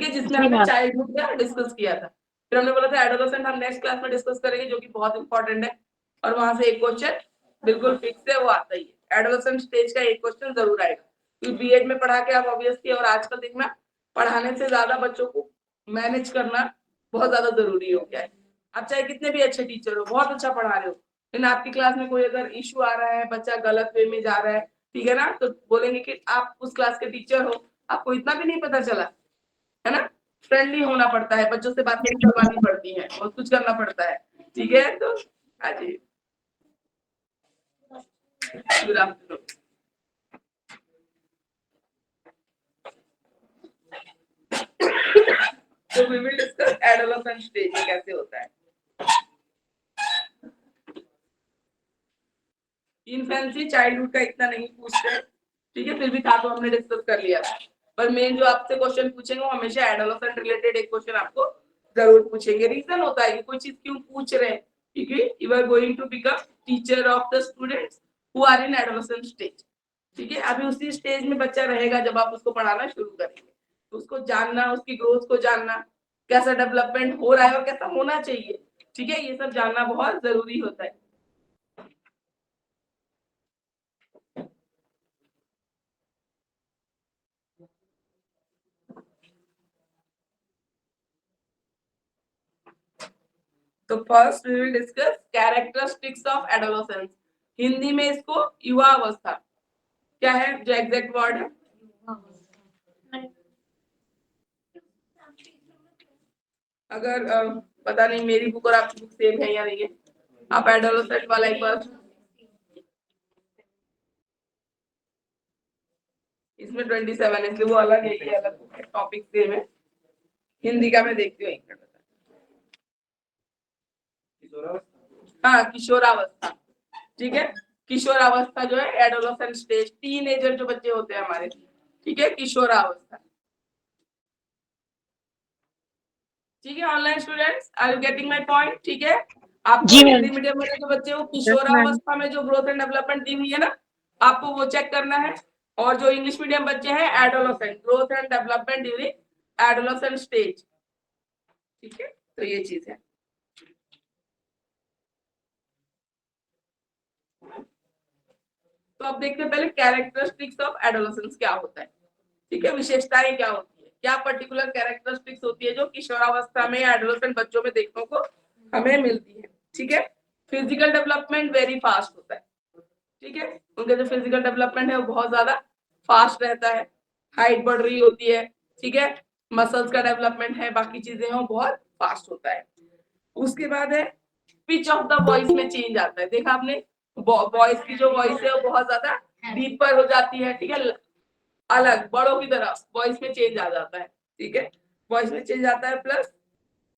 है, जिसमें हमने चाइल्डहुड का डिस्कस किया था। फिर हमने बोला था एडोलेसेंट हम नेक्स्ट क्लास में डिस्कस करेंगे, जो कि बहुत इंपॉर्टेंट है, और वहां से एक क्वेश्चन बिल्कुल फिक्स है, वो आता ही है। एडोलेसेंट स्टेज का एक क्वेश्चन जरूर आएगा, क्योंकि बीएड में पढ़ा के आप ऑब्वियसली, और आजकल देखना पढ़ाने से ज्यादा बच्चों को मैनेज करना बहुत ज्यादा जरूरी हो गया है। आप चाहे कितने भी अच्छे टीचर हो, बहुत अच्छा पढ़ा रहे हो, लेकिन आपकी क्लास में कोई अगर इश्यू आ रहा है, बच्चा गलत वे में जा रहा है, ठीक है ना, तो बोलेंगे कि आप उस क्लास के टीचर हो, आपको इतना भी नहीं पता चला, है ना। फ्रेंडली होना पड़ता है, बच्चों से बातें करवानी पड़ती है, बहुत कुछ करना पड़ता है, ठीक है। तो आज गुड आफ्टरनून। तो we will discuss adolescent stage में कैसे होता है। इन्फेंसी चाइल्डहुड का इतना नहीं पूछते, ठीक है, फिर भी था तो हमने डिस्कस कर लिया था। पर मेन जो आपसे क्वेश्चन पूछेंगे वो हमेशा एडोलेसेंट रिलेटेड एक क्वेश्चन आपको जरूर पूछेंगे। रीजन होता है कि कोई चीज क्यों पूछ रहे हैं, क्योंकि you are going to become teacher of the students who are in adolescent stage, ठीक है। अभी उसी स्टेज में बच्चा रहेगा जब आप उसको पढ़ाना शुरू करेंगे, तो उसको जानना, उसकी ग्रोथ को जानना, कैसा डेवलपमेंट हो रहा है और कैसा होना चाहिए, ठीक है, ये सब जानना बहुत जरूरी होता है। तो first we will discuss characteristics of adolescence. Hindi में इसको युवा अवस्था क्या है, जो एग्जैक्ट वर्ड है, अगर पता नहीं मेरी बुक और आपकी बुक सेम है या नहीं है, आप एडोलेसेंट वाला एक बार, इसमें 27 है, इसलिए वो अलग है, ये अलग है, टॉपिक सेम है। हिंदी का मैं देखती हूँ, एक मिनट। हाँ, किशोरावस्था, ठीक है। किशोरावस्था जो है एडोलेसेंट स्टेज, टीनेजर जो बच्चे होते हैं हमारे, ठीक है, किशोरावस्था, ठीक है। Online students, are you getting my point, ठीक है। आपको हिंदी मीडियम वाले जो बच्चे हो, किशोरावस्था में जो ग्रोथ एंड डेवलपमेंट दी हुई है ना, आपको वो चेक करना है। और जो इंग्लिश मीडियम बच्चे हैं, adolescent, growth and development during adolescent stage, ठीक है। तो ये चीज है। तो अब देखते हैं पहले कैरेक्टरिस्टिक्स ऑफ एडोलेसेंस क्या होता है, ठीक है, विशेषताएं क्या होती है, क्या पर्टिकुलर कैरेक्टरिस्टिक्स होती है जो किशोरावस्था में या एडोलेसेंट बच्चों में देखने को हमें मिलती है, ठीक है। फिजिकल डेवलपमेंट वेरी फास्ट होता है, ठीक है, उनका जो फिजिकल डेवलपमेंट है वो बहुत ज्यादा फास्ट रहता है, हाइट बढ़ रही होती है, ठीक है, मसल्स का डेवलपमेंट है, बाकी चीजें हैं वो बहुत फास्ट होता है। उसके बाद है पिच ऑफ द वॉइस में चेंज आता है, देखा आपने, वॉइस की जो वॉइस है वो बहुत ज्यादा डीपर हो जाती है, ठीक है, अलग बड़ों की तरह वॉइस में चेंज आ जाता है, ठीक है, वॉइस में चेंज आता है। प्लस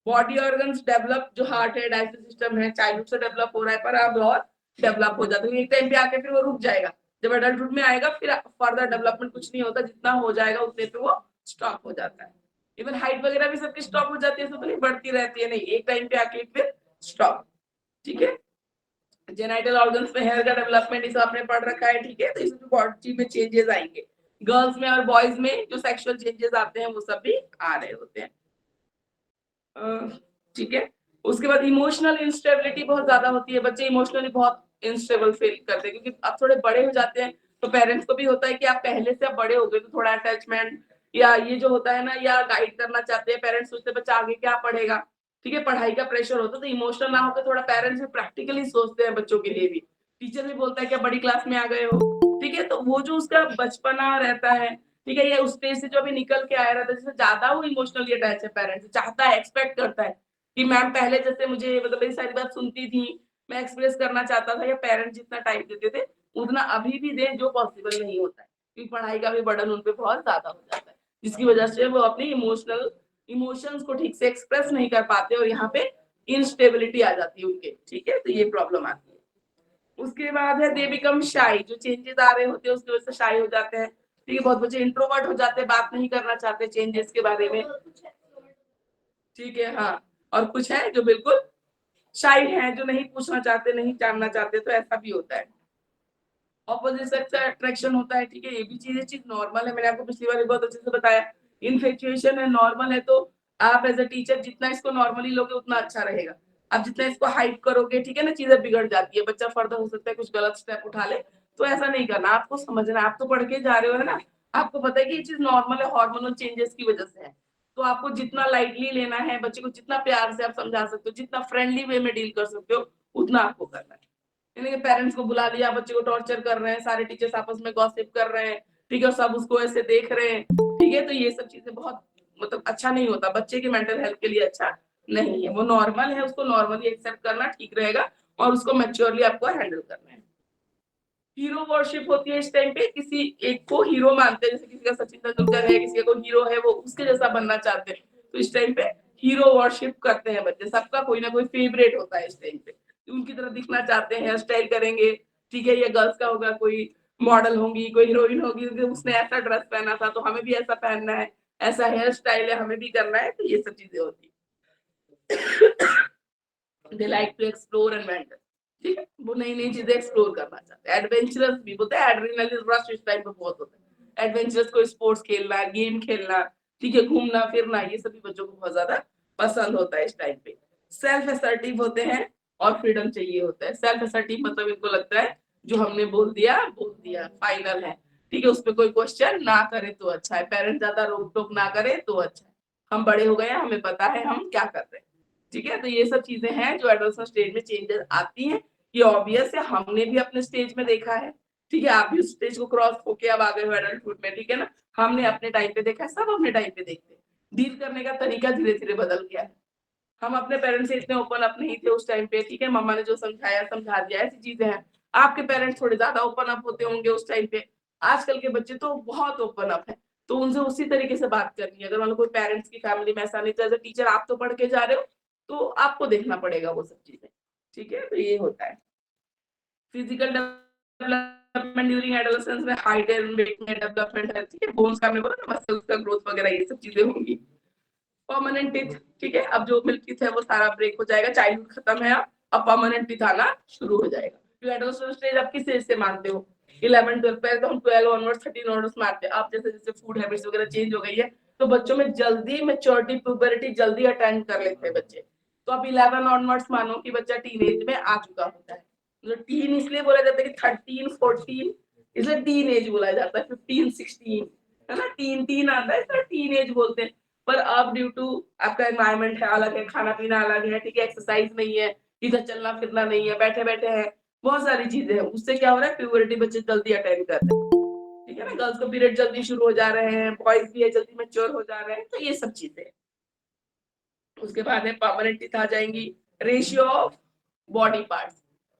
बॉडी ऑर्गन्स डेवलप, जो हार्ट है, डाइजेस्टिव सिस्टम है, चाइल्डहुड से डेवलप हो रहा है, पर अब बहुत डेवलप हो जाता है, एक टाइम पे आके फिर वो रुक जाएगा, जब एडल्टहुड में आएगा फिर फर्दर डेवलपमेंट कुछ नहीं होता, जितना हो जाएगा उतने पे वो स्टॉप हो जाता है। इवन हाइट वगैरह भी सबकी स्टॉप हो जाती है, तो नहीं बढ़ती रहती है, नहीं, एक टाइम पे आके फिर स्टॉप, ठीक है। जेनाइटल ऑर्गन्स में हेयर का डेवलपमेंट इसे आपने पढ़ रखा है, ठीक है, तो इसमें बॉडी में चेंजेस आएंगे। गर्ल्स में और बॉयज में जो सेक्सुअल चेंजेस आते हैं वो सब भी आ रहे होते हैं, ठीक है। उसके बाद इमोशनल इंस्टेबिलिटी बहुत ज्यादा होती है, बच्चे इमोशनली बहुत इंस्टेबल फील करते हैं, क्योंकि अब थोड़े बड़े हो जाते हैं, तो पेरेंट्स को भी होता है कि आप पहले से अब बड़े हो गए, तो थोड़ा अटैचमेंट या ये जो होता है ना, या गाइड करना चाहते हैं पेरेंट्स, सोचते बच्चा आगे क्या पढ़ेगा, ठीक है, पढ़ाई का प्रेशर होता है, तो इमोशनल ना होकर थोड़ा पेरेंट्स भी प्रैक्टिकली सोचते हैं बच्चों के लिए भी, टीचर भी बोलता है कि बड़ी क्लास में आ गए हो, ठीक है, तो वो जो उसका बचपना रहता है, ठीक है, ये उस स्टेज से जो अभी निकल के आया रहता है, जिससे ज्यादा वो इमोशनली अटैच है, पेरेंट्स चाहता है, एक्सपेक्ट करता है कि मैम पहले जैसे मुझे, मतलब मेरी सारी बात सुनती थी, मैं एक्सप्रेस करना चाहता था, या पेरेंट्स जितना टाइम देते थे उतना अभी भी दें, जो पॉसिबल नहीं होता है, क्योंकि पढ़ाई का भी बर्डन उन पे बहुत ज्यादा हो जाता है, जिसकी वजह से वो अपनी इमोशंस को ठीक से एक्सप्रेस नहीं कर पाते, और यहाँ पे इंस्टेबिलिटी आ जाती है उनके, ठीक है, तो ये प्रॉब्लम आती है। उसके बाद है दे बिकम शाई, जो चेंजेस आ रहे होते हैं उसकी वजह से शाई हो जाते हैं, ठीक है, बहुत बच्चे इंट्रोवर्ट हो जाते हैं, बात नहीं करना चाहते चेंजेस के बारे में, ठीक है, हाँ। और कुछ है जो बिल्कुल शाई है, जो नहीं पूछना चाहते, नहीं जानना चाहते, तो ऐसा भी होता है। ऑपोजिट सेक्स का अट्रैक्शन होता है, ठीक है, ये भी चीज नॉर्मल है, मैंने आपको पिछली बार बहुत अच्छे से बताया इन्फेक्चुएशन है, नॉर्मल है, तो आप एज अ टीचर जितना इसको नॉर्मली लोगे उतना अच्छा रहेगा। आप जितना इसको हाइप करोगे, ठीक है ना, चीजें बिगड़ जाती है, बच्चा फर्दर हो सकता है कुछ गलत स्टेप उठा ले। तो ऐसा नहीं करना, आपको समझना, आप तो पढ़ के जा रहे हो, है ना, आपको पता है कि ये चीज नॉर्मल है, हार्मोनल चेंजेस की वजह से है। तो आपको जितना लाइटली लेना है, बच्चे को जितना प्यार से आप समझा सकते हो, जितना फ्रेंडली वे में डील कर सकते हो, उतना आपको करना है। यानी कि पेरेंट्स को बुला लिया, बच्चे को टॉर्चर कर रहे हैं, सारे टीचर्स आपस में गॉसिप कर रहे हैं, ठीक है, सब उसको ऐसे देख रहे हैं, ठीक है, तो ये सब चीजें बहुत मतलब अच्छा नहीं होता, बच्चे की मेंटल हेल्थ के लिए अच्छा नहीं है। वो नॉर्मल है, उसको नॉर्मली एक्सेप्ट करना ठीक रहेगा, और उसको मैच्योरली आपको हैंडल करना है। हीरो वर्शिप होती है इस टाइम पे, किसी एक को हीरो मानते हैं, जैसे किसी का सचिन तेंदुलकर है, किसी को हीरो है, वो उसके जैसा बनना चाहते हैं, तो इस टाइम पे हीरो वर्शिप करते हैं बच्चे, सबका कोई ना कोई फेवरेट होता है इस टाइम पे, उनकी तरह दिखना चाहते हैं, हेयर स्टाइल करेंगे, ठीक है, ये गर्ल्स का होगा, कोई मॉडल होंगी, कोई हीरोइन होगी, उसने ऐसा ड्रेस पहना था तो हमें भी ऐसा पहनना है, ऐसा हेयर स्टाइल है हमें भी करना है, तो ये सब चीजें होती है। They like to explore and wander, ठीक है, वो नई नई चीजें एक्सप्लोर करना चाहते हैं। एडवेंचरस भी बोलते हैं, एड्रेनलिन रश इस टाइम पे बहुत होता है, एडवेंचरस कोई स्पोर्ट्स खेलना, गेम खेलना, ठीक है, घूमना फिरना, ये सभी बच्चों को बहुत ज्यादा पसंद होता है इस टाइम पे। सेल्फ असर्टिव होते हैं और फ्रीडम चाहिए होता है। सेल्फ असर्टिव मतलब इनको लगता है जो हमने बोल दिया फाइनल है, ठीक है, उस पर कोई क्वेश्चन ना करे तो अच्छा है, पेरेंट्स ज्यादा रोक टोक ना करे तो अच्छा है, हम बड़े हो गए हैं, हमें पता है हम क्या कर रहे हैं, ठीक है, तो ये सब चीजें हैं जो एडोलसेंस स्टेज में चेंजेस आती हैं। ये ऑब्वियस है, हमने भी अपने स्टेज में देखा है, ठीक है, आप भी उस स्टेज को क्रॉस होके अब आ गए हो एडल्टहुड में, ठीक है ना, हमने अपने टाइम पे देखा है, सब अपने टाइम पे देखते हैं, डील करने का तरीका धीरे धीरे बदल गया है। हम अपने पेरेंट्स से इतने ओपन अप नहीं थे उस टाइम पे, ठीक है, मम्मा ने जो समझाया समझा दिया, ऐसी चीजें हैं। आपके पेरेंट्स थोड़े ज्यादा ओपन अप होते होंगे उस टाइम पे, आजकल के बच्चे तो बहुत ओपन अप है, तो उनसे उसी तरीके से बात करनी है। अगर मान लो कोई पेरेंट्स की फैमिली में ऐसा नहीं, तो एज अ टीचर आप तो पढ़ के जा रहे हो, तो आपको देखना पड़ेगा वो सब चीजें, ठीक है, तो ये होता है। फिजिकल डेवलपमेंट ड्यूरिंग एडोलेसेंस में हाइट एंड वेट में डेवलपमेंट है, ठीक है, बोन्स का हमने बोला ना, मसल्स का ग्रोथ वगैरह, ये सब चीजें होंगी। परमानेंट टीथ, ठीक है, अब जो मिल्क टीथ है वो सारा ब्रेक हो जाएगा, चाइल्डहुड खत्म है, अब परमानेंट टीथ आना शुरू हो जाएगा। तो एडोलेसेंस स्टेज आप किस एज से मानते हो? 11 12 पे, तो हम 12 ऑनवर्ड्स 13 ऑनवर्ड्स मानते हैं। अब जैसे जैसे फूड हैबिट्स वगैरह चेंज हो गई है, तो बच्चों में जल्दी मैच्योरिटी प्यूबरिटी जल्दी अटेंड कर लेते हैं बच्चे, तो अब 11 ऑनवर्ड्स मानो कि बच्चा टीनेज में आ चुका होता है। तो टीन इसलिए बोला जाता है कि 13 14 इसलिए टीन एज बोला जाता है, 15 16 है ना, टीन टीन आता है, इसलिए टीन एज बोलते हैं। पर अब ड्यू टू आपका एनवायरनमेंट है अलग है, खाना पीना अलग है, ठीक है, एक्सरसाइज नहीं है, इधर चलना फिरना नहीं है, बैठे बैठे हैं, बहुत सारी चीजें हैं, उससे क्या हो रहा है, प्यूबरिटी बच्चे जल्दी अटेंड कर रहे हैं, ठीक है ना, गर्ल्स को पीरियड जल्दी शुरू हो जा रहे हैं, बॉयज भी है जल्दी मैच्योर हो जा रहे हैं, तो ये सब चीजें। उसके बाद है परमानेंट टीथ आ जाएंगी। Ratio of body parts,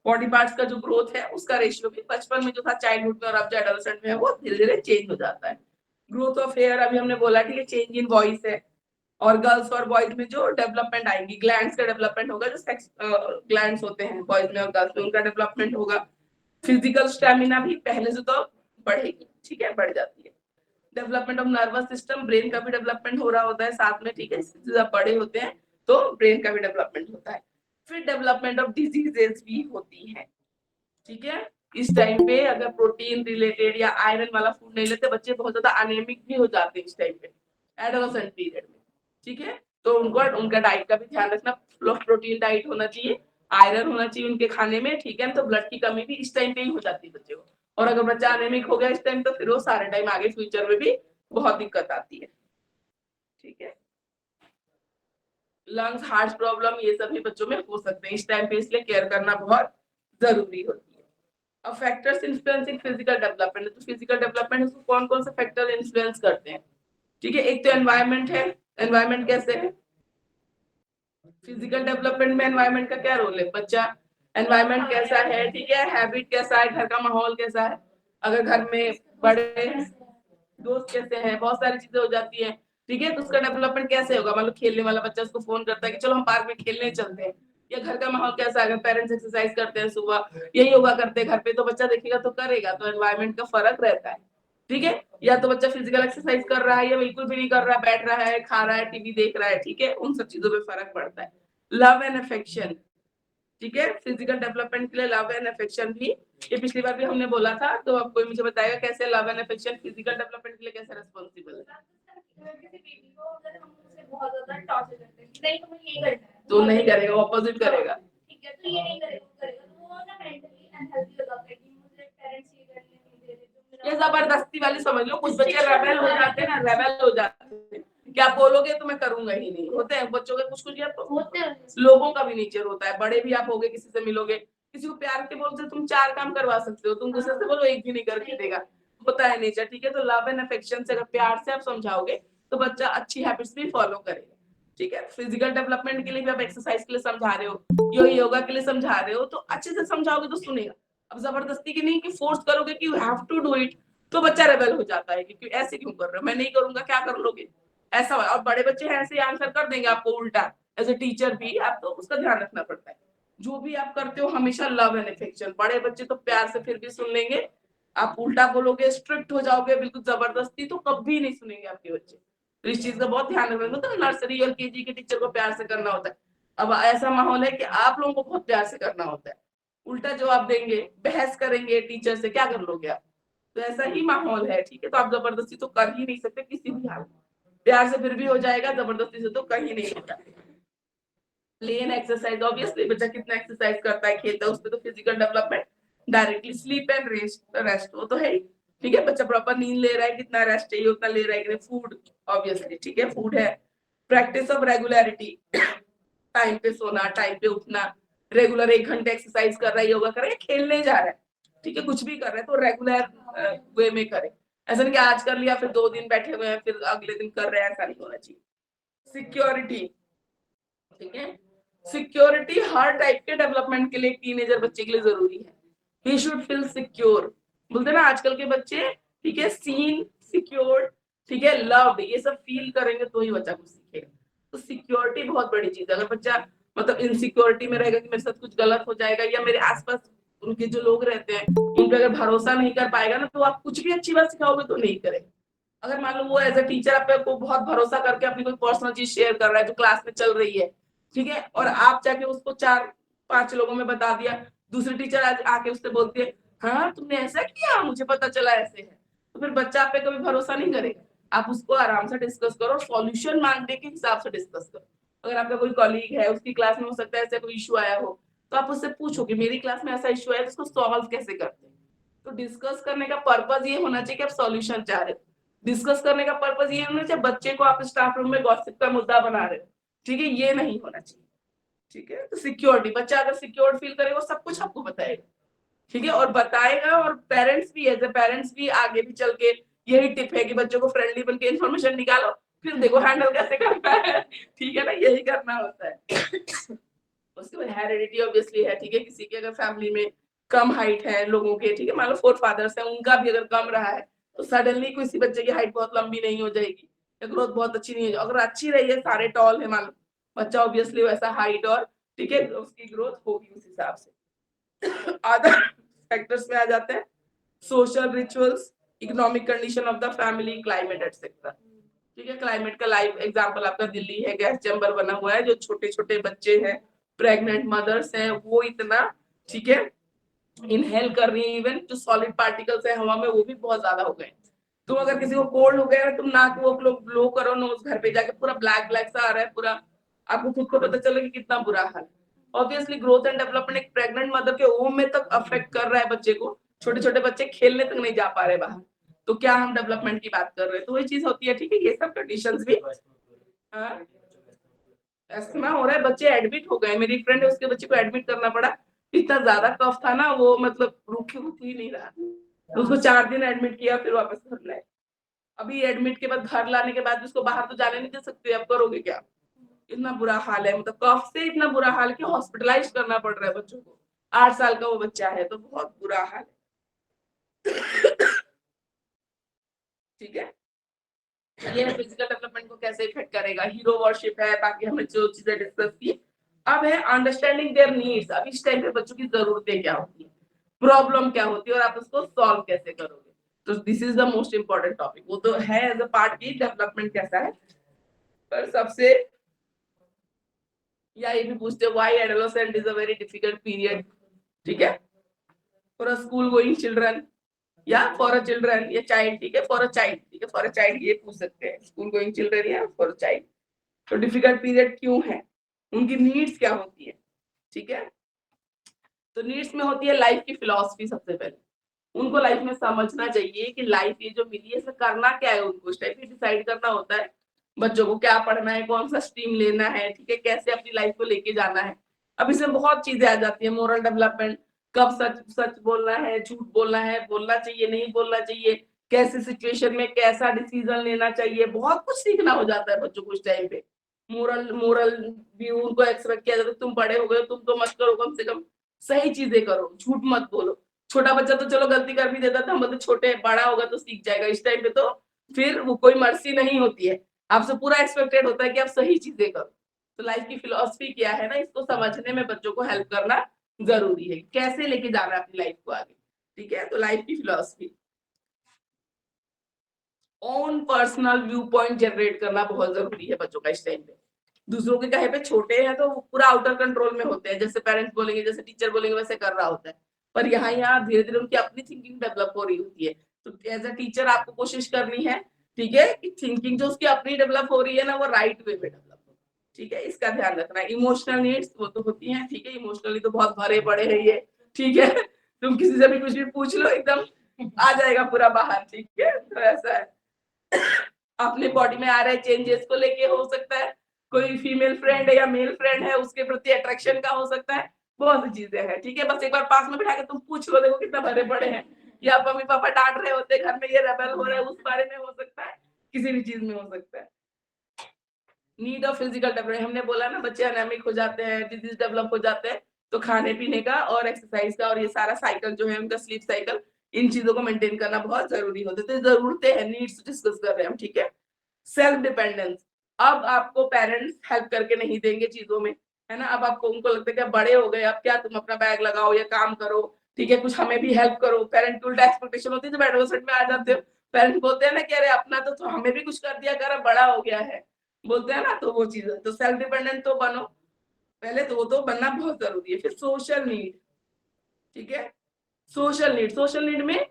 body parts का जो ग्रोथ है उसका रेशियो भी बचपन में जो था चाइल्डहुड में और अब जो एडोलेसेंट में है वो धीरे धीरे चेंज हो जाता है। ग्रोथ ऑफ हेयर अभी हमने बोला कि चेंज इन वॉइस है, और गर्ल्स और बॉयज में जो डेवलपमेंट आएंगी, ग्लैंड्स का डेवलपमेंट होगा, जो सेक्स ग्लैंड्स होते हैं बॉयज में और गर्ल्स में, उनका डेवलपमेंट होगा। फिजिकल स्टेमिना भी पहले से तो बढ़ेगी, ठीक है, बढ़ जाती है। Development of nervous system, brain का भी डेवलपमेंट हो रहा होता है साथ में, ठीक है, जब बड़े होते हैं तो ब्रेन का भी डेवलपमेंट होता है। फिर डेवलपमेंट ऑफ डिजीजेस भी होती है, ठीक है। इस टाइम पे अगर प्रोटीन रिलेटेड या आयरन वाला फूड नहीं लेते, बच्चे बहुत ज्यादा अनेमिक भी हो जाते हैं इस टाइम पे एडोलेसेंट पीरियड में, ठीक है, तो उनको उनका डाइट का भी ध्यान रखना, प्रोटीन डाइट होना चाहिए, आयरन होना चाहिए उनके खाने में, ठीक है, तो ब्लड की कमी भी इस टाइम पे ही हो जाती है बच्चे को, और अगर बच्चा अनेमिक हो गया इस टाइम, तो फिर वो सारे टाइम आगे फ्यूचर में भी बहुत दिक्कत आती है, ठीक है। लंग्स हार्ट प्रॉब्लम ये सभी बच्चों में हो सकते हैं इस टाइम पे, इसलिए केयर करना बहुत जरूरी होती है। अब फैक्टर्स इन्फ्लुएंसिंग फिजिकल डेवलपमेंट, तो फिजिकल डेवलपमेंट उसको कौन कौन से फैक्टर इन्फ्लुएंस करते हैं, ठीक है, एक तो एनवायरनमेंट है। एनवायरनमेंट कैसे है? फिजिकल डेवलपमेंट में एनवायरनमेंट का क्या रोल है? बच्चा एनवायरनमेंट कैसा है, ठीक है, हैबिट कैसा है, घर का माहौल कैसा है, अगर घर में बड़े दोस्त कैसे हैं, बहुत सारी चीजें हो जाती है, ठीक है, तो उसका डेवलपमेंट कैसे होगा? मतलब खेलने वाला बच्चा उसको फोन करता है कि चलो हम पार्क में खेलने चलते हैं, या घर का माहौल कैसा है, अगर पेरेंट्स एक्सरसाइज करते हैं सुबह या योगा करते हैं घर पे, तो बच्चा देखेगा तो करेगा, तो एनवायरनमेंट का फर्क रहता है, ठीक है। या तो बच्चा फिजिकल एक्सरसाइज कर रहा है या बिल्कुल भी नहीं कर रहा, बैठ रहा है, खा रहा है, टीवी देख रहा है, ठीक है, उन सब चीजों में फर्क पड़ता है। लव एंड अफेक्शन, ठीक है, फिजिकल डेवलपमेंट के लिए लव एंड अफेक्शन भी, ये पिछली बार भी हमने बोला था, तो अब कोई मुझे बताएगा कैसे love and affection physical development के लिए कैसे रेस्पॉन्सिबल है? बहुत ज्यादा टॉर्चर करते हैं, नहीं तुम्हें ये करना है, तो नहीं करेगा, ऑपोजिट करेगा। ठीक है, तो ये नहीं करेगा, वो करेगा, तो वो ना मेंटली अनहेल्दी हो जाता है कि मुझे पेरेंट्स ये करने नहीं दे रहे, तो ये जबरदस्ती वाली समझ लो, कुछ बच्चे रेबेल हो जाते हैं ना, रेबेल हो जाते हैं, क्या बोलोगे तो मैं करूंगा ही नहीं, होते हैं बच्चों के कुछ कुछ, या तो होते हैं लोगों का भी नेचर होता है, बड़े भी आप होगे, किसी से मिलोगे, किसी को प्यार के बोल से तुम 4 काम करवा सकते हो, तुम गुस्से से बोलो एक भी नहीं करके देगा, होता है नेचर, ठीक है। तो लव एंड अफेक्शन से अगर प्यार से आप समझाओगे तो बच्चा अच्छी हैबिट्स भी फॉलो करेगा, ठीक है। फिजिकल डेवलपमेंट के लिए भी आप एक्सरसाइज के लिए समझा रहे हो, योगा के लिए समझा रहे हो, तो अच्छे से समझाओगे तो सुनेगा। अब जबरदस्ती की नहीं कि फोर्स करोगे कि you have to do it, तो बच्चा रेबल हो जाता है कि ऐसे क्यों कर रहे हो, मैं नहीं करूंगा, क्या कर लोगे, ऐसा। और बड़े बच्चे ऐसे आंसर कर देंगे आपको उल्टा, एज ए टीचर भी आपको उसका ध्यान रखना पड़ता है। जो भी आप करते हो हमेशा लव एंड अफेक्शन, बड़े बच्चे तो प्यार से फिर भी सुन लेंगे, आप उल्टा बोलोगे, स्ट्रिक्ट हो जाओगे बिल्कुल जबरदस्ती, तो कभी नहीं सुनेंगे आपके बच्चे। तो इस चीज का बहुत ध्यान रखना होता है, नर्सरी और केजी के टीचर को प्यार से करना होता है। अब ऐसा माहौल है कि आप लोगों को बहुत प्यार से करना होता है, उल्टा जवाब देंगे, बहस करेंगे टीचर से, क्या कर लोगे आप। तो ऐसा ही माहौल है, ठीक है। तो आप जबरदस्ती तो कर ही नहीं सकते किसी भी हाल में, प्यार से फिर भी हो जाएगा, जबरदस्ती से तो कहीं नहीं होता। प्लेन एक्सरसाइज, ऑब्वियसली बच्चा कितना एक्सरसाइज करता है, खेलता है, उसमें तो physical development directly. Sleep and rest, rest वो तो है ही, ठीक है। बच्चा प्रॉपर नींद ले रहा है, कितना रेस्ट चाहिए उतना ले रहा है कि नहीं, फूड ऑब्वियसली, ठीक है, फूड है। प्रैक्टिस ऑफ रेगुलरिटी, टाइम पे सोना, टाइम पे उठना, रेगुलर 1 घंटे एक्सरसाइज कर रहा है, योगा कर रहा है, खेलने जा रहा है, ठीक है, कुछ भी कर रहा है तो रेगुलर वे में करे। ऐसा नहीं कि आज कर लिया फिर 2 दिन बैठे हुए हैं फिर अगले दिन कर रहे हैं, ऐसा नहीं होना चाहिए। सिक्योरिटी, ठीक है, सिक्योरिटी हर टाइप के डेवलपमेंट के लिए टीनेजर बच्चे के लिए जरूरी है। ही शुड फील सिक्योर, बोलते ना आजकल के बच्चे, ठीक है, सीन, सिक्योर, ठीक है, लव्ड, ये सब फील करेंगे तो ही बच्चा कुछ सीखेगा। तो सिक्योरिटी बहुत बड़ी चीज है। अगर बच्चा मतलब इनसिक्योरिटी में रहेगा कि मेरे साथ कुछ गलत हो जाएगा, या मेरे आसपास उनके जो लोग रहते हैं उन पर अगर भरोसा नहीं कर पाएगा ना, तो आप कुछ भी अच्छी बात सिखाओगे तो नहीं करेगा। अगर मान लो वो एज अ टीचर आप पे को बहुत भरोसा करके अपनी कोई पर्सनल चीज शेयर कर रहा है जो क्लास में चल रही है, ठीक है, और आप जाके उसको 4-5 लोगों में बता दिया, दूसरी टीचर आज आके उससे बोलती है हाँ तुमने ऐसा किया, मुझे पता चला ऐसे है, तो फिर बच्चा आप पे कभी भरोसा नहीं करेगा। आप उसको आराम से डिस्कस करो, सॉल्यूशन मांगने के हिसाब से डिस्कस करो। अगर आपका कोई कॉलीग है, उसकी क्लास में हो सकता है ऐसा कोई इशू आया हो, तो आप उससे पूछो कि मेरी क्लास में ऐसा इशू आया, उसको सॉल्व कैसे करते हैं। तो डिस्कस करने का पर्पज ये होना चाहिए कि आप सॉल्यूशन चाह रहे हो। डिस्कस करने का पर्पज ये होना चाहिए बच्चे को आप स्टाफ रूम में गॉसिप का मुद्दा बना रहे हो, ठीक है, ये नहीं होना चाहिए, ठीक है। तो सिक्योरिटी, बच्चा अगर सिक्योर फील करेगा वो सब कुछ आपको बताएगा, ठीक है, और बताएगा। और पेरेंट्स भी, एज ए पेरेंट्स भी आगे भी चल के यही टिप है कि बच्चों को फ्रेंडली बन के इन्फॉर्मेशन निकालो, फिर देखो हैंडल कैसे करना है, ठीक है ना, यही करना होता है। उसके बाद हेरिडिटी ऑब्वियसली है, ठीक है, किसी के अगर फैमिली में कम हाइट है लोगों के, ठीक है, मान लो 4 फादर्स है, उनका भी अगर कम रहा है, तो सडनली किसी बच्चे की हाइट बहुत लंबी नहीं हो जाएगी, या ग्रोथ बहुत अच्छी नहीं हो, अगर अच्छी रही है, सारे टॉल है मान लो, बच्चा ऑब्वियसली वैसा हाइट और, ठीक है, उसकी ग्रोथ होगी उस हिसाब से। अदर फैक्टर्स में आ जाते हैं social rituals, economic condition of the family, climate etcetera, ठीक है। क्लाइमेट का लाइव एग्जांपल आपका दिल्ली है, गैस चैम्बर बना हुआ है, जो छोटे छोटे बच्चे हैं, प्रेग्नेंट मदर्स हैं, वो इतना, ठीक है, इनहेल कर रही है, इवन जो सॉलिड पार्टिकल्स है हवा में वो भी बहुत ज्यादा हो गए। तुम अगर किसी को कोल्ड हो गया, तुम नाक वो ब्लो करो नोज, घर पे जाके पूरा ब्लैक ब्लैक सा आ रहा है पूरा, आपको खुद को पता चलेगा कि कितना बुरा हाल है। ऑब्वियसली ग्रोथ एंड डेवलपमेंट एक प्रेग्नेंट मदर के वोम में तक अफेक्ट कर रहा है बच्चे को, छोटे छोटे बच्चे खेलने तक नहीं जा पा रहे बाहर, तो क्या हम डेवलपमेंट की बात कर रहे हैं, तो वही चीज होती है, ठीक है, ये सब कंडीशंस भी। अस्थमा हो रहा है, बच्चे एडमिट हो गए, मेरी फ्रेंड है उसके बच्चे को एडमिट करना पड़ा, इतना ज्यादा कफ था ना, वो मतलब रुक ही नहीं रहा, तो उसको 4 दिन एडमिट किया, फिर वापस घर लाए। अभी एडमिट के बाद घर लाने के बाद उसको बाहर तो जाने नहीं दे सकते, अब करोगे क्या, इतना बुरा हाल है, मतलब कफ से इतना बुरा हाल कि हॉस्पिटलाइज करना पड़ रहा है बच्चों को। 8 साल का वो बच्चा है, तो बहुत बुरा हाल है। ठीक है, ये फिजिकल डेवलपमेंट को कैसे इफेक्ट करेगा, हीरो वर्शिप है, बाकी हमने जो चीजें डिस्कस की। अब है अंडरस्टैंडिंग देयर नीड्स, अब इस टाइम पे बच्चों की जरूरतें क्या होती है, प्रॉब्लम क्या होती है, और आप उसको सॉल्व कैसे करोगे। तो this is the most important topic, वो तो है एज अ पार्ट की डेवलपमेंट कैसा है, पर सबसे, या ये भी पूछते हैं why adolescent is a very difficult period, ठीक है, for a school going children, या फॉर अ चिल्ड्रन या चाइल्ड, ठीक है, फॉर अ चाइल्ड, ठीक है, फॉर अ चाइल्ड ये पूछ सकते हैं, स्कूल गोइंग चिल्ड्रन या फॉर अ चाइल्ड। तो डिफिकल्ट पीरियड क्यों है, उनकी नीड्स क्या होती है, ठीक है। तो नीड्स में होती है लाइफ की फिलॉसफी। सबसे पहले उनको लाइफ में समझना चाहिए कि लाइफ ये जो मिली है इसमें करना क्या है, उनको इस टाइप की डिसाइड करना होता है बच्चों को, क्या पढ़ना है, कौन सा स्ट्रीम लेना है, ठीक है, कैसे अपनी लाइफ को लेके जाना है। अब इसमें बहुत चीजें आ जाती है, मोरल डेवलपमेंट, कब सच सच बोलना है, झूठ बोलना है, बोलना चाहिए नहीं बोलना चाहिए, कैसे सिचुएशन में कैसा डिसीजन लेना चाहिए, बहुत कुछ सीखना हो जाता है बच्चों को इस टाइम पे। मोरल मोरल व्यू उनको एक्सपेक्ट किया जाता है, तुम बड़े हो गए तुम तो मत करो, कम से कम सही चीजें करो, झूठ मत बोलो। छोटा बच्चा तो चलो गलती कर भी देता था, हम बोलते छोटे, बड़ा होगा तो सीख जाएगा, इस टाइम पे तो फिर वो कोई मर्सी नहीं होती है, आपसे पूरा एक्सपेक्टेड होता है कि आप सही चीजें करो। तो लाइफ की फिलॉसफी क्या है ना, इसको समझने में बच्चों को हेल्प करना जरूरी है, कैसे लेके जाना है अपनी लाइफ को आगे, ठीक है। तो लाइफ की philosophy, own personal view point generate करना बहुत जरूरी है बच्चों का इस टाइम पे। दूसरों के कहे पे छोटे हैं तो वो पूरा आउटर कंट्रोल में होते हैं, जैसे पेरेंट्स बोलेंगे, जैसे टीचर बोलेंगे वैसे कर रहा होता है। पर यहाँ यहाँ धीरे धीरे उनकी अपनी थिंकिंग डेवलप हो रही होती है। तो एज अ टीचर आपको कोशिश करनी है, ठीक है, कि थिंकिंग जो उसकी अपनी डेवलप हो रही है ना वो राइट वे में डेवलप हो, ठीक है, इसका ध्यान रखना है। इमोशनल नीड्स वो तो होती है, ठीक है, इमोशनली तो बहुत भरे पड़े हैं ये, ठीक है, तुम किसी से भी कुछ भी पूछ लो एकदम आ जाएगा पूरा बाहर, ठीक है। तो ऐसा है, अपने बॉडी में आ रहे चेंजेस को लेके हो सकता है, कोई फीमेल फ्रेंड है या मेल फ्रेंड है उसके प्रति अट्रैक्शन का हो सकता है, बहुत सी चीजें हैं, ठीक है। बस एक बार पास में बिठा के तुम पूछ लो, देखो कितना भरे पड़े हैं, या मम्मी पापा डांट रहे होते घर में, ये रेबल हो रहा है, उस बारे में हो सकता है, किसी भी चीज में हो सकता है। नीड ऑफ फिजिकल डेवलपमेंट, हमने बोला ना बच्चे एनेमिक हो जाते हैं, डिजीज डेवलप हो जाते हैं, तो खाने पीने का और एक्सरसाइज का और ये सारा साइकिल जो है उनका स्लीप साइकिल, इन चीजों को मेंटेन करना बहुत जरूरी होता है। तो जरूरतें हैं, नीड्स डिस्कस कर रहे हैं हम, ठीक है। सेल्फ डिपेंडेंस, अब आपको पेरेंट्स हेल्प करके नहीं देंगे चीजों में, है ना, अब आपको उनको लगता है कि अब बड़े हो गए, अब क्या तुम अपना बैग लगाओ या काम करो, ठीक है, कुछ हमें भी हेल्प करो। पेरेंट की उल्टा एक्सपेक्टेशन होती है, जब एडोलसेंट में आ जाते हो पेरेंट्स बोलते हैं ना कि अरे अपना तो हमें भी कुछ कर दिया कर, अब बड़ा हो गया है, बोलते हैं ना, तो वो चीज है। तो सेल्फ डिपेंडेंट तो बनो पहले, तो वो तो बनना बहुत जरूरी है। फिर सोशल नीड, ठीक है, सोशल नीड में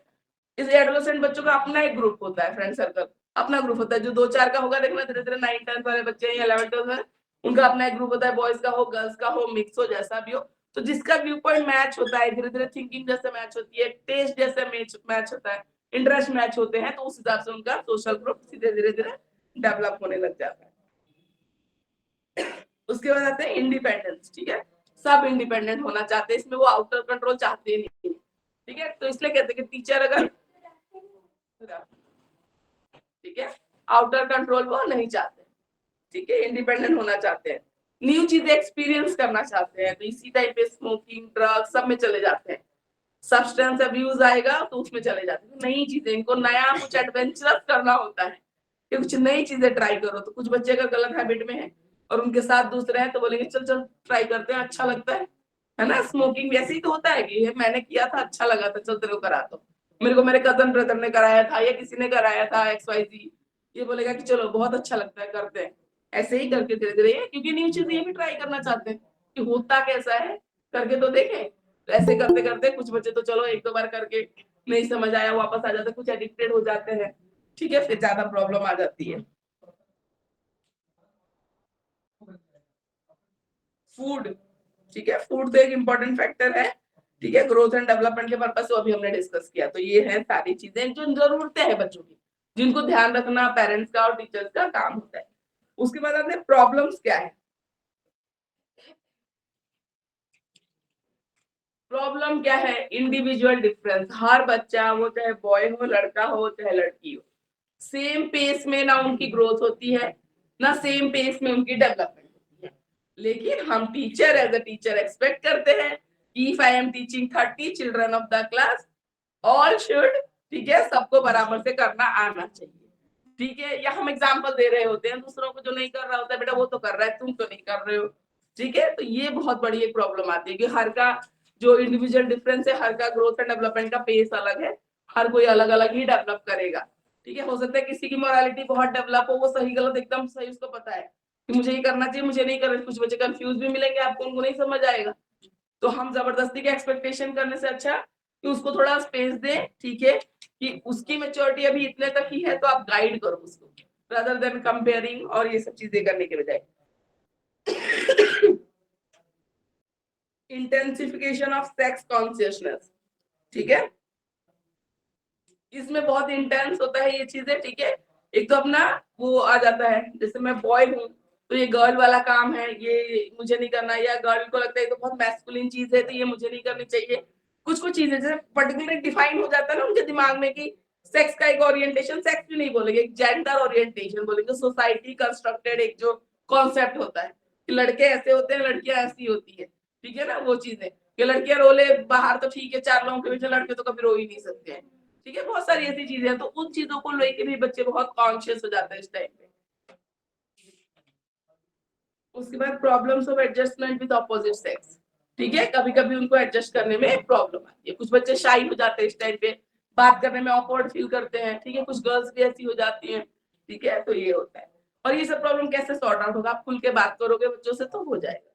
इस एडोलेसेंट बच्चों का अपना एक ग्रुप होता है, फ्रेंड सर्कल अपना ग्रुप होता है, जो 2-4 का होगा, देखना धीरे धीरे 9-10 वाले बच्चे या 11-12 में उनका अपना एक ग्रुप होता है, बॉयज का हो गर्ल्स का हो मिक्स हो जैसा भी हो। तो जिसका व्यू पॉइंट मैच होता है, धीरे धीरे थिंकिंग जैसे मैच होती है, टेस्ट जैसे मैच होता है, इंटरेस्ट मैच होते हैं, तो उस हिसाब से उनका सोशल ग्रुप धीरे धीरे डेवलप होने लग जाता है। उसके बाद आते हैं इंडिपेंडेंस, ठीक है, सब इंडिपेंडेंट होना चाहते हैं, इसमें वो आउटर कंट्रोल चाहते नहीं, ठीक है। तो इसलिए कहते हैं कि टीचर अगर, ठीक है, आउटर कंट्रोल वो नहीं चाहते, ठीक है, इंडिपेंडेंट होना चाहते हैं, न्यू चीजें एक्सपीरियंस करना चाहते हैं, तो इसी टाइप पे स्मोकिंग ड्रग सब में चले जाते हैं, सब्सटेंस अब्यूज आएगा तो उसमें चले जाते हैं, नई चीजें, इनको नया कुछ एडवेंचरस करना होता है कि कुछ नई चीजें ट्राई करो। तो कुछ बच्चे अगर गलत हैबिट में है और उनके साथ दूसरे हैं तो बोलेंगे चल चल ट्राई करते हैं, अच्छा लगता है ना। स्मोकिंग वैसे ही तो होता है कि मैंने किया था अच्छा लगा था, चल तेरे को करा दो, मेरे को मेरे कजन ब्रदर ने कराया था या किसी ने कराया था XYZ, ये बोलेगा कि चलो बहुत अच्छा लगता है करते हैं, ऐसे ही करके धीरे धीरे, क्योंकि न्यू चीजें ये भी ट्राई करना चाहते हैं कि होता कैसा है, करके तो देखें। तो ऐसे करते करते कुछ बच्चे तो चलो 1-2 बार करके नहीं समझ आया वापस आ जाते, कुछ एडिक्टेड हो जाते हैं, ठीक है, फिर ज्यादा प्रॉब्लम आ जाती है। फूड, ठीक है, फूड तो एक इम्पोर्टेंट फैक्टर है, ठीक है, ग्रोथ एंड डेवलपमेंट के पर्पस से अभी हमने डिस्कस किया। तो ये है सारी चीजें जो जरूरतें हैं बच्चों की, जिनको ध्यान रखना पेरेंट्स का और टीचर्स का काम होता है। उसके बाद आते हैं प्रॉब्लम्स क्या है। प्रॉब्लम क्या है, इंडिविजुअल डिफरेंस, हर बच्चा वो चाहे बॉय हो लड़का हो चाहे लड़की हो, सेम पेस में ना उनकी ग्रोथ होती है ना सेम पेस में उनकी डेवलपमेंट होती है। लेकिन हम teacher as a teacher expect करते हैं कि if I am teaching 30 children of the class, all should, ठीक है, सबको बराबर से करना आना चाहिए, ठीक है। या हम एग्जाम्पल दे रहे होते हैं दूसरों को, जो नहीं कर रहा होता है बेटा वो तो कर रहा है तुम तो नहीं कर रहे हो, ठीक है। तो ये बहुत बड़ी एक प्रॉब्लम आती है कि हर का जो इंडिविजुअल डिफरेंस है, हर का ग्रोथ एंड डेवलपमेंट का पेस अलग है, हर कोई अलग अलग ही डेवलप करेगा, ठीक है। हो सकता है किसी की मोरालिटी बहुत डेवलप हो, वो सही गलत एकदम सही उसको पता है कि मुझे ये करना चाहिए मुझे नहीं करना, कुछ बच्चे कंफ्यूज भी मिलेंगे आपको, उनको नहीं समझ आएगा। तो हम जबरदस्ती के एक्सपेक्टेशन करने से अच्छा कि उसको थोड़ा स्पेस दें, ठीक है, कि उसकी मेच्योरिटी अभी इतने तक ही है, तो आप गाइड करो उसको rather than कंपेयरिंग और ये सब चीजें करने के बजाय। इंटेंसिफिकेशन ऑफ सेक्स कॉन्शियसनेस, ठीक है, इसमें बहुत इंटेंस होता है ये चीजें, ठीक है। एक तो अपना वो आ जाता है, जैसे मैं बॉय हूँ तो ये गर्ल वाला काम है, ये मुझे नहीं करना, या गर्ल को लगता है तो बहुत मैस्कुलिन चीज है तो ये मुझे नहीं करनी चाहिए। कुछ कुछ चीजें जैसे पर्टिकुलर डिफाइन हो जाता है ना उनके दिमाग में कि सेक्स का एक ओरिएंटेशन, सेक्स भी नहीं बोलेंगे, एक जेंडर ओरिएंटेशन बोलेंगे, सोसाइटी कंस्ट्रक्टेड एक जो कॉन्सेप्ट होता है कि लड़के ऐसे होते हैं, लड़कियां ऐसी होती है, ठीक है ना, वो चीजें कि लड़कियां रोले बाहर तो ठीक है, चार लोगों के बीच में, लड़के तो कभी रो ही नहीं सकते हैं, ठीक है, बहुत सारी ऐसी चीजें हैं, तो उन चीजों को लेके भी बच्चे बहुत कॉन्शियस हो जाते हैं इस टाइम पे। उसके बाद problems of adjustment with opposite sex, ठीक है, कभी कभी उनको एडजस्ट करने में प्रॉब्लम आती है, कुछ बच्चे शाई हो जाते हैं इस टाइम पे, बात करने में ऑकवर्ड फील करते हैं, ठीक है, कुछ गर्ल्स भी ऐसी हो जाती हैं, ठीक है, तो ये होता है। और ये सब प्रॉब्लम कैसे सॉर्ट आउट होगा, आप खुल के बात करोगे बच्चों से तो हो जाएगा,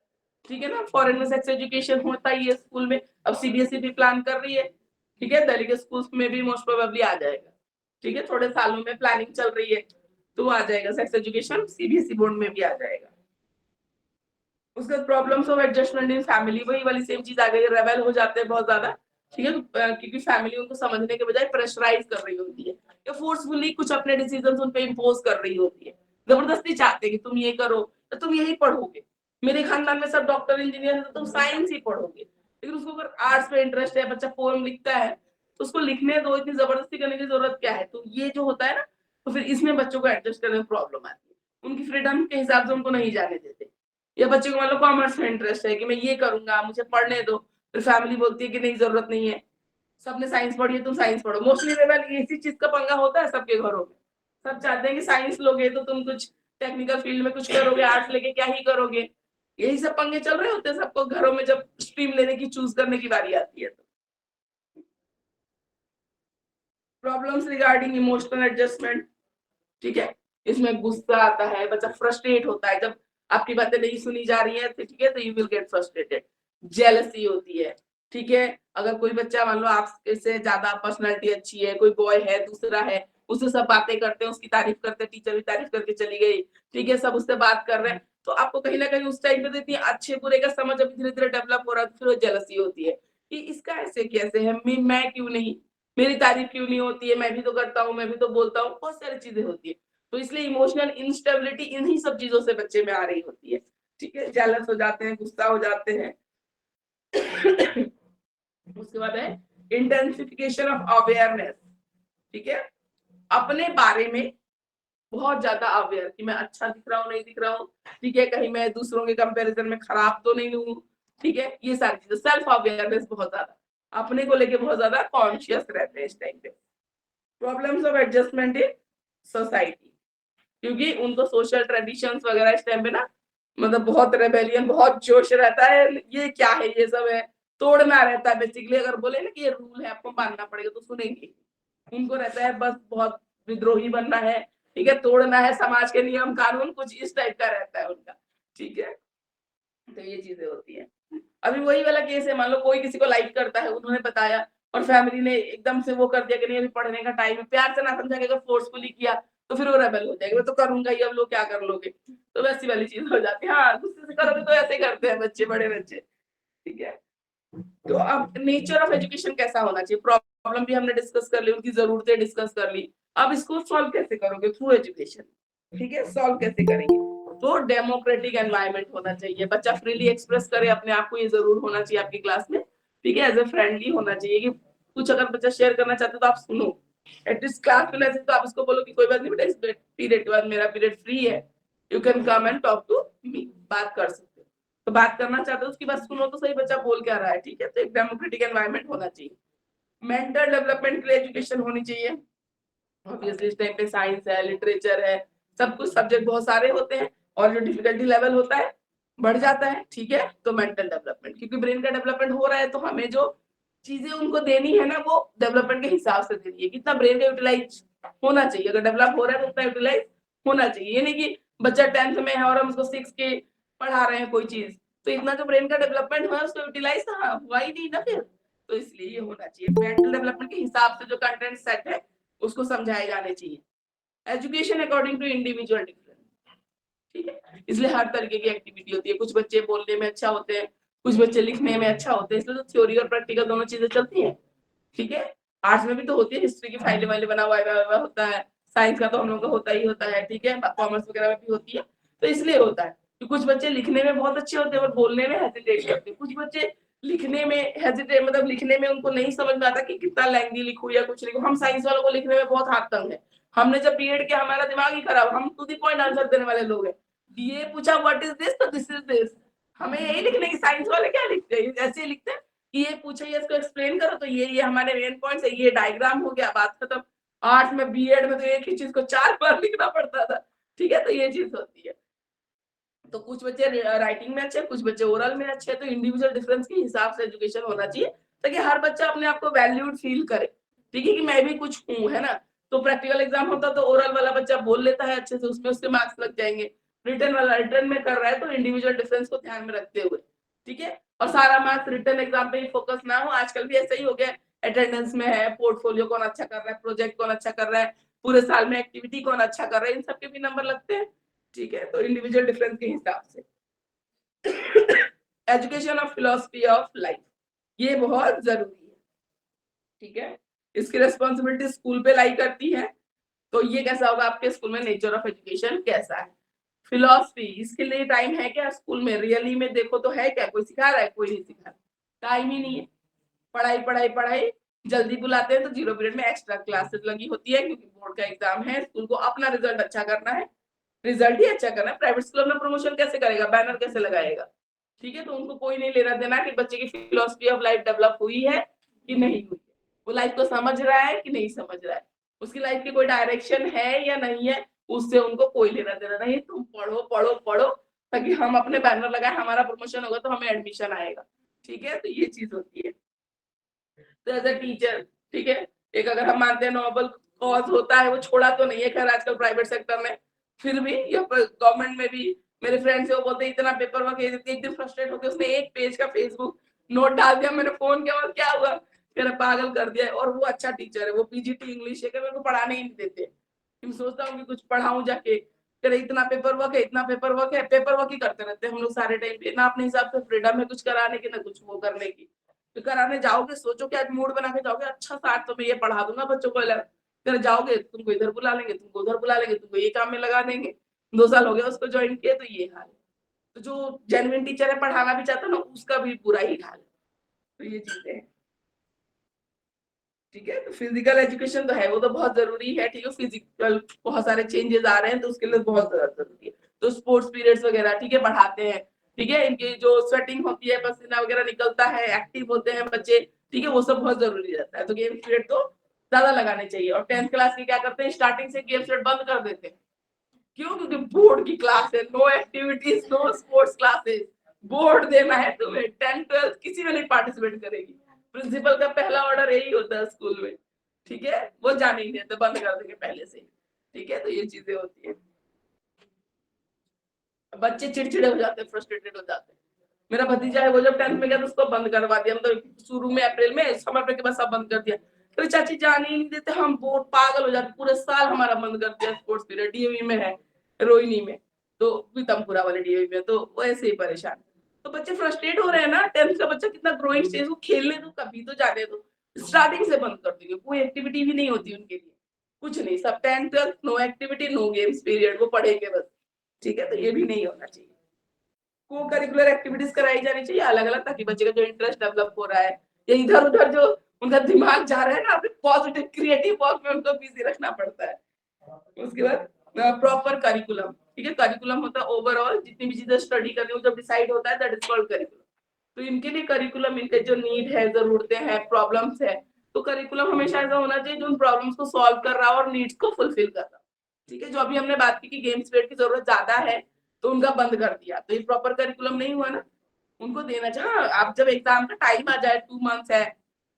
ठीक है ना। फॉरेन में सेक्स एजुकेशन होता ही है स्कूल में, अब सीबीएसई भी प्लान कर रही है, ठीक है, दिल्ली के स्कूल्स में भी मोस्ट प्रोबेबली आ जाएगा, ठीक है, थोड़े सालों में प्लानिंग चल रही है, तो आ जाएगा सेक्स एजुकेशन, सीबीएसई बोर्ड में भी आ जाएगा। उसके बाद problems of adjustment in family, वही वाली सेम चीज आ गई, रेबेल हो जाते हैं बहुत ज्यादा, ठीक है, क्योंकि फैमिली उनको समझने के बजाय प्रेशराइज कर रही होती है या फोर्सफुली कुछ अपने डिसीजन उन पे इम्पोज कर रही होती है, जबरदस्ती चाहते हैं कि तुम ये करो तो तुम यही पढ़ोगे, मेरे खानदान में सब डॉक्टर इंजीनियर है तो तुम साइंस ही पढ़ोगे, लेकिन उसको अगर आर्ट्स में इंटरेस्ट है, बच्चा पोएम लिखता है तो उसको लिखने दो, इतनी जबरदस्ती करने की जरूरत क्या है। तो ये जो होता है ना, तो फिर इसमें बच्चों को एडजस्ट करने में प्रॉब्लम आती है, उनकी फ्रीडम के हिसाब से उनको नहीं जाने देते। या बच्चे को मान लो कॉमर्स में इंटरेस्ट है कि मैं ये करूंगा, मुझे पढ़ने दो, फिर फैमिली बोलती है कि नहीं जरूरत नहीं है, सबने साइंस पढ़ी है तुम साइंस पढ़ो। मोस्टली लेवल इसी चीज का पंगा होता है सबके घरों में, सब चाहते हैं कि साइंस लोगे तो तुम कुछ टेक्निकल फील्ड में कुछ करोगे, आर्ट्स लेके क्या ही करोगे, यही सब पंगे चल रहे होते हैं सबको घरों में जब स्ट्रीम लेने की, चूज करने की बारी आती है। तो प्रॉब्लम्स रिगार्डिंग इमोशनल एडजस्टमेंट, ठीक है, इसमें गुस्सा आता है, बच्चा फ्रस्ट्रेट होता है जब आपकी बातें नहीं सुनी जा रही है, ठीक है, तो you will get frustrated. Jealousy होती है, ठीक है, अगर कोई बच्चा मान लो आपसे ज्यादा पर्सनैलिटी अच्छी है, कोई बॉय है दूसरा है, उससे सब बातें करते हैं, उसकी तारीफ करते हैं, टीचर भी तारीफ करके चली गई, ठीक है, सब उससे बात कर रहे हैं, तो आपको कहीं ना कहीं उस टाइम पे देती है अच्छे बुरे का समझ अभी धीरे धीरे डेवलप हो रहा है, तो फिर वो जेलसी होती है कि इसका ऐसे कैसे है, मैं क्यों नहीं, मेरी तारीफ क्यों नहीं होती है, मैं भी तो करता हूँ, मैं भी तो बोलता हूँ, बहुत सारी चीजें होती है। तो इसलिए इमोशनल इंस्टेबिलिटी इन्हीं सब चीजों से बच्चे में आ रही होती है, ठीक है, जेलस हो जाते हैं, गुस्सा हो जाते हैं। उसके बाद है इंटेंसिफिकेशन ऑफ अवेयरनेस, ठीक है, अपने बारे में बहुत ज्यादा अवेयर कि मैं अच्छा दिख रहा हूँ नहीं दिख रहा हूँ, ठीक है, कहीं मैं दूसरों के कंपैरिजन में खराब तो नहीं हूँ, ठीक है, ये सारी चीजें, सेल्फ अवेयरनेस बहुत ज्यादा, अपने को लेके बहुत ज्यादा कॉन्शियस रहते हैं इस टाइम पे। Problems of adjustment in society, क्योंकि उनको सोशल ट्रेडिशंस वगैरह इस टाइम पे ना, मतलब बहुत रेबेलियन, बहुत जोश रहता है, ये क्या है, ये सब है, तोड़ना रहता है बेसिकली, अगर बोले ना कि ये रूल है आपको मानना पड़ेगा तो सुनेंगे, उनको रहता है बस बहुत विद्रोही बनना है, ठीक है, तोड़ना है समाज के नियम कानून, कुछ इस टाइप का रहता है उनका, ठीक है, तो ये चीजें होती है। अभी वही वाला केस है, मान लो कोई किसी को लाइक करता है, उन्होंने बताया और फैमिली ने एकदम से वो कर दिया कि नहीं अभी पढ़ने का टाइम है, प्यार से ना समझा के अगर फोर्सफुली किया तो फिर वो रेबल हो जाएगा, मैं तो करूंगा ही, अब लोग क्या कर लोगे, तो वैसी वाली चीज हो जाती है। हाँ, गुस्से से करोगे तो ऐसे करते हैं बच्चे, बड़े बच्चे, ठीक है। तो अब नेचर ऑफ एजुकेशन कैसा होना चाहिए, प्रॉब्लम भी हमने डिस्कस कर ली, उनकी जरूरतें डिस्कस कर ली, अब इसको सॉल्व कैसे करोगे, थ्रू एजुकेशन, ठीक है, सॉल्व कैसे करेंगे, तो डेमोक्रेटिक एनवायरनमेंट होना चाहिए, बच्चा फ्रीली एक्सप्रेस करे अपने आप को, ये जरूर होना चाहिए आपकी क्लास में, ठीक है, एज ए फ्रेंडली होना चाहिए कि कुछ अगर बच्चा शेयर करना चाहते तो आप सुनो, एटलीस्ट क्लास में नहीं तो आप उसको बोलो कि कोई बात नहीं बेटा, इस पीरियड के बाद मेरा पीरियड फ्री है, you can come and talk to me, बात कर सकते हो, तो बात करना चाहते हो उसकी बात सुनो तो सही बच्चा बोल क्या रहा है, ठीक है, तो एक डेमोक्रेटिक एनवायरनमेंट होना चाहिए। मेंटल डेवलपमेंट के लिए एजुकेशन होनी चाहिए, ऑब्वियसली इस टाइम पे साइंस है, लिटरेचर है, सब कुछ सब्जेक्ट बहुत सारे होते हैं और जो डिफिकल्टी लेवल होता है बढ़ जाता है, ठीक है, तो मेंटल डेवलपमेंट, क्योंकि ब्रेन का डेवलपमेंट हो रहा है तो हमें जो चीजें उनको देनी है ना वो डेवलपमेंट के हिसाब से देनी है, कितना ब्रेन का यूटिलाइज होना चाहिए, अगर डेवलप हो रहा है तो उतना यूटिलाइज होना चाहिए, ये नहीं कि बच्चा 10th में है और हम उसको 6 के पढ़ा रहे हैं कोई चीज, तो इतना जो ब्रेन का डेवलपमेंट हुआ है उसको यूटिलाइज हुआ ही नहीं ना फिर, तो इसलिए ये होना चाहिए। मेंटल डेवलपमेंट के हिसाब से जो कंटेंट सेट है उसको समझाए जाने चाहिए। Education according to individual difference, ठीक है। इसलिए हर तरीके की एक्टिविटी होती है। कुछ बच्चे बोलने में अच्छा होते हैं, कुछ बच्चे लिखने में अच्छा होते हैं, इसलिए तो थ्योरी और प्रैक्टिकल दोनों चीजें चलती हैं, ठीक है। आर्ट्स में भी तो होती है, हिस्ट्री की फाइलें वाइलें बना हुआ होता है, साइंस का तो हम लोग का होता ही होता है, ठीक है, कॉमर्स वगैरह में भी होती है। तो इसलिए होता है कि कुछ बच्चे लिखने में बहुत अच्छे होते हैं और बोलने में हेजिटेट करते हैं। कुछ बच्चे लिखने में हेजिटेट, मतलब लिखने में उनको नहीं समझ में आता कि कितना लेंथी लिखूं या कुछ लिखूं। हम साइंस वालों को लिखने में बहुत हाथ तंग है। हमने जब बीएड किया हमारा दिमाग ही खराब, हम टू द पॉइंट आंसर देने वाले लोग हैं। ये पूछा व्हाट इज दिस, तो दिस इज दिस। हमें यही लिखने की, साइंस वाले क्या लिखते हैं, ऐसे ही लिखते हैं कि ये पूछे, ये इसको एक्सप्लेन करो, तो ये हमारे मेन पॉइंट्स है, ये डायग्राम हो गया, बात खत्म। आर्ट्स में बीएड में तो एक ही चीज को 4 बार लिखना पड़ता था, ठीक है। तो ये चीज होती है। तो कुछ बच्चे राइटिंग में अच्छे, कुछ बच्चे ओरल में अच्छे, तो इंडिविजुअल डिफरेंस के हिसाब से एजुकेशन होना चाहिए ताकि हर बच्चा अपने आप को वैल्यूड फील करे, ठीक है, कि मैं भी कुछ हूँ, है ना। तो प्रैक्टिकल एग्जाम होता तो ओरल वाला बच्चा बोल लेता है अच्छे से, उसमें उसके मार्क्स लग जाएंगे। रिटर्न वाला रिटर्न में कर रहा है तो इंडिविजुअल डिफरेंस को ध्यान में रखते हुए, ठीक है। और सारा मार्क्स रिटर्न एग्जाम पे ही फोकस ना हो, आजकल भी ऐसा ही हो गया। अटेंडेंस में है, पोर्टफोलियो कौन अच्छा कर रहा है, प्रोजेक्ट कौन अच्छा कर रहा है, पूरे साल में एक्टिविटी कौन अच्छा कर रहा है, इन सबके भी नंबर लगते हैं, ठीक है। तो इंडिविजुअल डिफरेंस के हिसाब से education of philosophy of life, ये बहुत जरूरी है, ठीक है। इसकी रेस्पॉन्सिबिलिटी स्कूल पे लाई करती है। तो ये कैसा होगा आपके स्कूल में, नेचर ऑफ एजुकेशन कैसा है, फिलोसफी, इसके लिए टाइम है क्या स्कूल में, रियली में देखो तो है क्या, कोई सिखा रहा है, कोई नहीं सिखा रहा, टाइम ही नहीं है। पढ़ाई पढ़ाई पढ़ाई, जल्दी बुलाते हैं तो 0 पीरियड में एक्स्ट्रा क्लासेस लगी होती है, क्योंकि बोर्ड का एग्जाम है, स्कूल को अपना रिजल्ट अच्छा करना है, रिजल्ट ही अच्छा करना है। प्राइवेट स्कूल में प्रमोशन कैसे करेगा, बैनर कैसे लगाएगा, ठीक है। तो उनको कोई नहीं लेना देना कि बच्चे की फिलोसफी ऑफ लाइफ डेवलप हुई है कि नहीं हुई है, वो लाइफ को समझ रहा है कि नहीं समझ रहा है, उसकी लाइफ की कोई डायरेक्शन है या नहीं है, उससे उनको कोई लेना देना नहीं। तुम पढ़ो पढ़ो पढ़ो, ताकि हम अपने बैनर लगाए, हमारा प्रमोशन होगा तो हमें एडमिशन आएगा, ठीक है। तो ये चीज होती है। तो एज अ टीचर, ठीक है, एक अगर हम मानते हैं नॉबल कॉज होता है, वो छोड़ा तो नहीं है खैर आजकल प्राइवेट सेक्टर में, फिर भी या गवर्नमेंट में भी मेरे फ्रेंड्स है वो बोलते इतना पेपर वर्क है, एक दिन फ्रस्ट्रेट होकर उसने 1 पेज का फेसबुक नोट डाल दिया, मैंने फोन किया और क्या हुआ, मेरा पागल कर दिया। और वो अच्छा टीचर है, वो पीजीटी इंग्लिश है, मेरे को पढ़ाने ही नहीं देते। मैं सोचता हूँ कि कुछ पढ़ाऊं जाके, करे इतना पेपर वर्क है, इतना पेपर वर्क है, पेपर वर्क ही करते रहते हैं हम लोग सारे टाइम पे, ना अपने हिसाब से फ्रीडम है कुछ कराने की, ना कुछ वो करने की। तो कराने जाओगे, सोचो कि आज मूड बना के जाओगे, अच्छा साथ तो मैं ये पढ़ा दूंगा बच्चों को, फिर जाओगे तुमको इधर बुला लेंगे, तुमको उधर बुला लेंगे, तुमको ये काम में लगा देंगे। 2 साल हो गया उसको ज्वाइन किए, तो ये हाल है। तो जो जेन्युइन टीचर है, पढ़ाना भी चाहता है ना, उसका भी बुरा ही हाल है। तो ये चीजें हैं, ठीक है। तो फिजिकल एजुकेशन तो है, वो तो बहुत जरूरी है, ठीक है। फिजिकल बहुत सारे चेंजेस आ रहे हैं तो उसके लिए बहुत ज्यादा जरूरी है। तो स्पोर्ट्स पीरियड्स वगैरह, ठीक है, बढ़ाते हैं, ठीक है। इनकी जो स्वेटिंग होती है, पसीना वगैरह निकलता है, एक्टिव होते हैं बच्चे, ठीक है, वो सब बहुत जरूरी रहता है। तो गेम पीरियड तो ज्यादा लगाने चाहिए। और 10th क्लास के क्या करते हैं, स्टार्टिंग से गेम पीरियड बंद कर देते हैं। क्यों, क्योंकि बोर्ड की क्लास है, no activities, no sports classes, board देना है तुम्हें, 10th 12th किसी में नहीं पार्टिसिपेट करेगी। प्रिंसिपल का पहला ऑर्डर यही होता है स्कूल में, ठीक है, वो जाने ही देते, बंद कर देंगे पहले से, ठीक है। तो ये चीजें होती है, बच्चे चिड़चिड़े हो जाते हैं, फ्रस्ट्रेटेड हो जाते हैं। मेरा भतीजा है, वो जब 10th में गया तो उसको बंद करवा दिया, मतलब शुरू में अप्रैल में, समर ब्रेक के बाद सब बंद कर दिया। तो चाची जाने ही नहीं देते, हम बहुत पागल हो जाते, पूरे साल हमारा बंद कर दिया स्पोर्ट्स पीरियड। डीएवी में है, रोहिणी में, तो पीतमपुरा वाले डीएवी में, तो वो ऐसे ही परेशान। तो बच्चे फ्रस्ट्रेट हो रहे हैं ना, 10th का बच्चा कितना ग्रोइंग स्टेज, वो खेलने दो, कभी तो जाने दो। स्टार्टिंग से बंद कर देंगे, कोई एक्टिविटी भी नहीं होती उनके लिए, कुछ नहीं, सब 10th 12th no activity, no games period, वो पढ़ेंगे बस, ठीक है। तो ये भी नहीं होना चाहिए। को करिकुलर एक्टिविटीज कराई जानी चाहिए अलग अलग, ताकि बच्चे का जो इंटरेस्ट डेवलप हो रहा है या इधर उधर जो उनका दिमाग जा रहा है ना, अपने पॉजिटिव क्रिएटिव वर्क में उनको बिजी रखना पड़ता है। उसके बाद प्रॉपर करिकुलम, ठीक है। करिकुलम होता है ओवरऑल जितनी भी चीजें स्टडी करनी हो, जब डिसाइड होता है, दैट इज कॉल्ड करिकुलम। तो इनके लिए करिकुलम, इनके जो नीड है, जरूरतें हैं, प्रॉब्लम्स है, तो करिकुलम हमेशा ऐसा होना चाहिए जो उन प्रॉब्लम्स को सॉल्व कर रहा हो और नीड्स को फुलफिल कर रहा हो, ठीक है। जो अभी हमने बात की कि गेम्स पीरियड की जरूरत ज्यादा है तो उनका बंद कर दिया, तो ये प्रॉपर करिकुलम नहीं हुआ ना, उनको देना चाहिए। हाँ, आप जब एग्जाम का टाइम आ जाए, 2 मंथ्स है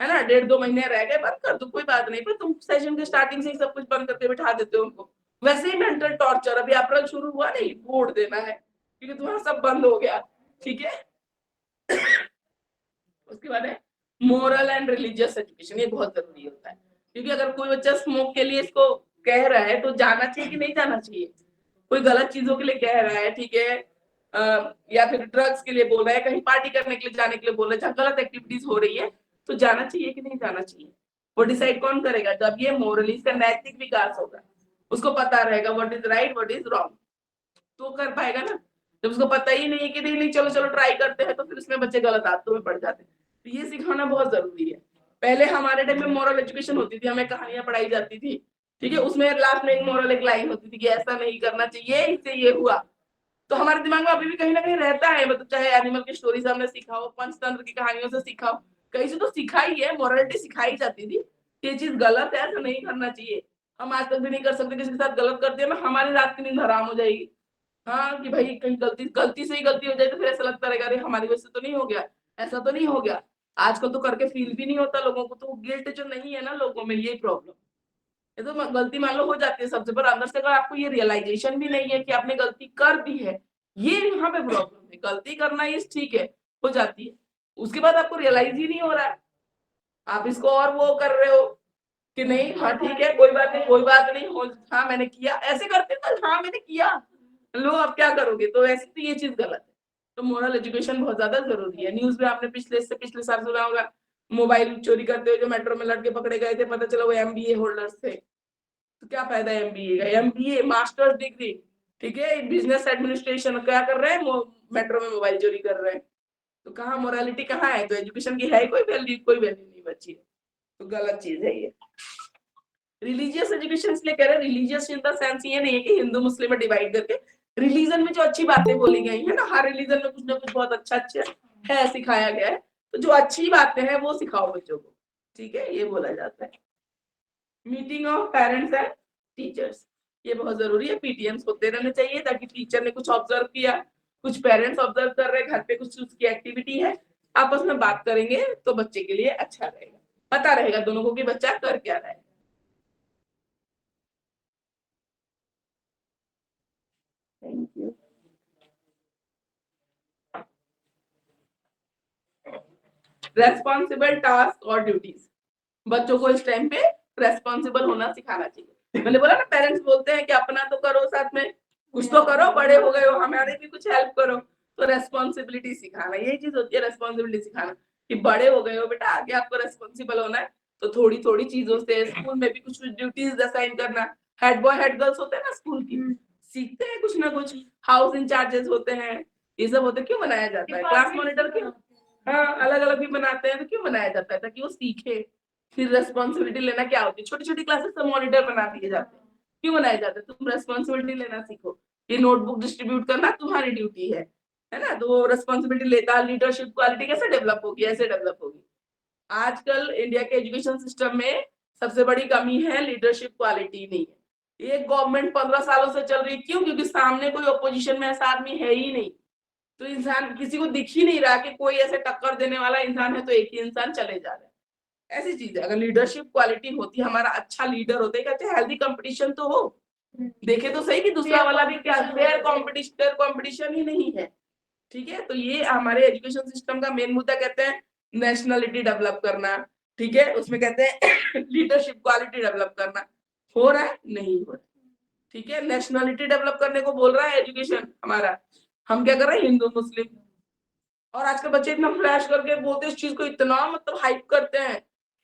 ना, 1.5-2 महीने रह गए, बंद कर दो, कोई बात नहीं, पर तुम सेशन के स्टार्टिंग से ही सब कुछ बंद करके बिठा देते हो उनको। वैसे ही मेंटल टॉर्चर, अभी अप्रैल शुरू हुआ, नहीं बोर्ड देना है क्योंकि तुम्हारा सब बंद हो गया, ठीक है। उसके बाद है मोरल एंड रिलीजियस एजुकेशन, ये बहुत जरूरी होता है, क्योंकि अगर कोई बच्चा स्मोक के लिए इसको कह रहा है तो जाना चाहिए कि नहीं जाना चाहिए। कोई गलत चीजों के लिए कह रहा है, ठीक है, या फिर ड्रग्स के लिए बोल रहा है, कहीं पार्टी करने के लिए जाने के लिए बोल रहा है, जहाँ गलत एक्टिविटीज हो रही है, तो जाना चाहिए कि नहीं जाना चाहिए, वो डिसाइड कौन करेगा? जब ये मोरली, इसका नैतिक विकास होगा, उसको पता रहेगा what is right what is wrong, तो कर पाएगा ना। जब उसको पता ही नहीं है कि नहीं नहीं चलो चलो ट्राई करते हैं, तो फिर उसमें बच्चे गलत आदतों में पड़ जाते हैं। तो ये सिखाना बहुत जरूरी है। पहले हमारे टाइम में मॉरल एजुकेशन होती थी, हमें कहानियां पढ़ाई जाती थी, ठीक है, उसमें लास्ट में एक मॉरल एक लाइन होती थी कि ऐसा नहीं करना चाहिए, इससे ये हुआ। तो हमारे दिमाग में अभी भी कहीं ना कहीं रहता है, मतलब चाहे एनिमल की स्टोरीज हमने सीखा हो, पंचतंत्र की कहानियों से सीखा हो, कहीं से तो सिखाई है, मॉरलिटी सिखाई जाती थी, ये चीज गलत है, ऐसा नहीं करना चाहिए। हम आज तक भी नहीं कर सकते, किसी के साथ गलत कर दिया ना, हमारी रात की नींद हराम हो जाएगी। हाँ कि भाई कहीं गलती गलती से ही गलती हो जाए तो फिर ऐसा लगता रहेगा अरे हमारी वजह से तो नहीं हो गया, ऐसा तो नहीं हो गया। आजकल तो करके फील भी नहीं होता लोगों को, तो गिल्ट जो नहीं है ना लोगों में, यही प्रॉब्लम। ये तो गलती मान लो हो जाती है सबसे, पर अंदर से अगर आपको ये रियलाइजेशन भी नहीं है कि आपने गलती कर दी है, ये यहाँ पे प्रॉब्लम है। गलती करना ये ठीक है, हो जाती है, उसके बाद आपको रियलाइज ही नहीं हो रहा है, आप इसको और वो कर रहे हो कि नहीं हाँ ठीक है कोई बात नहीं कोई बात नहीं हो, हाँ मैंने किया, ऐसे करते ना, हाँ मैंने किया, लो अब क्या करोगे, तो ऐसे तो ये चीज गलत है। तो मोरल एजुकेशन बहुत ज्यादा जरूरी है। न्यूज में आपने पिछले साल सुना होगा, मोबाइल चोरी करते हुए जो मेट्रो में लड़के पकड़े गए थे, पता चला वो एमबीए होल्डर्स थे। तो क्या फायदा है एमबीए का, एमबीए मास्टर्स डिग्री, ठीक है, बिजनेस एडमिनिस्ट्रेशन, क्या कर रहे हैं, मेट्रो में मोबाइल चोरी कर रहे हैं। तो कहाँ मोरालिटी कहाँ है? तो एजुकेशन की है ही कोई वैल्यू, कोई वैल्यू नहीं बची है, तो गलत चीज है ये। रिलीजियस एजुकेशन इसलिए कह रहे हैं, रिलीजियस इन द सेंस ये नहीं है कि हिंदू मुस्लिम में डिवाइड करके, रिलीजन में जो अच्छी बातें बोली गई है ना, हर रिलीजन में कुछ ना कुछ बहुत अच्छा अच्छा है, सिखाया गया है, तो जो अच्छी बातें हैं वो सिखाओ बच्चों को, ठीक है, ये बोला जाता है। Meeting of parents and teachers, ये बहुत जरूरी है, पीटीएम्स होते रहने चाहिए, ताकि टीचर ने कुछ ऑब्जर्व किया, कुछ पेरेंट्स ऑब्जर्व कर रहे हैं, घर पे कुछ उसकी एक्टिविटी है, आपस में बात करेंगे तो बच्चे के लिए अच्छा रहेगा, पता रहेगा दोनों को कि बच्चा कर क्या रहा है। Thank you. रेस्पॉन्सिबल टास्क और ड्यूटीज, बच्चों को इस टाइम पे रेस्पॉन्सिबल होना सिखाना चाहिए। मैंने बोला ना, पेरेंट्स बोलते हैं कि अपना तो करो, साथ में कुछ तो करो, बड़े हो गए हो, हमारे भी कुछ हेल्प करो। तो रेस्पॉन्सिबिलिटी सिखाना, यही चीज होती है रेस्पॉन्सिबिलिटी सिखाना, कि बड़े हो गए हो बेटा, आगे आपको रेस्पॉन्सिबल होना है, तो थोड़ी थोड़ी चीजों से स्कूल में भी कुछ ड्यूटीज असाइन करना। हेड बॉय हेड गर्ल्स होते हैं ना स्कूल की, सीखते हैं कुछ ना कुछ, हाउस इंचार्जेस होते हैं, ये सब होते, क्यों बनाया जाता है? क्लास मॉनिटर क्यों, हाँ अलग अलग भी बनाते हैं, तो क्यों बनाया जाता है? ताकि वो सीखे। फिर रेस्पॉन्सिबिलिटी लेना क्या होती है, छोटी छोटी क्लासेस से मॉनिटर बना दिए जाते हैं, क्यों बनाए जाते हैं? तुम रेस्पॉन्सिबिलिटी लेना सीखो, ये नोटबुक डिस्ट्रीब्यूट करना तुम्हारी ड्यूटी है ना, तो वो रेस्पॉन्सिबिलिटी लेता, लीडरशिप क्वालिटी कैसे डेवलप होगी, ऐसे डेवलप होगी। आजकल इंडिया के एजुकेशन सिस्टम में सबसे बड़ी कमी है लीडरशिप क्वालिटी नहीं है। ये गवर्नमेंट 15 सालों से चल रही है, क्यों? क्योंकि सामने कोई अपोजिशन में ऐसा आदमी है ही नहीं, तो इंसान किसी को दिख ही नहीं रहा कि कोई ऐसे टक्कर देने वाला इंसान है, तो एक ही इंसान चले जा रहा है, ऐसी चीज है। अगर लीडरशिप क्वालिटी होती, हमारा अच्छा लीडर होते, कहते हेल्दी कंपटीशन तो हो, देखे तो सही कि दूसरा वाला भी क्या, फेयर कंपटीशन ही नहीं है, ठीक है। तो ये हमारे एजुकेशन सिस्टम का मेन मुद्दा, कहते हैं नेशनलिटी डेवलप करना, ठीक है, उसमें कहते हैं लीडरशिप क्वालिटी डेवलप करना, हो रहा है नहीं हो रहा, ठीक है। नेशनलिटी डेवलप करने को बोल रहा है एजुकेशन हमारा, हम क्या कर रहे हैं, हिंदू मुस्लिम। और आजकल बच्चे इतना फ्लैश करके बोलते हैं इस चीज को, इतना मतलब हाइप करते हैं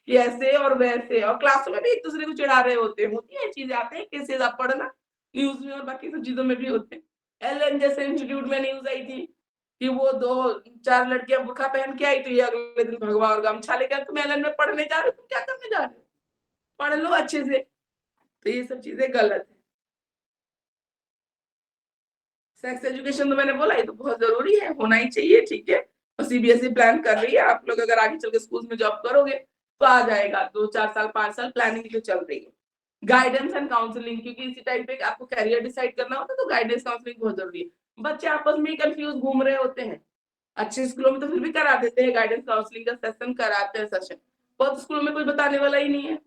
कि ऐसे और वैसे, और क्लासों में भी एक दूसरे को चिढ़ा रहे होते हैं, होती है चीजें, आते हैं केसेस, आप पढ़ना न्यूज में और बाकी सब चीजों में भी होते हैं। एलन जैसे इंस्टीट्यूट में न्यूज आई थी कि वो 2-4 लड़कियां बुरखा पहन के आई, तो ये अगले दिन भगवा और गमछा लेकर, तुम एलन में पढ़ने जा रहे हो, तुम क्या करने जा रहे हो, पढ़ लो अच्छे से। तो ये सब चीजें गलत है। सेक्स एजुकेशन तो मैंने बोला, ये तो बहुत जरूरी है, होना ही चाहिए, ठीक है। और सीबीएसई प्लान कर रही है, आप लोग अगर आगे चल के स्कूल में जॉब करोगे तो आ जाएगा, 2-4 साल 5 साल प्लानिंग जो चल रही है। गाइडेंस एंड काउंसलिंग, क्योंकि इसी टाइम पे आपको कैरियर डिसाइड करना होता है, तो गाइडेंस काउंसलिंग बहुत जरूरी है। बच्चे आपस में ही कंफ्यूज घूम रहे होते हैं, अच्छे स्कूलों में तो फिर भी करा देते हैं, गाइडेंस काउंसलिंग का सेशन कराते हैं, सेशन। बहुत स्कूलों में कोई बताने वाला ही नहीं है,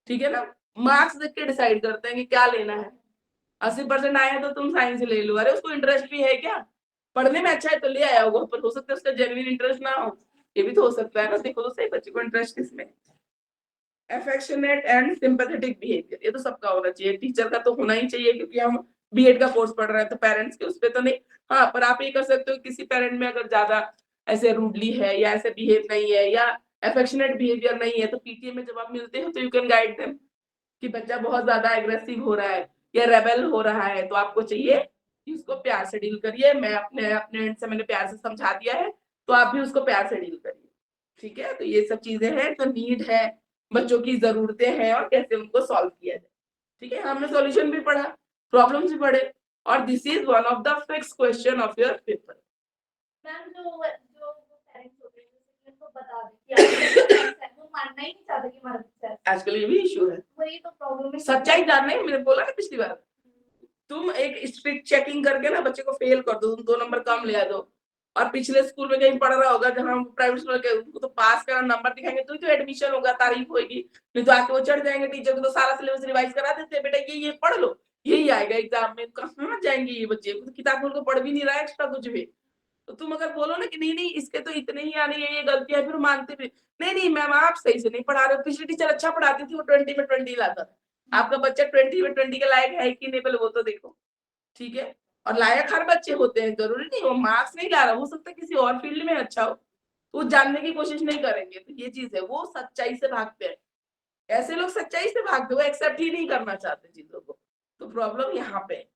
ठीक है ना, मार्क्स देख के डिसाइड करते हैं कि क्या लेना है। 80% आया तो तुम साइंस ले लो, अरे उसको इंटरेस्ट भी है क्या, पढ़ने में अच्छा है तो ले आया होगा, पर हो सकता है उसका जेन्युइन इंटरेस्ट ना हो, ये भी तो हो सकता है ना, देखो तो सही बच्चे को इंटरेस्ट किसमें। अफेक्शनेट एंड सिंपैथेटिक बिहेवियर, ये तो सबका होना चाहिए, टीचर का तो होना ही चाहिए क्योंकि हम बीएड का कोर्स पढ़ रहे हैं तो पेरेंट्स के उस पर तो नहीं। हाँ, पर आप ये कर सकते हो किसी पेरेंट में अगर ज्यादा ऐसे रूडली है या ऐसे बिहेव नहीं है या अफेक्शनेट बिहेवियर नहीं है तो पीटीए में जब आप मिलते हो तो यू कैन गाइड देम कि बच्चा बहुत ज्यादा एग्रेसिव हो रहा है या रेबेल हो रहा है, तो आपको चाहिए कि उसको प्यार से डील करिए। मैं अपने अपने एंड से मैंने प्यार से समझा दिया है, तो आप भी उसको प्यार से डील करिए। ठीक है, तो ये सब चीजें हैं, तो नीड है, बच्चों की जरूरतें हैं और कैसे उनको सॉल्व किया जाए। ठीक है, हमने सॉल्यूशन भी पढ़ा, प्रॉब्लम्स भी पढ़े, और this is one of the fix question of your paper. Ma'am जो पेरेंट्स होते हैं जैसे कि उनको बता दें कि आप वो मानना ही नहीं चाहते कि हमारा बच्चा है, आजकल ये भी इशू है, वही तो प्रॉब्लम है। सच्चाई जानने, मैंने बोला ना पिछली बार, तुम एक स्ट्रिक्ट चेकिंग करके ना बच्चे को फेल कर दो, तुम 2 नंबर कम ले आ दो, और पिछले स्कूल में कहीं पढ़ रहा होगा जहाँ प्राइवेट स्कूल के, उनको तो पास का नंबर दिखाएंगे तो एडमिशन होगा, तारीफ होगी, नहीं तो आके वो चढ़ जाएंगे टीचर को, तो सारा सिलेबस रिवाइज करा देते हैं, बेटा ये पढ़ लो, यही आएगा एग्जाम में। कहाँ जाएंगे ये बच्चे, तो किताब खोल के पढ़ भी नहीं रहा है एक्स्ट्रा कुछ भी। तो तुम अगर बोलो ना कि नहीं नहीं इसके तो इतने ही आने हैं, ये गलती है, फिर मानते भी नहीं, नहीं मैम आप सही से नहीं पढ़ा रहे हो, पिछली टीचर अच्छा पढ़ाती थी, वो 20 में 20 लाता था, आपका बच्चा 20 में 20 के लायक है कि नहीं, पहले वो तो देखो। ठीक है, और लायक हर बच्चे होते हैं, जरूरी नहीं वो मार्क्स नहीं ला रहा, हो सकता है किसी और फील्ड में अच्छा हो, तो वो जानने की कोशिश नहीं करेंगे, तो ये चीज है, वो सच्चाई से भागते हैं, ऐसे लोग सच्चाई से भागते, वो एक्सेप्ट ही नहीं करना चाहते चीजों को, तो प्रॉब्लम यहाँ पे।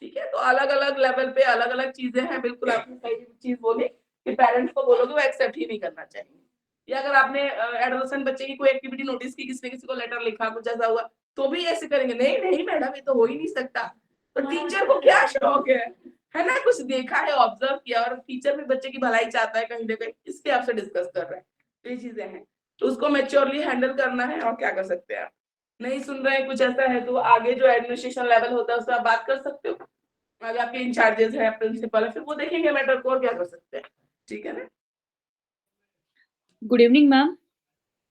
ठीक है, तो अलग अलग लेवल पे अलग अलग चीजें हैं, बिल्कुल आपने सही चीज बोली कि पेरेंट्स को बोलोगे वो एक्सेप्ट ही नहीं करना चाहिए। या अगर आपने एडोलेसेंट बच्चे की कोई एक्टिविटी नोटिस की, किसी ने किसी को लेटर लिखा, कुछ ऐसा हुआ, तो भी ऐसे करेंगे, नहीं नहीं मैडम ये तो हो ही नहीं सकता, तो टीचर को क्या शौक है ना, कुछ देखा है, ऑब्जर्व किया, और टीचर भी बच्चे की भलाई चाहता है कहीं ना कहीं, इसलिए आपसे डिस्कस कर रहा है, तो ये चीजें हैं, तो उसको मेच्योरली हैंडल करना है, और क्या कर सकते हैं आप। नहीं सुन रहे हैं कुछ ऐसा है तो आगे जो एडमिनिस्ट्रेशन लेवल होता है उससे आप बात कर सकते हो, अगर आपके इंचार्जेस है, प्रिंसिपल है, फिर वो देखेंगे मैटर को और क्या कर सकते हैं। ठीक है ना। Good evening, ma'am.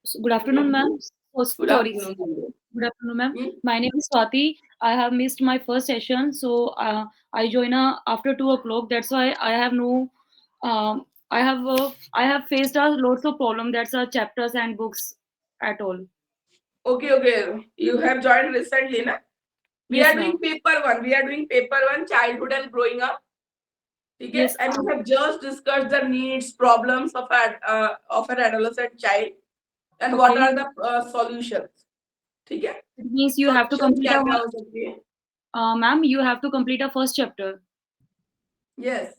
Good afternoon, ma'am. Oh, good sorry. Afternoon. Good afternoon, ma'am. My name is Swati. I have missed my first session, so I join after 2 o'clock. That's why I have no. I have faced lots of problems. That's chapters and books at all. Okay, okay. You have joined recently, na? We Yes, are doing ma'am. paper one. We are doing paper one, childhood and growing up. Okay, Yes, and we ma'am. have just discussed the needs, problems of an adolescent child, and what Okay. are the solutions. ठीक है, It means you have to solutions complete क्या क्या हो सकती है। ma'am. You have to complete a first chapter. Yes,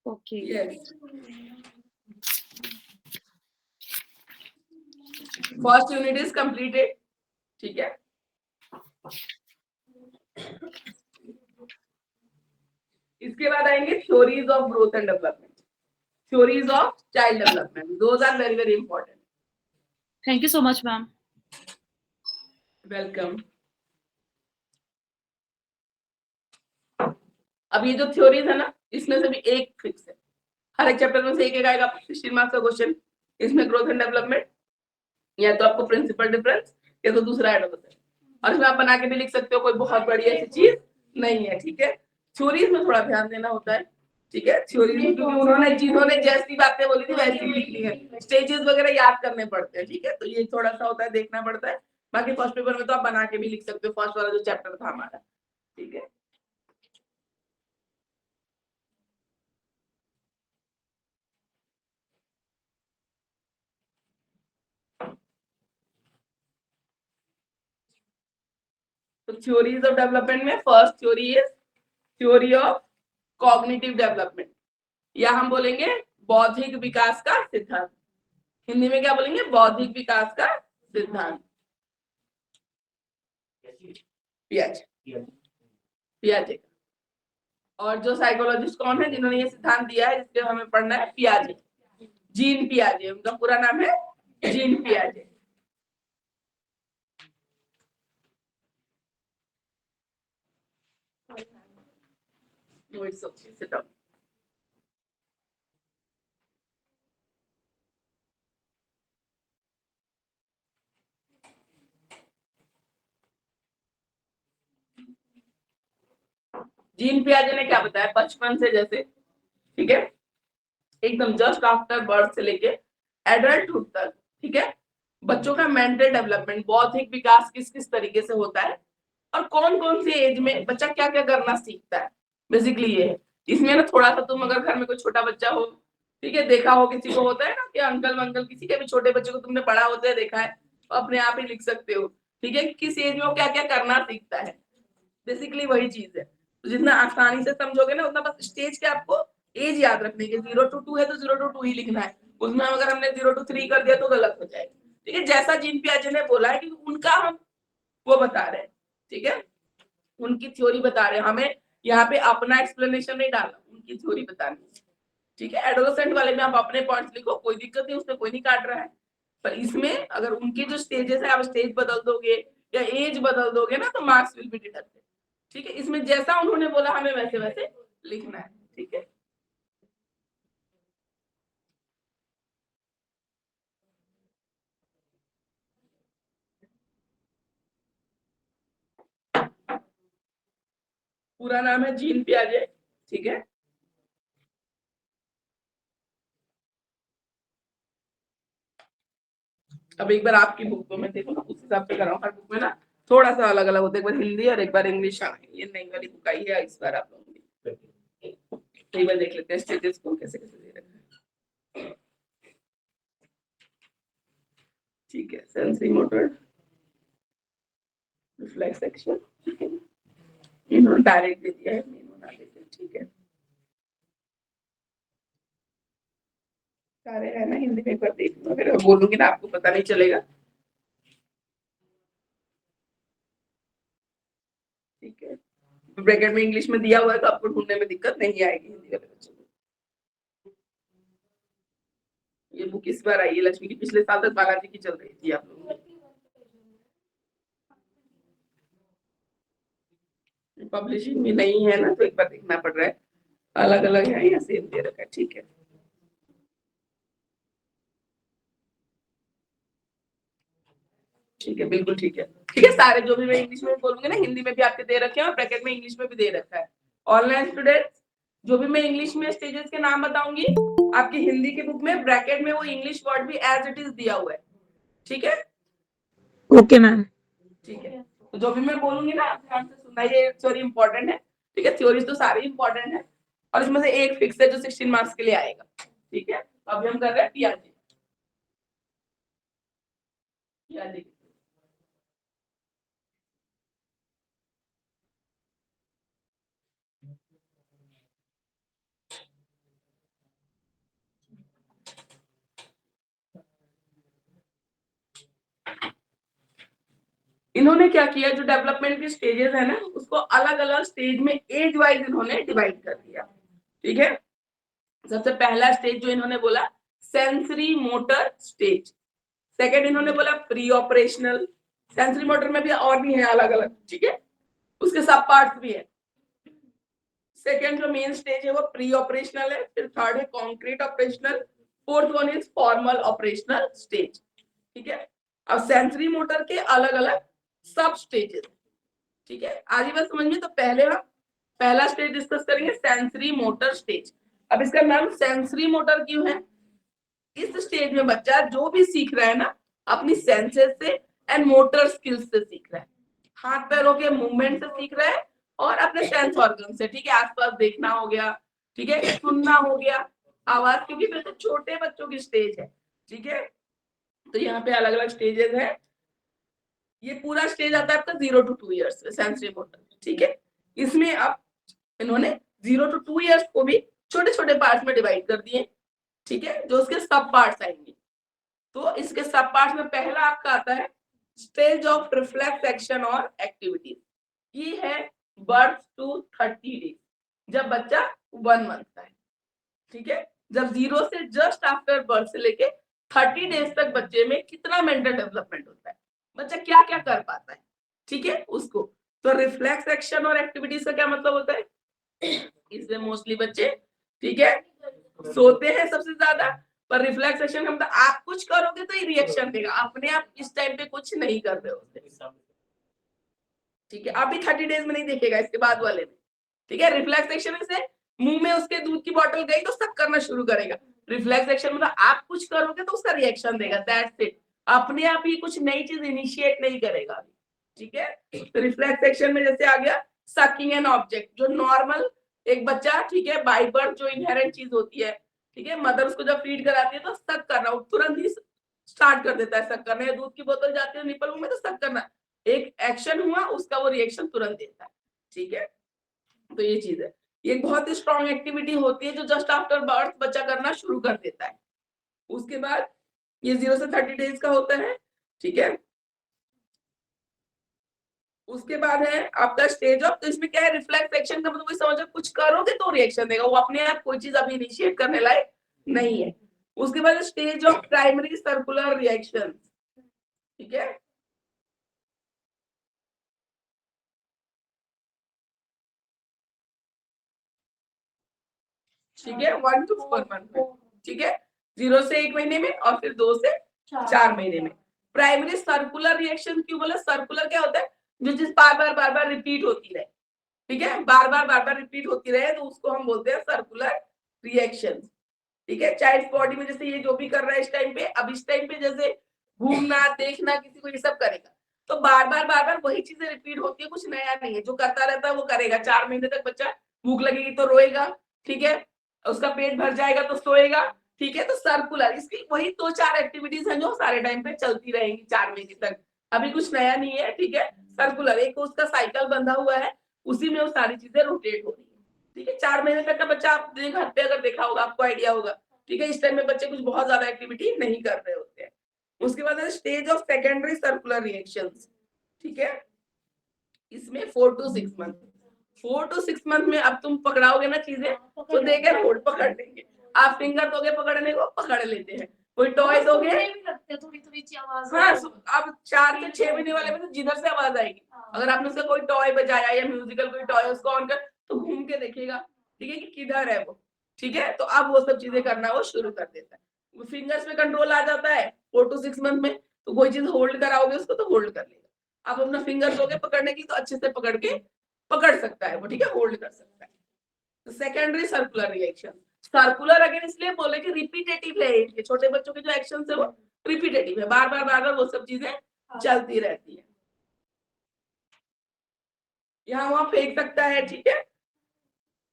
Okay. yes. First unit is completed. ठीक है, इसके बाद आएंगे theories of growth and development, theories of child development, those are very very important. Thank you so much, ma'am. Welcome. अब ये जो theories है ना, इसमें से भी एक फिक्स है, हर एक चैप्टर में से एक आएगा 16 मार्क्स का क्वेश्चन, इसमें ग्रोथ एंड डेवलपमेंट, या तो आपको प्रिंसिपल डिफरेंस, या तो दूसरा एडोलेसेंट, और इसमें आप बना के भी लिख सकते हो, कोई बहुत बड़ी ऐसी चीज नहीं है। ठीक है, थ्योरीज में थोड़ा ध्यान देना होता है। ठीक है, थ्योरीज में क्योंकि उन्होंने जिन्होंने जैसी बातें बोली थी वैसी लिखनी है, स्टेजेस वगैरह याद करने पड़ते हैं। ठीक है, तो ये थोड़ा सा होता है, देखना पड़ता है। बाकी फर्स्ट पेपर में तो आप बना के भी लिख सकते हो, फर्स्ट वाला जो चैप्टर था हमारा। ठीक है, तो थ्योरीज ऑफ डेवलपमेंट में first theory is theory of cognitive development, या हम बोलेंगे बौद्धिक विकास का सिद्धांत। हिंदी में क्या बोलेंगे, बौद्धिक विकास का सिद्धांत, पियाजे। और जो साइकोलॉजिस्ट कौन है जिन्होंने ये सिद्धांत दिया है, जिसके हमें पढ़ना है, पियाजे, जीन पियाजे, उनका पूरा नाम है जीन पियाजे। No, it's okay. Sit down. Jean पियाजे ने क्या बताया, बचपन से जैसे, ठीक है, एकदम जस्ट आफ्टर बर्थ से लेके एडल्टहुड तक, ठीक है, बच्चों का मेंटल डेवलपमेंट, बौद्धिक विकास किस किस तरीके से होता है और कौन कौन सी एज में बच्चा क्या क्या करना सीखता है, बेसिकली ये है। इसमें ना थोड़ा सा तुम अगर घर में कोई छोटा बच्चा हो, ठीक है, देखा हो किसी को होता है ना कि अंकल वंकल किसी के भी छोटे बच्चे को तुमने पढ़ा होता है, देखा है, तो अपने आप ही लिख सकते हो, ठीक है, किस एज में वो क्या क्या करना सीखता है, बेसिकली वही चीज है। तो जितना आसानी से समझोगे ना उतना, बस स्टेज के आपको एज याद रखने के, 0 to 2 है तो 0 to 2 ही लिखना है, उसमें अगर हमने 0 to 3 कर दिया तो गलत हो जाएगा, ठीक है। जैसा जीन पियाजे ने बोला है कि उनका हम वो बता रहे हैं, ठीक है, उनकी थ्योरी बता रहे हैं, हमें यहाँ पे अपना एक्सप्लेनेशन नहीं डालना, उनकी थ्योरी बतानी है, ठीक है। एडोलेसेंट वाले में आप अपने पॉइंट्स लिखो, कोई दिक्कत नहीं, उसमें कोई नहीं काट रहा है, पर इसमें अगर उनके जो स्टेजेस है आप स्टेज बदल दोगे या एज बदल दोगे ना तो मार्क्स विल बी डिडक्टेड, ठीक है। इसमें जैसा उन्होंने बोला हमें वैसे वैसे लिखना है, ठीक है। पूरा नाम है जीन पियाजे, ठीक है। अब एक बार आपकी बुक को मैं देखो ना, उस हिसाब से कराऊं, हर बुक में ना थोड़ा सा अलग अलग होता है, एक बार हिंदी और एक बार इंग्लिश। ये नई वाली बुक आई है इस बार, आप लोगों की एक बार देख लेते हैं स्टेजेस को कैसे कैसे दे रखा है, ठीक है। सेंसरी मोटर रिफ्लेक्स एक्शन, ठीक है, इन्होंने डायरेक्ट दे दिया है, ठीक है, सारे है ना हिंदी में, एक बार देख लो, अगर बोलूंगी ना आपको पता नहीं चलेगा, ठीक है। ब्रैकेट में इंग्लिश में दिया हुआ है तो आपको ढूंढने में दिक्कत नहीं आएगी हिंदी वाले बच्चों को। ये बुक इस बार आई है लक्ष्मी की, पिछले साल तक बालाजी की चल रही थी आप लोगों की, पब्लिशिंग में नहीं है ना तो एक बार देखना पड़ रहा है, अलग अलग है या सेम दे रखा है, ठीक है। ठीक है, बिल्कुल ठीक है, ठीक है। सारे जो भी मैं इंग्लिश में बोलूंगी ना हिंदी में भी आपके दे रखे हैं और ब्रैकेट में इंग्लिश में भी दे रखा है। ऑनलाइन स्टूडेंट्स, जो भी मैं इंग्लिश में स्टेजेस के नाम बताऊंगी, आपकी हिंदी की बुक में ब्रैकेट में वो इंग्लिश वर्ड भी एज इट इज दिया हुआ है, ठीक है। Okay ma'am. ठीक है, तो जो भी मैं बोलूंगी ना आप ध्यान से सुनना, ये थ्योरी इंपॉर्टेंट है, ठीक है। थ्योरीज तो सारी इंपॉर्टेंट है और इसमें से एक फिक्स है जो 16 मार्क्स के लिए आएगा, ठीक है। अभी हम कर रहे हैं पियाजे, पियाजे। इन्होंने क्या किया, जो डेवलपमेंट के स्टेजेस है ना उसको अलग अलग स्टेज में एज वाइज इन्होंने डिवाइड कर दिया, ठीक है। सबसे पहला स्टेज जो इन्होंने बोला सेंसरी मोटर स्टेज, सेकंड इन्होंने बोला प्री ऑपरेशनल, सेंसरी मोटर में भी और भी है अलग अलग, ठीक है, उसके सब पार्ट्स भी है। सेकंड जो मेन स्टेज है वो प्री ऑपरेशनल है, फिर थर्ड है concrete operational, fourth one is formal operational stage, ठीक है। अब सेंसरी मोटर के अलग अलग सब स्टेजेस, ठीक है। आगे बात समझ में, तो पहले हम पहला स्टेज डिस्कस करेंगे सेंसरी मोटर स्टेज। अब इसका नाम सेंसरी मोटर क्यों है, इस स्टेज में बच्चा जो भी सीख रहा है ना अपनी सेंसेस से एंड मोटर स्किल्स से सीख रहा है, हाथ पैरों के मूवमेंट से सीख रहा है और अपने सेंस ऑर्गन से, ठीक है, आसपास देखना हो गया, ठीक है, सुनना हो गया, आवाज, क्योंकि बिल्कुल छोटे बच्चों की स्टेज है, ठीक है। तो यहाँ पे अलग अलग स्टेजेस है, ये पूरा स्टेज आता है आपका 0 to 2 ईयर्स सेंसरी मोटर, ठीक है। इसमें अब इन्होंने 0 to 2 ईयर्स को भी छोटे छोटे पार्ट्स में डिवाइड कर दिए, ठीक है, जो उसके सब पार्ट्स आएंगे। तो इसके सब पार्ट्स में पहला आपका आता है स्टेज ऑफ रिफ्लेक्स एक्शन और एक्टिविटी, ये है बर्थ टू 30 डेज, जब बच्चा 1 मंथ का है, ठीक है। जब 0 से जस्ट आफ्टर बर्थ से लेके 30 डेज तक बच्चे में कितना मेंटल डेवलपमेंट होता है, बच्चा क्या क्या कर पाता है, ठीक है, उसको। तो रिफ्लेक्स एक्शन और एक्टिविटीज का क्या मतलब होता है, इसमें मोस्टली बच्चे, ठीक है, सोते हैं सबसे ज्यादा, पर रिफ्लेक्स एक्शन का मतलब आप कुछ करोगे तो ही रिएक्शन देगा, अपने आप इस टाइम पे कुछ नहीं कर रहे होते, ठीक है। अभी 30 डेज में नहीं देखेगा, इसके बाद वाले में, ठीक है। रिफ्लेक्स एक्शन से मुंह में उसके दूध की बोतल गई तो सब करना शुरू करेगा, रिफ्लेक्स एक्शन मतलब आप कुछ करोगे तो उसका रिएक्शन देगा, दैट्स इट। अपने आप ही कुछ नई चीज इनिशिएट नहीं करेगा, ठीक है। तो रिफ्लेक्स एक्शन में जैसे आ गया सकिंग एन ऑब्जेक्ट, जो नॉर्मल एक बच्चा, ठीक है, बाय बर्थ जो इनहेरेंट चीज होती है, ठीक है, मदर उसको जब फीड कराती है तो सक करना, वो तुरंत ही स्टार्ट कर देता है सक करना। दूध की बोतल जाती है निपल में तो सक करना, एक एक्शन हुआ, उसका वो रिएक्शन तुरंत देता है, ठीक है। तो ये चीज है, ये बहुत ही स्ट्रॉन्ग एक्टिविटी होती है जो जस्ट आफ्टर बर्थ बच्चा करना शुरू कर देता है। उसके बाद ये 0 से 30 डेज का होता है, ठीक है। उसके बाद है आपका स्टेज ऑफ, तो इसमें क्या है, रिफ्लेक्स एक्शन का मतलब समझो कुछ करोगे तो रिएक्शन देगा, वो अपने आप कोई चीज अभी इनिशिएट करने लायक नहीं है। उसके बाद stage of primary circular reaction, ठीक है। ठीक है, 1 to 4 मंथ में, ठीक है, 0 से 1 महीने में और फिर 2 से 4 महीने में। प्राइमरी सर्कुलर रिएक्शन क्यों बोला, सर्कुलर क्या होता है, जो चीज बार बार रिपीट होती रहे, ठीक है, बार बार रिपीट होती रहे तो उसको हम बोलते हैं सर्कुलर रिएक्शन, ठीक है। चाइल्ड बॉडी में जैसे ये जो भी कर रहा है इस टाइम पे, अब इस टाइम पे जैसे घूमना, देखना, किसी को ये सब करेगा तो बार बार वही चीजें रिपीट होती है, कुछ नया नहीं है, जो करता रहता है वो करेगा। 4 महीने तक बच्चा भूख लगेगी तो रोएगा, ठीक है, उसका पेट भर जाएगा तो सोएगा, ठीक है। तो सर्कुलर, इसकी वही 2-4 एक्टिविटीज हैं जो सारे टाइम पे चलती रहेंगी 4 महीने तक, अभी कुछ नया नहीं है, ठीक है। सर्कुलर एक उसका साइकिल बंधा हुआ है, उसी में वो सारी चीजें रोटेट हो रही है, ठीक है। 4 महीने तक का बच्चा आपने घर पे अगर देखा होगा आपको आइडिया होगा, ठीक है। इस टाइम में बच्चे कुछ बहुत ज्यादा एक्टिविटी नहीं कर रहे होते हैं। उसके बाद है stage of secondary circular reactions, ठीक है। इसमें 4 to 6 मंथ, 4 to 6 मंथ में अब तुम पकड़ाओगे ना चीजें तो देकर होल्ड पकड़ लेंगे, आप फिंगर दोगे पकड़ने को पकड़ लेते हैं, कोई टॉय दोगे, हाँ। अब 4 से 6 महीने वाले में तो जिधर से आवाज आएगी, अगर आपने उसका कोई टॉय बजाया या म्यूजिकल कोई टॉय उसको ऑन कर तो घूम के देखेगा, ठीक है, कि किधर है वो, ठीक है। तो अब वो सब चीजें करना वो शुरू कर देता है, फिंगर्स पे कंट्रोल आ जाता है 4 to 6 मंथ में। तो कोई चीज होल्ड कराओगे उसको तो होल्ड कर लेगा, आप अपना फिंगर दोगे पकड़ने की तो अच्छे से पकड़ के पकड़ सकता है वो, ठीक है, होल्ड कर सकता है। तो secondary circular reaction, circular again इसलिए बोले कि रिपीटेटिव है, ये छोटे बच्चों के जो एक्शन है वो रिपीटेटिव है, बार बार वो सब चीजें चलती रहती है। यहाँ वहां फेंक सकता है, ठीक है,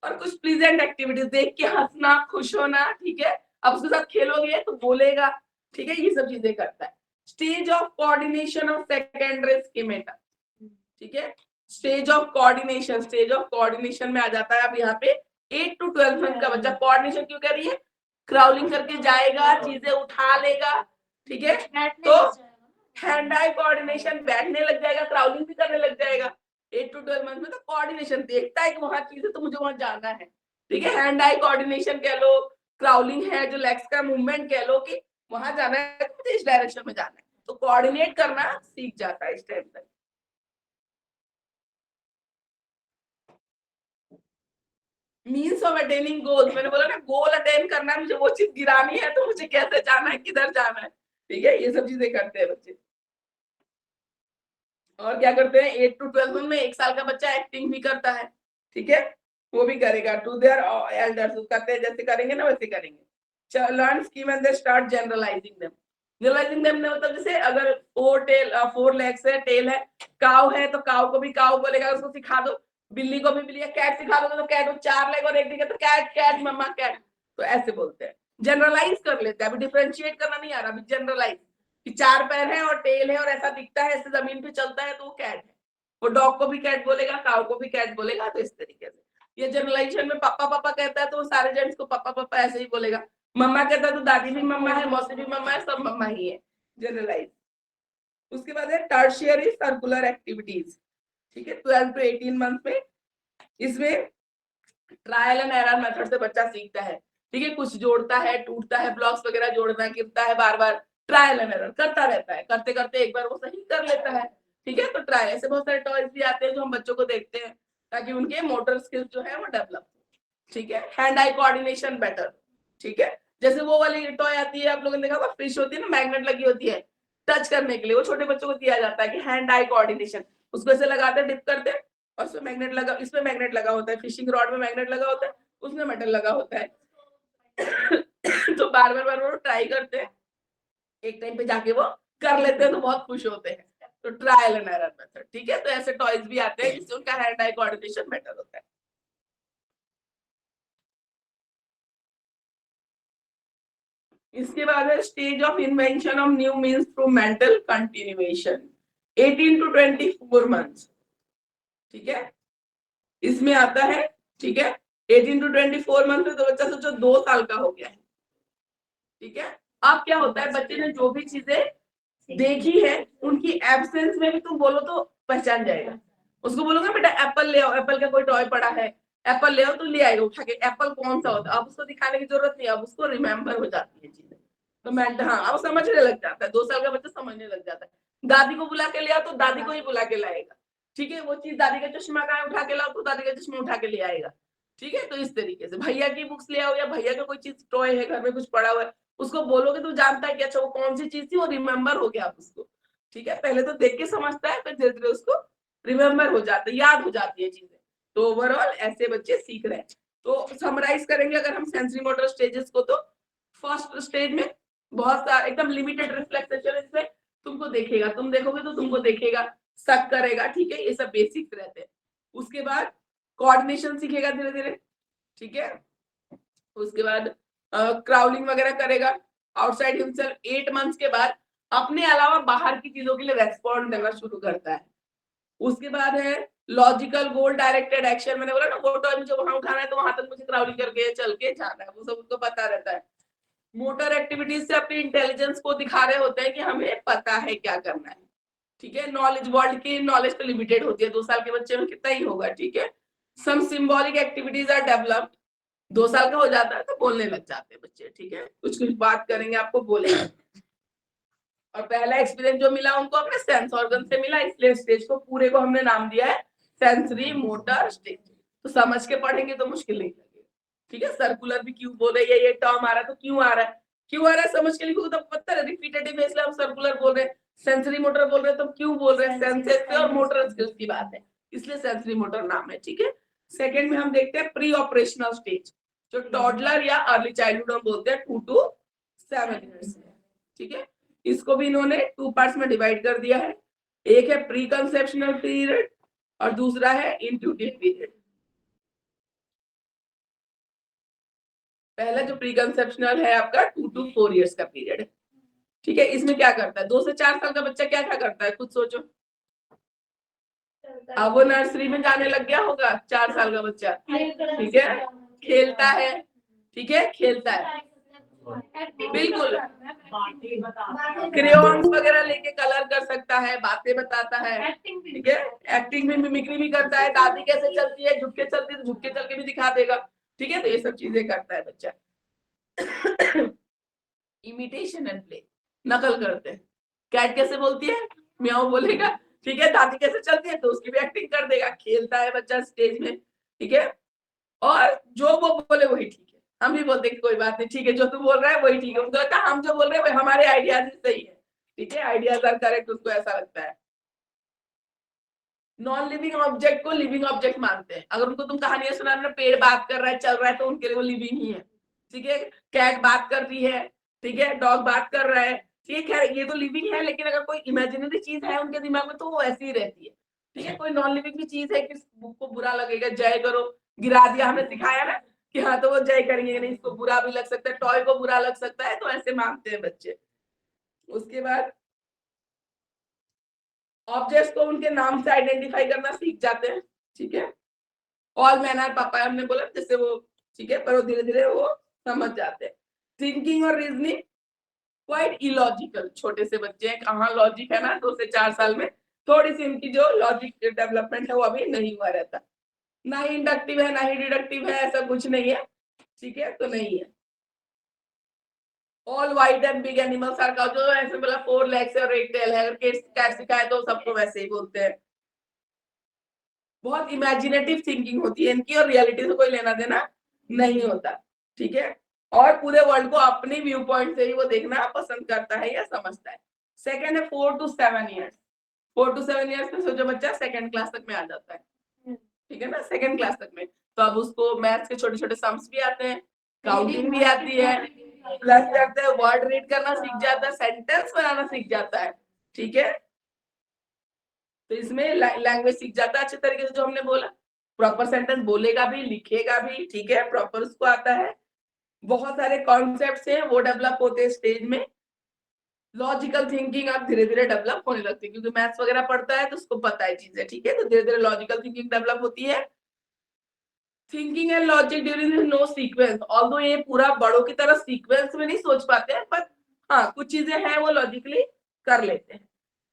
और कुछ प्लीजेंट एक्टिविटीज देख के हंसना, खुश होना, ठीक है। अब उसके साथ खेलोगे तो बोलेगा, ठीक है, ये सब चीजें करता है। Stage of coordination of secondary schemata, ठीक है। Stage of coordination, stage of coordination में आ जाता है अब यहाँ पे 8 to 12 मंथ का बच्चा। कोऑर्डिनेशन क्यों कर रही है, क्राउलिंग करके जाएगा, चीजें उठा लेगा, ठीक है। तो हैंड आई कोऑर्डिनेशन, बैठने लग जाएगा, क्राउलिंग भी करने लग जाएगा 8 to 12 मंथ में। तो कोऑर्डिनेशन देखता है कि वहां चीज है तो मुझे वहां जाना है, ठीक है। हैंड आई कोऑर्डिनेशन कह लो, क्राउलिंग है जो लेग्स का मूवमेंट कह लो कि वहां जाना है तो मुझे इस डायरेक्शन में जाना है, तो कोऑर्डिनेट करना सीख जाता है इस टाइम तक। मीन्स ऑफ अटेनिंग गोल्स, मैंने बोला ना गोल अटेन करना है, मुझे वो चीज गिरानी है तो मुझे कैसे जाना है, किधर जाना है, ठीक है, ये सब चीजें करते हैं बच्चे। और क्या करते हैं 8 to 12 में 1 साल का बच्चा एक्टिंग भी करता है, ठीक है, वो भी करेगा टू देयर एल्डर्स, करते हैं जैसे करेंगे ना वैसे करेंगे। Learn scheme and they start generalizing them, generalizing them मतलब जैसे अगर 4 लेग्स है, टेल है, काव है तो काव को भी काव बोलेगा, उसको सिखा दो। बिल्ली को भी बिल्ली, कैट सिखा दोगे तो कैट, 4 लेग और 1 दिखे तो कैट कैट मम्मा कैट, तो ऐसे बोलते हैं। जनरलाइज कर लेते हैं, अभी डिफरेंशिएट करना नहीं आ रहा, अभी जनरलाइज कि 4 पैर है और टेल है और ऐसा दिखता है, ऐसे जमीन पे चलता है तो वो कैट है। वो डॉग को भी कैट बोलेगा, काव को भी कैट बोलेगा, तो इस तरीके से ये जनरलाइजेशन में पापा पापा कहता है तो वो सारे जेंट्स को पापा पापा ऐसे ही बोलेगा, मम्मा कहता है तो दादी भी मम्मा है, मौसी भी मम्मा है, सब मम्मा ही है, जनरलाइज। उसके बाद है टर्शियरी सर्कुलर एक्टिविटीज, ठीक है, 12 to 18 मंथ में। इसमें ट्रायल एंड एरर मेथड से बच्चा सीखता है, ठीक है, कुछ जोड़ता है, टूटता है, ब्लॉक्स वगैरह जोड़ना, गिरता है, बार बार ट्रायल एंड एरर करता रहता है, करते करते एक बार वो सही कर लेता है, ठीक है। तो ट्रायल, ऐसे बहुत सारे टॉयज भी आते हैं जो हम बच्चों को देखते हैं ताकि उनके मोटर स्किल्स जो है वो डेवलप, ठीक है। हैंड आई कोऑर्डिनेशन बेटर, ठीक है, जैसे वो वाली टॉय आती है, आप लोगों ने देखा होगा, फिश होती है ना, मैग्नेट लगी होती है टच करने के लिए, वो छोटे बच्चों को दिया जाता है कि हैंड आई कोऑर्डिनेशन, उसको ऐसे लगाते डिप करते और उसमें मैग्नेट लगा, इसमें मैग्नेट लगा होता है, फिशिंग रॉड में मैग्नेट लगा होता है, उसमें मेटल लगा होता है तो बार बार ट्राई करते हैं, एक टाइम पे जाके वो कर लेते हैं तो बहुत खुश होते हैं। तो ट्रायल एंड एरर मेथड, ठीक है। तो ऐसे टॉयज भी आते हैं जिससे उनका हैंड आई कोऑर्डिनेशन बेटर होता है। इसके बाद है stage of invention of new means through mental continuation, 18 to 24 months, ठीक है। इसमें आता है, ठीक है, 18 to 24 मंथ में तो बच्चा सोचो 2 साल का हो गया है, ठीक है। अब क्या होता है, बच्चे ने जो भी चीजें देखी है उनकी एब्सेंस में भी तुम बोलो तो पहचान जाएगा। उसको बोलोगे बेटा एप्पल ले आओ, एप्पल का कोई टॉय पड़ा है, एप्पल ले आओ, तो ले आएगा उठा के। एप्पल कौन सा होता है अब उसको दिखाने की जरूरत नहीं, अब उसको रिमेम्बर हो जाती है चीजें। तो मैं हाँ अब समझने लग जाता है, 2 साल का बच्चा समझने लग जाता है। दादी को बुला के ले आओ तो दादी को ही बुला के लाएगा, ठीक है। वो चीज दादी का चश्मा कहाँ है, उठा के लाओ तो दादी का चश्मा उठा के ले आएगा, ठीक है। तो इस तरीके से भैया की बुक्स ले आओ या भैया का कोई चीज टॉय है घर में कुछ पड़ा हुआ है, उसको बोलोगे तो जानता है कि अच्छा वो कौन सी चीज थी, वो रिमेम्बर हो गया उसको, ठीक है। पहले तो देख के समझता है, फिर धीरे धीरे उसको रिमेम्बर हो जाता है, याद हो जाती है चीजें। तो ओवरऑल ऐसे बच्चे सीख रहे हैं। तो समराइज करेंगे अगर हम सेंसरी मोटर स्टेजेस को, तो फर्स्ट स्टेज में बहुत सारा एकदम लिमिटेड रिफ्लेक्सेशन, इसमें तुमको देखेगा, तुम देखोगे तो तुमको देखेगा, शक करेगा, ठीक है। ये सब बेसिक्स रहते हैं। उसके बाद कोऑर्डिनेशन सीखेगा धीरे धीरे, ठीक है। उसके बाद क्राउलिंग वगैरह करेगा आउटसाइड हिमसेल्फ। 8 मंथ्स के बाद अपने अलावा बाहर की चीजों के लिए रेस्पॉन्ड देना शुरू करता है। उसके बाद है लॉजिकल गोल डायरेक्टेड एक्शन। मैंने बोला ना वो टॉय मुझे वहां उठाना है तो वहां तक मुझे क्राउलिंग करके चल के जाना है, वो सब उसको पता रहता है। मोटर एक्टिविटीज से अपनी इंटेलिजेंस को दिखा रहे होते हैं कि हमें पता है क्या करना है, ठीक है। नॉलेज, वर्ल्ड की नॉलेज तो लिमिटेड होती है, 2 साल के बच्चे में कितना ही होगा, ठीक है। सम सिंबॉलिक एक्टिविटीज आर डेवलप्ड। 2 साल का हो जाता है तो बोलने लग जाते हैं बच्चे, ठीक है। कुछ कुछ बात करेंगे, आपको बोलेंगे। और पहला एक्सपीरियंस जो मिला उनको अपने सेंस ऑर्गन से मिला, इसलिए स्टेज को पूरे को हमने नाम दिया है सेंसरी मोटर स्टेज। तो समझ के पढ़ेंगे तो मुश्किल नहीं लगेगा, ठीक है। सर्कुलर भी क्यों बोल रहे हैं, ये टर्म आ रहा है तो क्यों आ रहा है, क्यों आ रहा है समझ के लिखोगे तो पता है, रिपीटेटिव है इसलिए हम सर्कुलर बोल रहे हैं। सेंसरी मोटर बोल रहे हैं तो क्यों बोल रहे हैं, सेंसेस से और मोटर स्किल्स की बात है, इसलिए सेंसरी मोटर नाम है, ठीक है। सेकंड में हम देखते हैं प्री ऑपरेशनल स्टेज, जो टॉडलर या अर्ली चाइल्डहुड हम बोलते हैं 2 to 7 इयर्स में, ठीक है। इसको भी इन्होंने 2 पार्ट्स में डिवाइड कर दिया है। एक है प्री कंसेप्शनल पीरियड और दूसरा है इंट्यूटिव पीरियड। पहला जो प्री कंसेप्शनल है आपका 2 to 4 इयर्स का पीरियड है, ठीक है। इसमें क्या करता है, 2 से 4 साल का बच्चा क्या क्या करता है, खुद सोचो। अब वो नर्सरी में जाने लग गया होगा 4 साल का बच्चा, ठीक है। खेलता है, ठीक है, खेलता है, बिल्कुल। क्रेयॉन्स वगैरह लेके कलर कर सकता है, बातें बताता है, ठीक है। एक्टिंग में मिमिक्री भी करता है, दादी कैसे चलती है, झुक के चलती है तो झुक के चल के भी दिखा देगा, ठीक है। तो ये सब चीजें करता है बच्चा। इमिटेशन एंड प्ले, नकल करते हैं। कैट कैसे बोलती है, म्याऊ बोलेगा, ठीक है। दादी कैसे चलती है तो उसकी भी एक्टिंग कर देगा। खेलता है बच्चा स्टेज में, ठीक है। और जो वो बोले वही ठीक है, हम भी बोलते हैं कि कोई बात नहीं, ठीक है, जो तू बोल रहा है वही ठीक है। उनको लगता है हम जो बोल रहे हैं हमारे आइडियाज ही सही है, ठीक है, आइडियाज आर करेक्ट, उसको ऐसा लगता है। नॉन लिविंग ऑब्जेक्ट को लिविंग ऑब्जेक्ट मानते हैं। अगर उनको तुम कहानियां सुना रहे हो, पेड़ बात कर रहा है, चल रहा है, तो उनके लिए वो लिविंग ही है, ठीक है। कैट बात कर रही है, ठीक है, डॉग बात कर रहा है, ठीक है, ये तो लिविंग है। लेकिन अगर कोई इमेजिनरी चीज है उनके दिमाग में तो वो ऐसी ही रहती है, ठीक है। कोई नॉन लिविंग भी चीज है कि बुक को बुरा लगेगा, जय करो, गिरा दिया, हमने सिखाया ना कि हाँ तो वो जय करेंगे, नहीं इसको बुरा भी लग सकता है, टॉय को बुरा लग सकता है, तो ऐसे मानते हैं बच्चे। उसके बाद ऑब्जेक्ट्स को उनके नाम से आइडेंटिफाई करना सीख जाते हैं, ठीक है। ऑल मैन आर पापा हमने बोला, जैसे वो, ठीक है, पर वो धीरे धीरे वो समझ जाते हैं। थिंकिंग और रीजनिंग क्वाइट इलॉजिकल, छोटे से बच्चे हैं, कहाँ लॉजिक है ना, 2 से 4 साल में थोड़ी सी इनकी जो लॉजिक डेवलपमेंट है वो अभी नहीं हुआ रहता। ना ही इंडक्टिव है ना ही डिडक्टिव है, ऐसा कुछ नहीं है, ठीक है, तो नहीं है। All white and big animals are cow, जो ऐसे बोला 4 legs और 1 tail है, अगर कैट सिखाए तो सबको वैसे ही बोलते हैं। बहुत इमेजिनेटिव थिंकिंग होती है इनकी और रियलिटी से कोई लेना देना नहीं होता, ठीक है। और पूरे वर्ल्ड को अपने व्यू पॉइंट से ही वो देखना पसंद करता है या समझता है। सेकंड है 4 to 7 इयर्स। 4 to 7 इयर्स में सोचो बच्चा सेकंड क्लास तक में आ जाता है, ठीक है ना, सेकंड क्लास तक में। तो अब उसको मैथ्स के छोटे छोटे सम्स भी आते हैं, काउंटिंग भी आती है, प्लस करते हैं, वर्ड रीड करना सीख जाता है, सेंटेंस बनाना सीख जाता है, ठीक है। तो इसमें लैंग्वेज सीख जाता है अच्छे तरीके से, जो हमने बोला प्रॉपर सेंटेंस बोलेगा भी, लिखेगा भी, ठीक है, प्रॉपर उसको आता है। बहुत सारे कॉन्सेप्ट्स हैं वो डेवलप होते हैं स्टेज में। लॉजिकल थिंकिंग आप धीरे धीरे डेवलप होने लगती है, क्योंकि मैथ्स वगैरह पढ़ता है तो उसको पता है चीजें, ठीक है, तो धीरे धीरे लॉजिकल थिंकिंग डेवलप होती है। Thinking and logic during no sequence, although ये पूरा बड़ों की तरह सीक्वेंस में नहीं सोच पाते हैं, पर हाँ कुछ चीजें हैं वो लॉजिकली कर लेते हैं।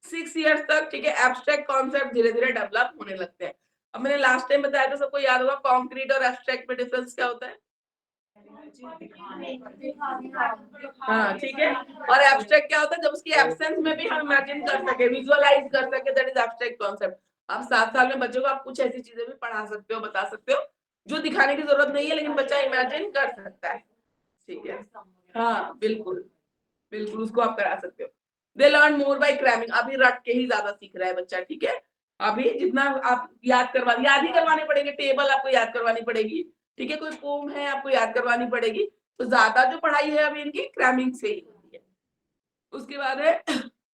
6 इयर्स तक, ठीक है, एब्स्ट्रैक्ट कॉन्सेप्ट धीरे धीरे डेवलप होने लगते हैं। अब मैंने लास्ट टाइम बताया था, सबको याद होगा कॉन्क्रीट और एब्स्ट्रैक्ट में डिफरेंस क्या होता है। हाँ ठीक है, और एब्स्ट्रैक्ट क्या होता है, जब उसकी एब्सेंस में भी हम इमेजिन कर सके, विजुअलाइज कर सके, दैट इज एब्स्ट्रैक्ट कॉन्सेप्ट। आप 7 साल में बच्चों को आप कुछ ऐसी चीजें भी पढ़ा सकते हो, बता सकते हो जो दिखाने की जरूरत नहीं है, लेकिन बच्चा इमेजिन कर सकता है, ठीक है। हाँ बिल्कुल बिल्कुल, उसको आप करा सकते हो। They learn more by cramming, अभी रट के ही ज्यादा सीख रहा है बच्चा, ठीक है। अभी जितना आप याद ही करवाने पड़ेंगे, टेबल आपको याद करवानी पड़ेगी, ठीक है, कोई पोम है आपको याद करवानी पड़ेगी, तो ज्यादा जो पढ़ाई है अभी इनकी क्रैमिंग से ही होती है। उसके बाद है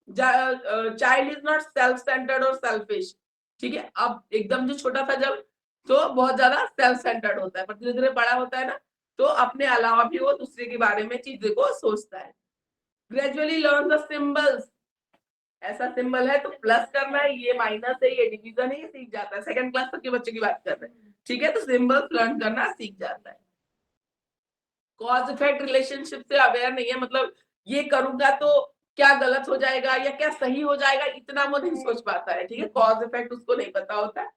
child is not self centred और सेल्फिश, ठीक है। अब एकदम जो छोटा था जब, तो बहुत ज्यादा सेल्फ सेंटर्ड होता है, पर धीरे धीरे बड़ा होता है ना, तो अपने अलावा भी वो दूसरे के बारे में चीजें को सोचता है। ग्रेजुअली लर्न द सिंबल्स, ऐसा सिंबल है तो प्लस करना है, ये माइनस है, ये डिवीजन है, ये सीख जाता है। सेकंड क्लास तक के बच्चे की बात कर रहे हैं, ठीक है, तो सिंबल्स लर्न करना सीख जाता है। कॉज इफेक्ट रिलेशनशिप से अवेयर नहीं है, मतलब ये करूंगा तो क्या गलत हो जाएगा या क्या सही हो जाएगा, इतना वो नहीं सोच पाता है, ठीक है, कॉज इफेक्ट उसको नहीं पता होता है।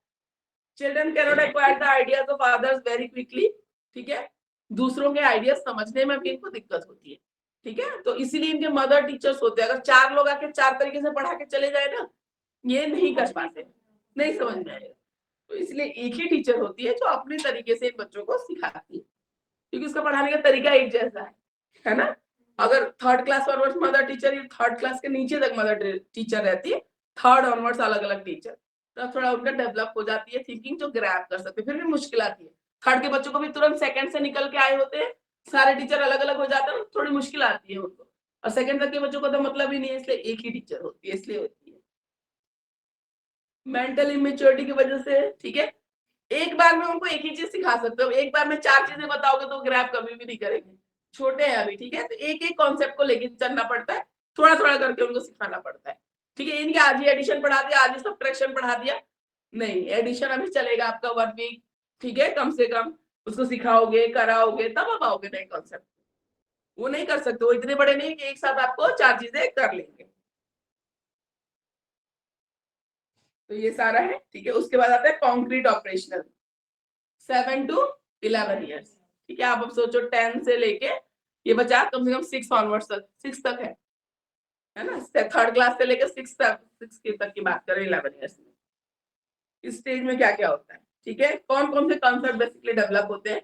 Children can not acquire the ideas of others very quickly, ठीक है, दूसरों के आइडियाज समझने में भी इनको दिक्कत होती है, ठीक है, तो इसीलिए इनके मदर टीचर्स होते हैं। अगर 4 लोग आके 4 तरीके से पढ़ा के चले जाए ना, ये नहीं कर पाते, नहीं समझ में आएगा, तो इसलिए एक ही टीचर होती है जो अपने तरीके से इन बच्चों को सिखाती है, क्योंकि उसका पढ़ाने का तरीका एक जैसा है ना। अगर 3rd class onwards mother teacher, 3rd class के नीचे तक मदर टीचर रहती है, 3rd ऑनवर्ड्स अलग अलग टीचर, तो थोड़ा उनका डेवलप हो जाती है थिंकिंग, जो ग्रैब कर सकते, फिर भी मुश्किल आती है। 3rd के बच्चों को भी तुरंत 2nd से निकल के आए होते हैं, सारे टीचर अलग अलग हो जाते हैं, थोड़ी मुश्किल आती है उनको, और 2nd तक के बच्चों को तो मतलब ही नहीं है, इसलिए एक ही टीचर होती है, इसलिए होती है। मेंटल इमेच्योरिटी की वजह से, ठीक है, एक बार में उनको एक ही चीज सिखा सकते हो, एक बार में 4 चीजें बताओगे तो ग्रैब कभी भी नहीं करेंगे, छोटे हैं अभी, ठीक है, तो एक एक कॉन्सेप्ट को लेके चलना पड़ता है, थोड़ा थोड़ा करके उनको सिखाना पड़ता है, ठीक है। इनके आज ही एडिशन पढ़ा दिया, आज ही सब्ट्रैक्शन पढ़ा दिया, नहीं, एडिशन अभी चलेगा आपका 1 वीक, ठीक है, कम से कम उसको सिखाओगे, कराओगे, तब आप आओगे नए कॉन्सेप्ट। वो नहीं कर सकते, वो इतने बड़े नहीं कि एक साथ आपको 4 चीजें कर लेंगे, तो ये सारा है, ठीक है। उसके बाद आता है कॉन्क्रीट ऑपरेशनल, 7 to 11 ईयर्स, ठीक है। आप अब सोचो 10 से लेके ये बचा कम से कम 6 ऑनवर्ड्स तक, 6 तक है ना, 3rd क्लास से लेकर 6 तक की बात करें 11 ईयर्स में, इस स्टेज में क्या क्या होता है, ठीक है। कौन कौन से कॉन्सेप्ट बेसिकली डेवलप होते हैं,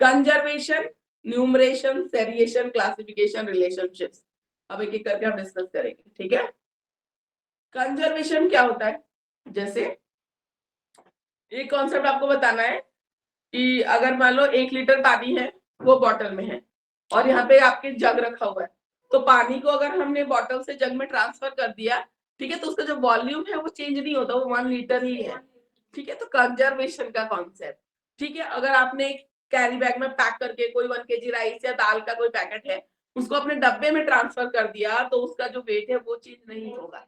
कंजर्वेशन, न्यूमरेशन, सेरिएशन, क्लासिफिकेशन, रिलेशनशिप्स, अब एक एक करके हम डिस्कस करेंगे, ठीक है। कंजर्वेशन क्या होता है, जैसे एक कॉन्सेप्ट आपको बताना है कि अगर मान लो 1 लीटर पानी है, वो बॉटल में है, और यहाँ पे आपके जग रखा हुआ है, तो पानी को अगर हमने बॉटल से जग में ट्रांसफर कर दिया, ठीक है, तो उसका जो वॉल्यूम है वो चेंज नहीं होता, वो 1 लीटर ही है, ठीक है, तो कंजर्वेशन का कॉन्सेप्ट, ठीक है। अगर आपने कैरी बैग में पैक करके कोई 1 kg राइस या दाल का कोई पैकेट है, उसको अपने डब्बे में ट्रांसफर कर दिया, तो उसका जो वेट है वो चेंज नहीं होगा,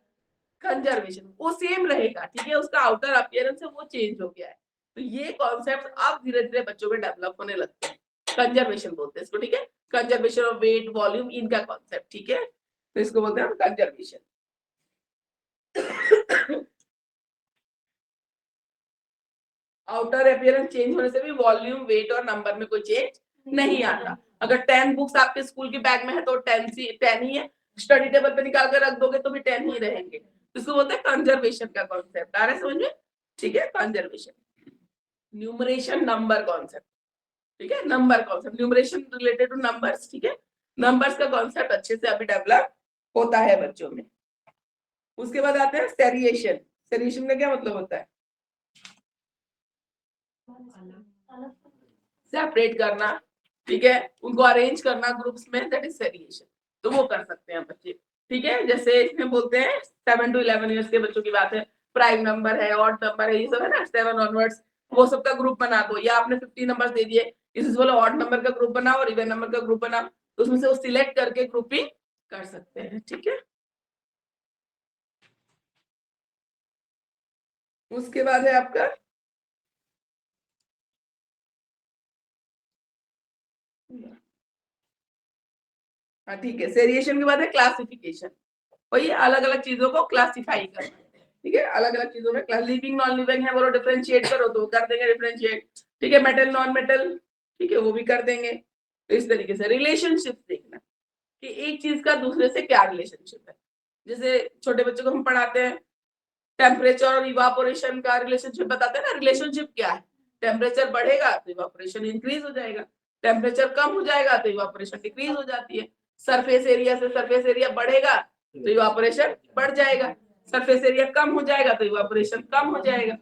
कंजर्वेशन वो सेम रहेगा, ठीक है, उसका आउटर अपीयरेंस है वो चेंज हो गया है, तो ये कॉन्सेप्ट अब धीरे धीरे बच्चों में डेवलप होने लगते हैं, कंजर्वेशन बोलते हैं इसको, ठीक है, कंजर्वेशन ऑफ वेट, वॉल्यूम, इनका कॉन्सेप्ट, ठीक है, तो इसको बोलते हैं कंजर्वेशन। आउटर अपीयरेंस चेंज होने से भी वॉल्यूम, वेट और नंबर में कोई चेंज नहीं आता। अगर 10 बुक्स आपके स्कूल के बैग में है तो 10 ही है, स्टडी टेबल पे निकाल कर रख दोगे तो भी 10 ही रहेंगे, इसको बोलते हैं कंजर्वेशन का कॉन्सेप्ट, आ रहा है समझ में, ठीक है, कंजर्वेशन। न्यूमरेशन, नंबर कॉन्सेप्ट, ठीक है, number concept, numeration related two numbers, ठीक है, नंबर्स का कॉन्सेप्ट अच्छे से अभी डेवलप होता है बच्चों में। उसके बाद आते हैं सेरिएशन, सेरिएशन का क्या मतलब होता है, सेपरेट करना, ठीक है, उनको अरेंज करना ग्रुप्स में, दैट इज सेरिएशन। तो वो कर सकते हैं बच्चे, ठीक है। जैसे इसमें बोलते हैं 7 to 11 ईयर्स के बच्चों की बात है, प्राइम नंबर है, ऑड नंबर है, ये सब है ना, 7 ऑनवर्ड्स, वो सब का ग्रुप बना दो, या आपने 50 नंबर दे दिए, इसे बोलो ऑड नंबर का ग्रुप बनाओ और इवन नंबर का ग्रुप बनाओ, तो उसमें से वो सिलेक्ट करके ग्रुपिंग कर सकते हैं, ठीक है। उसके बाद है आपका हाँ ठीक है, सेरिएशन के बाद है क्लासिफिकेशन, वही अलग अलग चीजों को क्लासिफाई करना, ठीक है, अलग अलग चीजों में क्लास, लिविंग नॉन लिविंग है, बोलो डिफरेंशिएट करो तो कर देंगे डिफरेंशिएट, ठीक है, मेटल नॉन मेटल, ठीक है, वो भी कर देंगे। तो इस तरीके से रिलेशनशिप देखना कि एक चीज का दूसरे से क्या रिलेशनशिप है। जैसे छोटे बच्चों को हम पढ़ाते हैं टेम्परेचर और इवापोरेशन का रिलेशनशिप बताते हैं ना, रिलेशनशिप क्या है, टेम्परेचर बढ़ेगा तो इवापोरेशन इंक्रीज हो जाएगा, टेम्परेचर कम हो जाएगा तो इवापोरेशन डिक्रीज हो जाती है, सरफेस एरिया से सरफेस एरिया बढ़ेगा तो इवापोरेशन बढ़ जाएगा, सरफेस एरिया कम हो जाएगा तो इवापोरेशन कम हो जाएगा,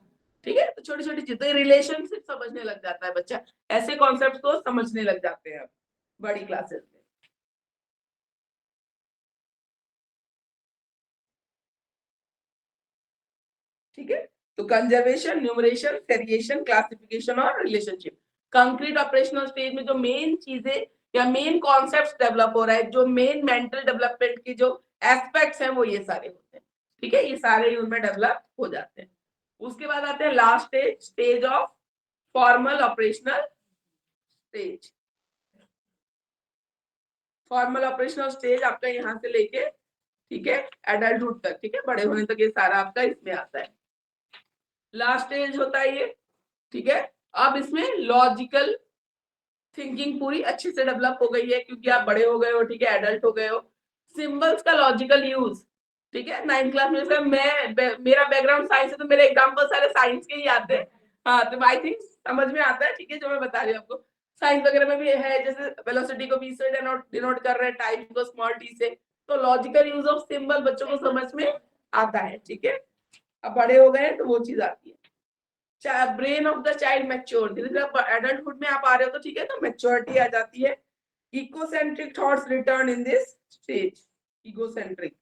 ठीक है। तो छोटी छोटी चीजें रिलेशनशिप समझने लग जाता है बच्चा, ऐसे कॉन्सेप्ट को समझने लग जाते हैं बड़ी क्लासेस में, ठीक है। तो कंजर्वेशन, न्यूमरेशन, सेरिएशन, क्लासिफिकेशन और रिलेशनशिप। कंक्रीट ऑपरेशनल स्टेज में जो मेन चीजें या मेन कॉन्सेप्ट्स डेवलप हो रहा है, जो मेन मेंटल डेवलपमेंट की जो एस्पेक्ट्स हैं वो ये सारे होते हैं, ठीक है, ये सारे उनमें डेवलप हो जाते हैं। उसके बाद आते हैं last stage, stage of formal operational stage. Formal operational stage आपका यहाँ से लेके, ठीक है, एडल्टहुड तक, ठीक है, बड़े होने तक ये सारा आपका इसमें आता है। लास्ट स्टेज होता है ये, ठीक है। अब इसमें लॉजिकल थिंकिंग पूरी अच्छे से डेवलप हो गई है क्योंकि आप बड़े हो गए हो, ठीक है, एडल्ट हो गए हो। सिंबल्स का लॉजिकल यूज, ठीक है, 9th क्लास में मेरा बैकग्राउंड साइंस है तो मेरे एग्जांपल सारे साइंस के ही आते हैं, हाँ, तो आई थिंक समझ में आता है, ठीक है, जो मैं बता रही हूँ आपको। साइंस वगैरह में भी है, जैसे वेलोसिटी को v से डिनोट कर रहे हैं, टाइम को स्मॉल t से, तो लॉजिकल यूज ऑफ सिंबल बच्चों को समझ में आता है, ठीक है। अब बड़े हो गए तो वो चीज आती है। Brain of the child mature, धीरे धीरे एडल्टहुड में आप आ रहे हो तो ठीक है, तो मैच्योरिटी आ जाती है। Egocentric thoughts return in this stage, egocentric,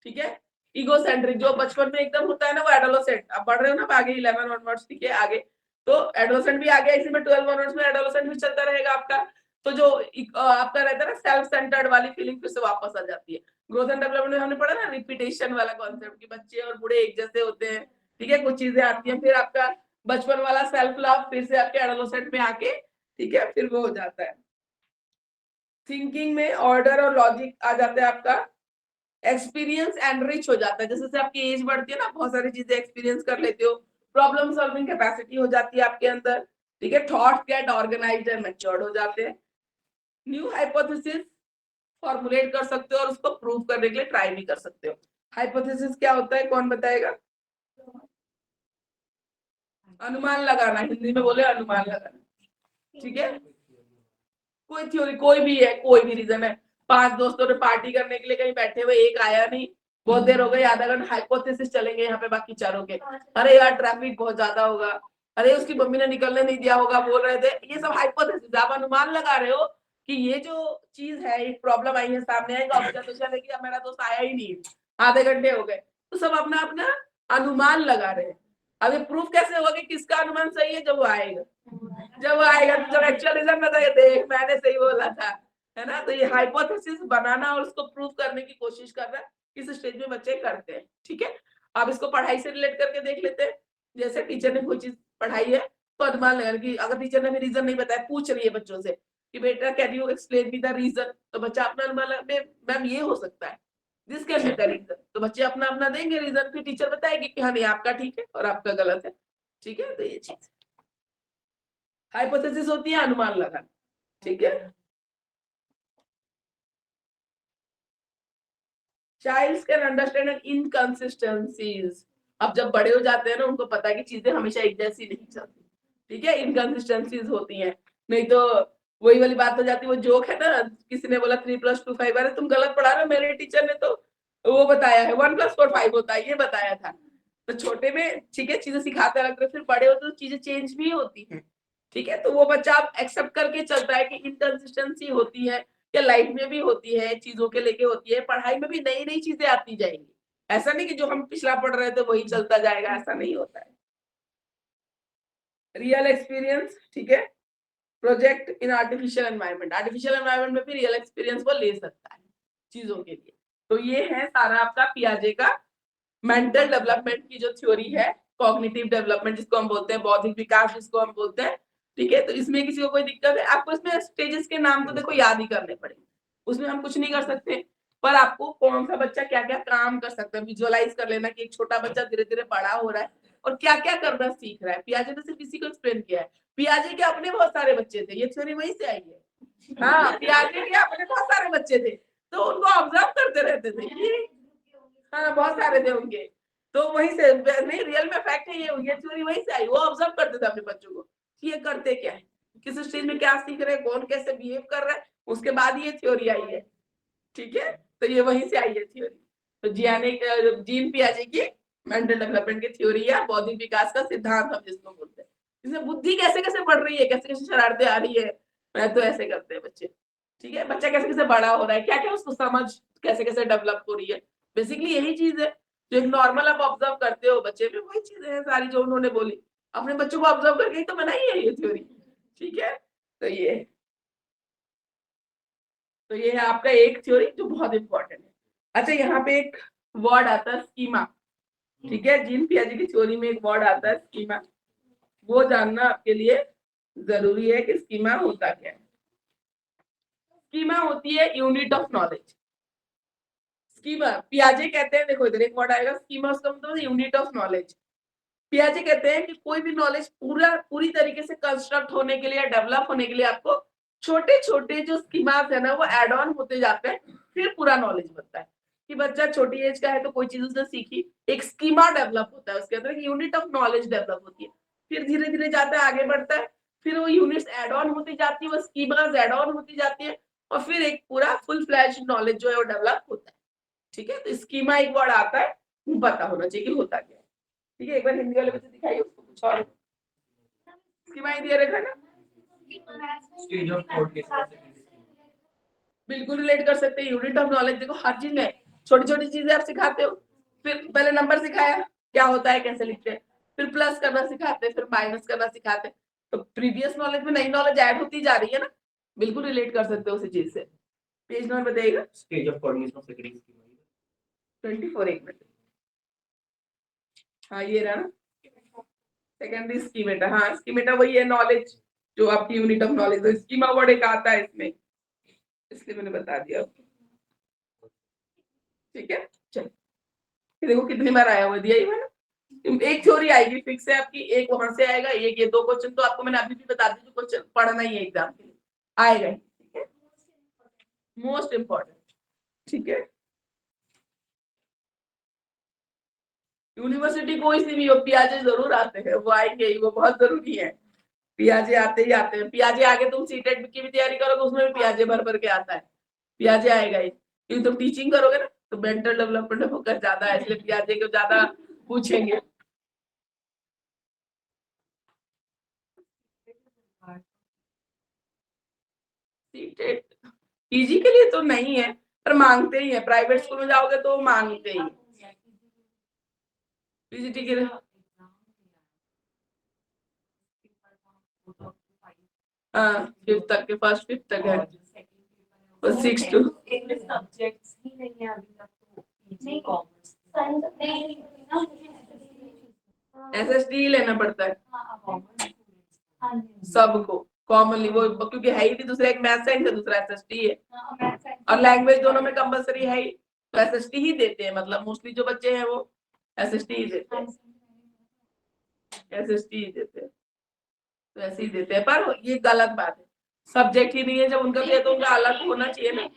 ठीक है, इगोसेंट्रिक जो बचपन में एकदम होता है ना वो एडोलेसेंट, आप पढ़ रहे हो ना आगे 11 ऑनवर्ड्स, ठीक है, आगे तो एडोलेसेंट भी आ गया, इसी में 12 ऑनवर्ड्स में एडोलेसेंट भी चलता रहेगा आपका। तो जो आपका रहता है ना सेल्फ सेंटर्ड वाली फीलिंग फिर से वापस आ जाती है। ग्रोथ एंड डेवलपमेंट में हमने पढ़ा ना रिपीटेशन वाला कॉन्सेप्ट कि बच्चे और बूढ़े एक जैसे होते हैं, ठीक है, कुछ चीजें आती हैं, फिर आपका बचपन वाला सेल्फ लव फिर से आपके एडोलेसेंट में आके, ठीक है, फिर वो हो जाता है। थिंकिंग में ऑर्डर और लॉजिक आ जाता है आपका। एक्सपीरियंस एनरिच हो जाता है, जैसे जैसे आपकी एज बढ़ती है ना, बहुत सारी चीजें एक्सपीरियंस कर लेते हो, प्रॉब्लम सॉल्विंग कैपेसिटी हो जाती है आपके अंदर, ठीक है, thoughts get organized and matured हो जाते हैं। न्यू हाइपोथेसिस फॉर्मुलेट कर सकते हो और उसको प्रूव करने के लिए ट्राई भी कर सकते हो। हाइपोथेसिस क्या होता है, कौन बताएगा? अनुमान लगाना, हिंदी में बोले अनुमान लगाना, ठीक है। कोई थ्योरी, कोई भी है, कोई भी रीजन है, 5 दोस्तों ने पार्टी करने के लिए कहीं बैठे हुए, एक आया नहीं, बहुत देर हो गई, आधा घंटा, हाइपोथेसिस चलेंगे यहाँ पे बाकी चारों के, अरे यार ट्रैफिक बहुत ज्यादा होगा, अरे उसकी मम्मी ने निकलने नहीं दिया होगा, बोल रहे थे, ये सब हाइपोथेसिस, आप अनुमान लगा रहे हो कि ये जो चीज है, एक प्रॉब्लम आई है सामने आएगा, अब मेरा दोस्त आया ही नहीं, आधे घंटे हो गए, तो सब अपना अपना अनुमान लगा रहे हैं। अब ये प्रूफ कैसे होगा कि किसका अनुमान सही है? जब वो आएगा, जब वो आएगा तो जब एक्चुअल रीजन बताइए, देख मैंने सही बोला था, है ना। तो ये हाइपोथेसिस बनाना और उसको प्रूव करने की कोशिश करना इस स्टेज में बच्चे करते हैं, ठीक है। अब इसको पढ़ाई से रिलेट करके देख लेते हैं। जैसे टीचर ने कोई चीज पढ़ाई है तो अनुमान लगा कि अगर टीचर ने भी रीजन नहीं बताया, पूछ रही है बच्चों से कि बेटा can you explain me the reason, तो बच्चा अपना अनुमान, मैम ये हो सकता है, this can be the reason, तो बच्चे अपना अपना देंगे रीजन, फिर टीचर बताएगी कि हाँ नहीं आपका ठीक है और आपका गलत है, ठीक है। तो ये चीज हाइपोथेसिस होती है अनुमान लगाना, ठीक है। चाइल्ड्स कैन अंडरस्टैंड इनकंसिस्टेंसीज, अब जब बड़े हो जाते हैं ना उनको पता है कि चीजें हमेशा एक जैसी नहीं चलती, ठीक है, इनकंसिस्टेंसीज होती हैं, नहीं तो वही वाली बात हो जाती है, वो जोक है ना, किसी ने बोला 3 + 2 5, अरे तुम गलत पढ़ा रहे हो, मेरे टीचर ने तो वो बताया है 1 + 4 5 होता है, ये बताया था। तो छोटे में ठीक है चीजें सिखाते रहते हैं, फिर बड़े होते तो चीजें चेंज भी होती हैं, ठीक है, तो वो बच्चा अब एक्सेप्ट करके चलता है कि इनकंसिस्टेंसी होती है, या लाइफ में भी होती है, चीजों के लेके होती है, पढ़ाई में भी नई नई चीजें आती जाएंगी। ऐसा नहीं कि जो हम पिछला पढ़ रहे थे वही चलता जाएगा, ऐसा नहीं होता है। रियल एक्सपीरियंस, ठीक है, project in artificial environment, artificial environment में भी रियल एक्सपीरियंस वो ले सकता है चीजों के लिए। तो ये है सारा आपका पियाजे का मेंटल डेवलपमेंट की जो थ्योरी है, कॉग्निटिव डेवलपमेंट जिसको हम बोलते हैं, बौद्धिक विकास जिसको हम बोलते हैं। ठीक है, तो इसमें किसी को कोई दिक्कत है? आपको इसमें स्टेजेस के नाम तो देखो याद ही करने पड़ेंगे, उसमें हम कुछ नहीं कर सकते, पर आपको कौन सा बच्चा क्या क्या काम कर सकता है विजुअलाइज कर लेना कि एक छोटा बच्चा धीरे धीरे बड़ा हो रहा है और क्या क्या करना सीख रहा है। पियाजे ने सिर्फ इसी को एक्सप्लेन किया है। पियाजे के अपने बहुत सारे बच्चे थे, ये थ्योरी वहीं से आई है। हाँ, पियाजे के अपने बहुत सारे बच्चे थे, तो उनको ऑब्जर्व करते रहते थे। हाँ, बहुत सारे थे उनके, तो वहीं से नहीं, रियल में फैक्ट है ये थ्योरी वहीं से आई। वो ऑब्जर्व करते थे अपने बच्चों को कि ये करते क्या है, किस स्टेज में क्या सीख रहे हैं, कौन कैसे बिहेव कर रहा है, उसके बाद ये थ्योरी आई है। ठीक है, तो ये वहीं से आई है थ्योरी। तो जीन पियाजे की मेंटल डेवलपमेंट की थ्योरी है, बौद्धिक विकास का सिद्धांत हम जिसको बोलते हैं। इसमें बुद्धि कैसे कैसे बढ़ रही है, कैसे कैसे शरारतें आ रही है, मैं तो ऐसे करते हैं बच्चे। ठीक है, बच्चा कैसे कैसे बड़ा हो रहा है, क्या क्या उसको समझ कैसे कैसे डेवलप हो रही है, बेसिकली यही चीज है जो एक नॉर्मल आप ऑब्जर्व करते हो बच्चे में, वही चीजें हैं सारी जो उन्होंने बोली। अपने बच्चों को ऑब्जर्व करके ही तो बनाई है ये थ्योरी। ठीक है, तो ये है आपका एक थ्योरी जो बहुत इंपॉर्टेंट है। अच्छा, यहाँ पे एक वर्ड आता है स्कीमा। ठीक है, जीन पियाजे की थ्योरी में एक वर्ड आता है स्कीमा, वो जानना आपके लिए जरूरी है कि स्कीमा होता क्या है। स्कीमा होती है यूनिट ऑफ नॉलेज। स्कीमा पियाजे कहते हैं, देखो इधर एक वर्ड आएगा स्कीमा, उसका मतलब यूनिट ऑफ नॉलेज। पियाजे कहते हैं कि कोई भी नॉलेज पूरी तरीके से कंस्ट्रक्ट होने के लिए या डेवलप होने के लिए आपको छोटे छोटे जो स्कीमास है ना वो एड ऑन होते जाते हैं, फिर पूरा नॉलेज बनता है। कि बच्चा छोटी एज का है तो कोई चीज उसने सीखी, एक स्कीमा डेवलप होता है, उसके अंदर यूनिट ऑफ नॉलेज डेवलप होती है, फिर धीरे धीरे जाता है, आगे बढ़ता है, फिर वो यूनिट्स एड ऑन होती जाती है, वो स्कीमास एड ऑन होती जाती है, और फिर एक पूरा फुल फ्लैश नॉलेज जो है वो डेवलप होता है। ठीक है, तो स्कीमा एक वर्ड आता है, पता होना चाहिए कि होता क्या है। ठीक है, एक बार हिंदी वाले बच्चे दिखाइए उसको कुछ और स्कीमा दिया रखा ना, स्टेज ऑफ थॉट के साथ बिल्कुल रिलेट कर सकते हैं। यूनिट ऑफ नॉलेज देखो हर चीज में छोटी छोटी चीजें आप सिखाते हो, फिर पहले नंबर सिखाया क्या होता है कैसे लिखते हैं, फिर प्लस करना सिखाते हैं, फिर माइनस करना सिखाते हैं, तो प्रीवियस नॉलेज में नई नॉलेज ऐड होती जा रही है ना, बिल्कुल रिलेट कर सकते हो उसी चीज से। पेज नंबर बताइएगा, stage of coordination of secondary schema 24 एक मिनट। हाँ ये रहा ना सेकेंडरी स्कीमेटा। हाँ स्कीमेटा वही है नॉलेज जो आपकी यूनिट ऑफ नॉलेज, तो स्कीमा वर्ड एक आता है इसमें, इसलिए मैंने बता दिया। ठीक है, चलो देखो कितनी बार आया हुआ दिया ही मैंने, एक थ्योरी आएगी फिक्स है आपकी, एक वहां से आएगा, एक ये दो क्वेश्चन तो आपको मैंने अभी भी बता दी, जो क्वेश्चन पढ़ना ही है एग्जाम के लिए आएगा। ठीक है, मोस्ट इंपॉर्टेंट। ठीक है, यूनिवर्सिटी कोई सी भी हो, पियाजे जरूर आते हैं, वो आएंगे ही, वो बहुत जरूरी है। पियाजे आते ही आते हैं, पियाजे आगे तुम सीटेट की भी तैयारी करोगे उसमें भी पियाजे भर भर के आता है, पियाजे आएगा ही, क्योंकि तुम टीचिंग करोगे ना तो मेंटल डेवलपमेंट फोकस ज्यादा है, इसलिए पियाजे को ज्यादा पूछेंगे। सीटेट पीजी के लिए तो नहीं है, पर मांगते ही है, प्राइवेट स्कूल में जाओगे तो मांगते ही। पीजीटी के लिए हाँ 5th तक के, फर्स्ट 5th तक है, और 6 to इंग्लिश सब्जेक्ट्स ही नहीं है अभी तक, तो पीजी कॉमर्स एसएसटी लेना पड़ता है सबको कॉमनली, वो क्योंकि है ही नहीं, दूसरा एक मैथ साइंस है, दूसरा एसएसटी है, और लैंग्वेज दोनों में कंपलसरी है ही, तो एसएसटी ही देते हैं, मतलब मोस्टली जो बच्चे हैं वो एसएसटी ही देते हैं, एसएसटी ही देते हैं, तो ऐसे ही देते हैं, पर ये गलत बात है, सब्जेक्ट ही नहीं है जब उनका दिया तो उनका अलग होना चाहिए ना।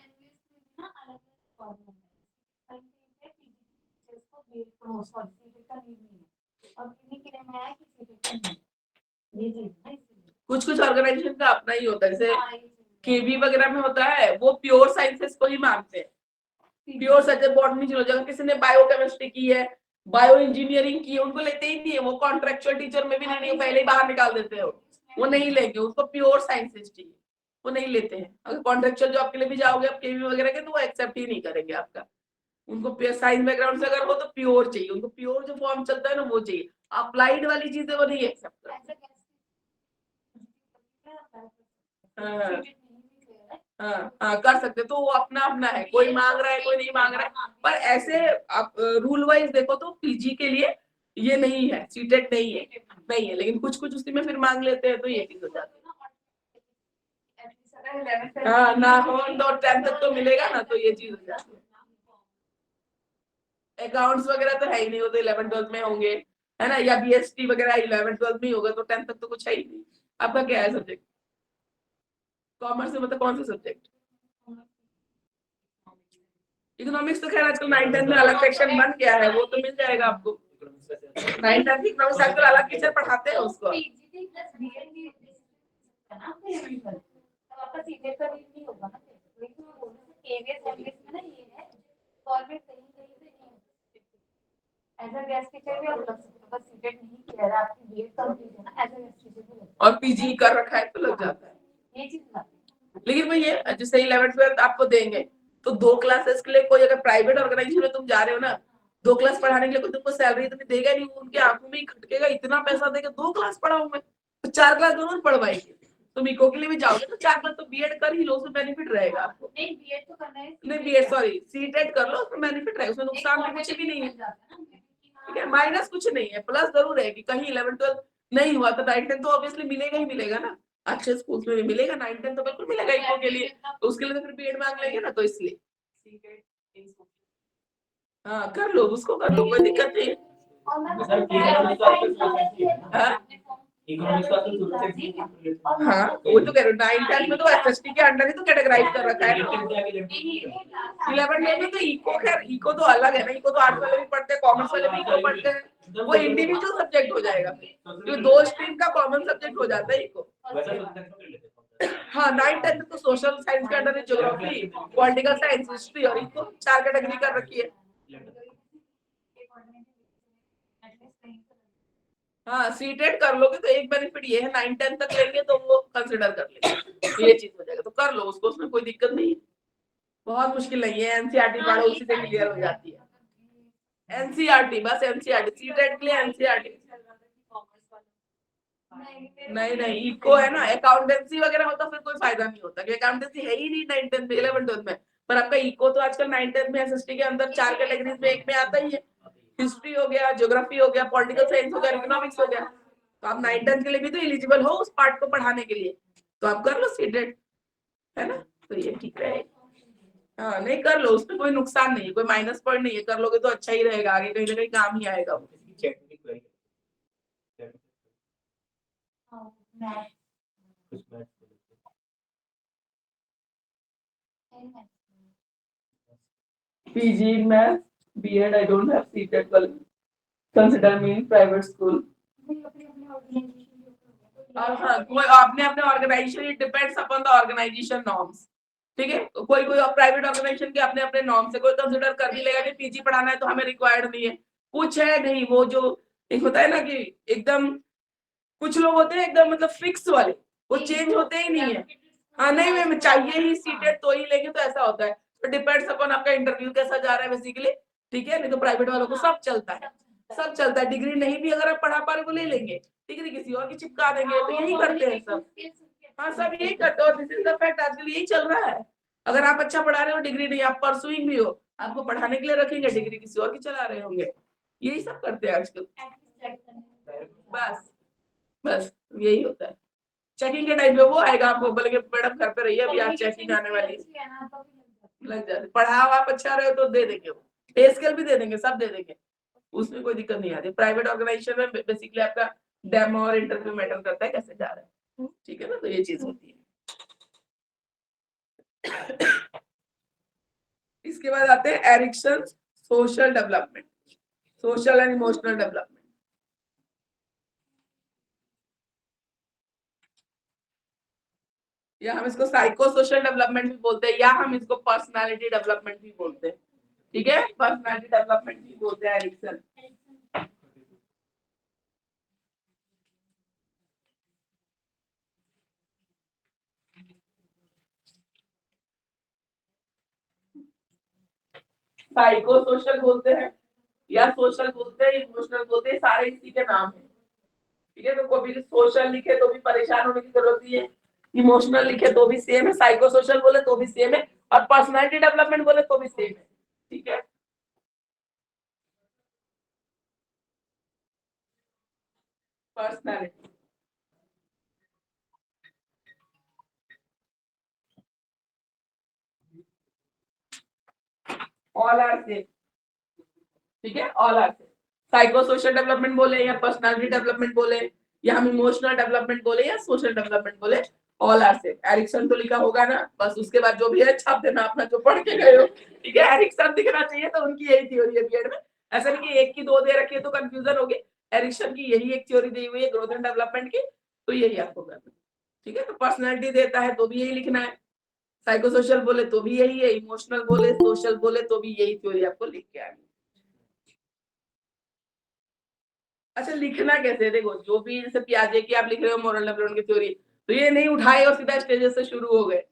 कुछ कुछ ऑर्गेनाइजेशन का अपना ही होता है, जैसे केवी वगैरह में होता है, वो प्योर साइंसेस को ही मानते हैं, प्योर सब्जेक्ट बॉटनी चलो, अगर किसी ने बायोकेमिस्ट्री की है, बायो इंजीनियरिंग की है, उनको लेते ही नहीं है, वो कॉन्ट्रेक्चुअल टीचर में भी नहीं, पहले ही बाहर निकाल देते हो, वो नहीं लेंगे, उसको प्योर साइंसेस चाहिए, वो नहीं लेते हैं। अगर कॉन्ट्रेक्चुअल जॉब के लिए भी जाओगे आप केवी वगैरह के, तो वो एक्सेप्ट ही नहीं करेंगे आपका। उनको साइंस बैकग्राउंड से अगर हो तो प्योर चाहिए, उनको प्योर जो फॉर्म चलता है ना वो चाहिए। अप्लाइड वाली चीजें वो नहीं एक्सेप्ट करते। हाँ हाँ हाँ, कर सकते, तो वो अपना अपना है, कोई मांग रहा है कोई नहीं मांग रहा है। पर ऐसे आप रूल वाइज देखो तो पीजी के लिए ये नहीं है, सीटेट नहीं है, नहीं है, लेकिन कुछ कुछ उसी में फिर मांग लेते हैं, तो ये चीज हो जाती है। हाँ ना हो तो 10th तक तो मिलेगा ना, तो ये चीज हो जाती है। अकाउंट्स वगैरह तो है ही नहीं, वो तो 11th-12th में होंगे, है ना, या बीएसटी वगैरह 11th-12th में ही होगा, तो 10th तक तो कुछ है ही नहीं। आपका क्या है सब्जेक्ट? कॉमर्स में मतलब कौन सा सब्जेक्ट? इकोनॉमिक्स तो खैर आजकल 9th-10th में अलग सेक्शन बन गया है, वो तो मिल जाएगा आपको। 9th-10th इकोनॉमिक्स आजकल अलग टीचर पढ़ाते हैं उसको। आपका सीटेट का रीड नहीं होगा ना, लेकिन वो बोल रहे थे केवीएस एमएस में ना ये है, गवर्नमेंट कहीं कहीं से नहीं है। एज अ गेस्ट टीचर भी आप लग सकते हो, बस सीटेट नहीं किया है, आपकी बीएड कंप्लीट है ना, एज अ गेस्ट टीचर भी लग और पीजी कर रखा है तो लग जाता है। ये चीज बात है। लेकिन वही है, जैसे 11th-12th आपको देंगे, तो 2 क्लासेस के लिए कोई अगर प्राइवेट ऑर्गेनाइजेशन में तुम जा रहे हो ना, 2 क्लास पढ़ाने के लिए कोई तुमको सैलरी इतनी देगा नहीं, वो उनके आंखों में ही खटकेगा, इतना पैसा देगा 2 क्लास पढ़ाऊं मैं, तो 4 क्लास दोनों पढ़वाएंगे। तुम इको के लिए भी जाओगे तो 4 क्लास तो बीएड कर ही लो, उसमें बेनिफिट रहेगा आपको। नहीं बीएड तो करना है, नहीं बीएड सॉरी सीटेट कर लो, उसमें बेनिफिट रहेगा, उसमें नुकसान तो कुछ भी नहीं है, ठीक है, माइनस कुछ नहीं है, प्लस जरूर है कि कहीं 11th-12th नहीं हुआ तो 9th-10th तो ऑब्वियसली मिलेगा ही मिलेगा ना, अच्छे स्कूल्स में भी मिलेगा, 9th-10th तो बिल्कुल मिलेगा इको के लिए, तो उसके लिए तो फिर बीएड मांग लेंगे ना, तो इसलिए हाँ कर लो, उसको कर लो, कोई दिक्कत नहीं है। हाँ? हाँ वो तो कह रहे हो, 9th-10th में तो एसएसटी के अंडर ही तो कैटेगराइज कर रखा है। 11th में तो इको, खैर इको तो अलग है ना, इको तो आर्ट्स वाले भी पढ़ते हैं, कॉमर्स वाले भी इको पढ़ते हैं, वो इंडिविजुअल सब्जेक्ट हो जाएगा, जो 2 स्ट्रीम का कॉमन सब्जेक्ट हो जाता है इको। हाँ 9th-10th तो सोशल साइंस के अंडर है, ज्योग्राफी, पॉलिटिकल साइंस, हिस्ट्री और इको 4 कैटेगरी कर रखी है। हाँ सीटेट कर लोगे तो एक बेनिफिट ये है, 9th-10th तक लेंगे तो वो कंसिडर कर लेंगे, ये चीज हो जाएगा, तो कर लो उसको, उसमें कोई दिक्कत नहीं है, बहुत मुश्किल नहीं है, एनसीईआरटी पढ़ो उसी से क्लियर हो जाती है। एनसीईआरटी बस, एनसीईआरटी सीटेट के लिए एनसीईआरटी। नहीं नहीं इको है ना, अकाउंटेंसी वगैरह होता फिर कोई फायदा नहीं होता, कि अकाउंटेंसी है ही नहीं 9th-10th में, 11th-12th में, पर आपका इको तो आजकल 9th-10th में एसएसटी के अंदर 4 कैटेगरीज में एक में आता ही है, हिस्ट्री हो गया, ज्योग्राफी हो गया, पॉलिटिकल साइंस हो गया, इकोनॉमिक्स हो गया, तो आप 9th-10th के लिए भी तो एलिजिबल हो उस पार्ट को पढ़ाने के लिए, तो आप कर लो सीटेट, है ना, तो ये ठीक रहेगा। हाँ नहीं कर लो, उसमें कोई नुकसान नहीं है, कोई माइनस पॉइंट नहीं है, कर लोगे तो अच्छा ही रहेगा, आगे कहीं ना कहीं काम ही आएगा वो। PG in math, B.Ed I don't have CTET, well, consider me in private school. और हाँ कोई आपने अपने organization, it depends upon the organization norms, ठीक है, कोई कोई प्राइवेट ऑर्गेनाइजेशन के अपने अपने नॉर्म्स है, कोई कंसिडर कर भी लेगा कि पीजी पढ़ाना है तो हमें रिक्वायर्ड नहीं है, कुछ है नहीं, वो जो एक होता है ना कि एकदम, कुछ लोग होते हैं एकदम मतलब फिक्स वाले, वो चेंज होते ही नहीं है, हाँ नहीं मैं चाहिए ही सीटेट तो ही लेंगे, तो ऐसा होता है, तो डिपेंड्स अपॉन आपका इंटरव्यू कैसा जा रहा है बेसिकली, ठीक है, नहीं तो प्राइवेट वालों को सब चलता है, सब चलता है, डिग्री नहीं भी अगर आप पढ़ा पा रहे वो ले लेंगे, डिग्री किसी और की चिपका देंगे, तो यही करते हैं सब, हाँ सब यही करते हो, दिस इज द फैक्ट, आजकल यही चल रहा है, अगर आप अच्छा पढ़ा रहे हो, डिग्री नहीं, आप परसुइंग भी हो, आपको पढ़ाने के लिए रखेंगे, डिग्री किसी और की चला रहे होंगे, यही सब करते हैं आजकल, बस बस यही होता है। चेकिंग के टाइम पे वो आएगा, आपको बोलेंगे मैडम घर पे रहिए, अभी आज चेकिंग आने वाली है, लग जाते, पढ़ाओ आप अच्छा रहे हो तो दे देंगे, वो पे स्केल भी दे देंगे, सब दे देंगे, उसमें कोई दिक्कत नहीं आती, प्राइवेट ऑर्गेनाइजेशन में बेसिकली आपका डेमो और इंटरव्यू मैटर करता है कैसे जा रहा है, ठीक है ना, तो ये चीज होती है। इसके बाद आते हैं Erikson social development, social and emotional development, या हम इसको साइको सोशल डेवलपमेंट भी बोलते हैं, या हम इसको पर्सनालिटी डेवलपमेंट भी बोलते हैं, ठीक है, पर्सनालिटी डेवलपमेंट भी बोलते हैं एरिक्सन। साइको सोशल बोलते हैं या सोशल बोलते हैं, इमोशनल बोलते हैं, सारे इसी के नाम है। ठीक है, तो कोई भी सोशल लिखे तो भी परेशान होने की जरूरत नहीं है, इमोशनल लिखे तो भी सेम है, साइको सोशल बोले तो भी सेम है, और पर्सनालिटी डेवलपमेंट बोले तो भी सेम है। ठीक है, पर्सनालिटी ऑल आर सेम। ठीक है, all are same, psycho social development बोले या पर्सनालिटी डेवलपमेंट बोले या हम इमोशनल डेवलपमेंट बोले या सोशल डेवलपमेंट बोले, ऑल आर सेम। एरिक्सन तो लिखा होगा ना, बस उसके बाद जो भी है छाप देना अपना जो पढ़ के गए हो। ठीक है, एरिक्सन दिखना चाहिए, तो उनकी यही थ्योरी है बीएड में। ऐसा नहीं कि एक की दो दे रखी है तो कंफ्यूजन होगी, एरिक्सन की यही एक थ्योरी दी हुई है ग्रोथ एंड डेवलपमेंट की, तो यही आपको करना है। ठीक है, तो पर्सनैलिटी देता है तो भी यही लिखना है, साइको सोशल बोले तो भी यही है, इमोशनल बोले सोशल बोले तो भी यही थ्योरी आपको लिख के आनी है। अच्छा, लिखना कैसे, देखो जो भी जैसे पियाजे की आप लिख रहे हो मोरल डेवलपमेंट की थ्योरी, तो ये नहीं उठाए और सीधा स्टेजेस से शुरू हो गए,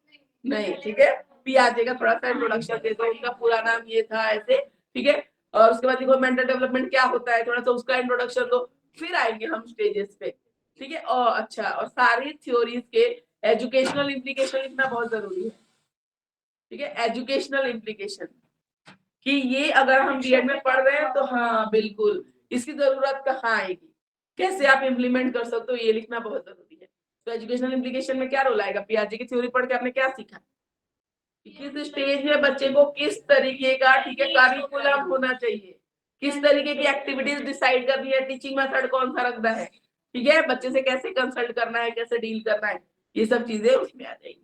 नहीं। ठीक है, पियाजे का थोड़ा सा इंट्रोडक्शन दे दो, उनका पूरा नाम ये था ऐसे। ठीक है, और उसके बाद देखो मेंटल डेवलपमेंट क्या होता है, थोड़ा सा उसका इंट्रोडक्शन दो, फिर आएंगे हम स्टेजेस पे। ठीक है, और अच्छा, और सारी थ्योरीज के एजुकेशनल इम्प्लीकेशन लिखना बहुत जरूरी है। ठीक है, एजुकेशनल इम्प्लीकेशन कि ये अगर हम बीएड में पढ़ रहे हैं तो हाँ बिल्कुल इसकी जरूरत कहाँ आएगी, कैसे आप इम्प्लीमेंट कर सकते हो, ये लिखना बहुत जरूरी है। तो एजुकेशनल इम्प्लीकेशन में क्या रोल आएगा, पियाजे की थ्योरी पढ़ के आपने क्या सीखा, किस स्टेज में बच्चे को किस तरीके का, ठीक है, करिकुलम होना चाहिए, किस तरीके की एक्टिविटीज डिसाइड करनी है, टीचिंग मेथड कौन सा रखना है, ठीक है, बच्चे से कैसे कंसल्ट करना है, कैसे डील करना है, ये सब चीजें उसमें आ जाएगी।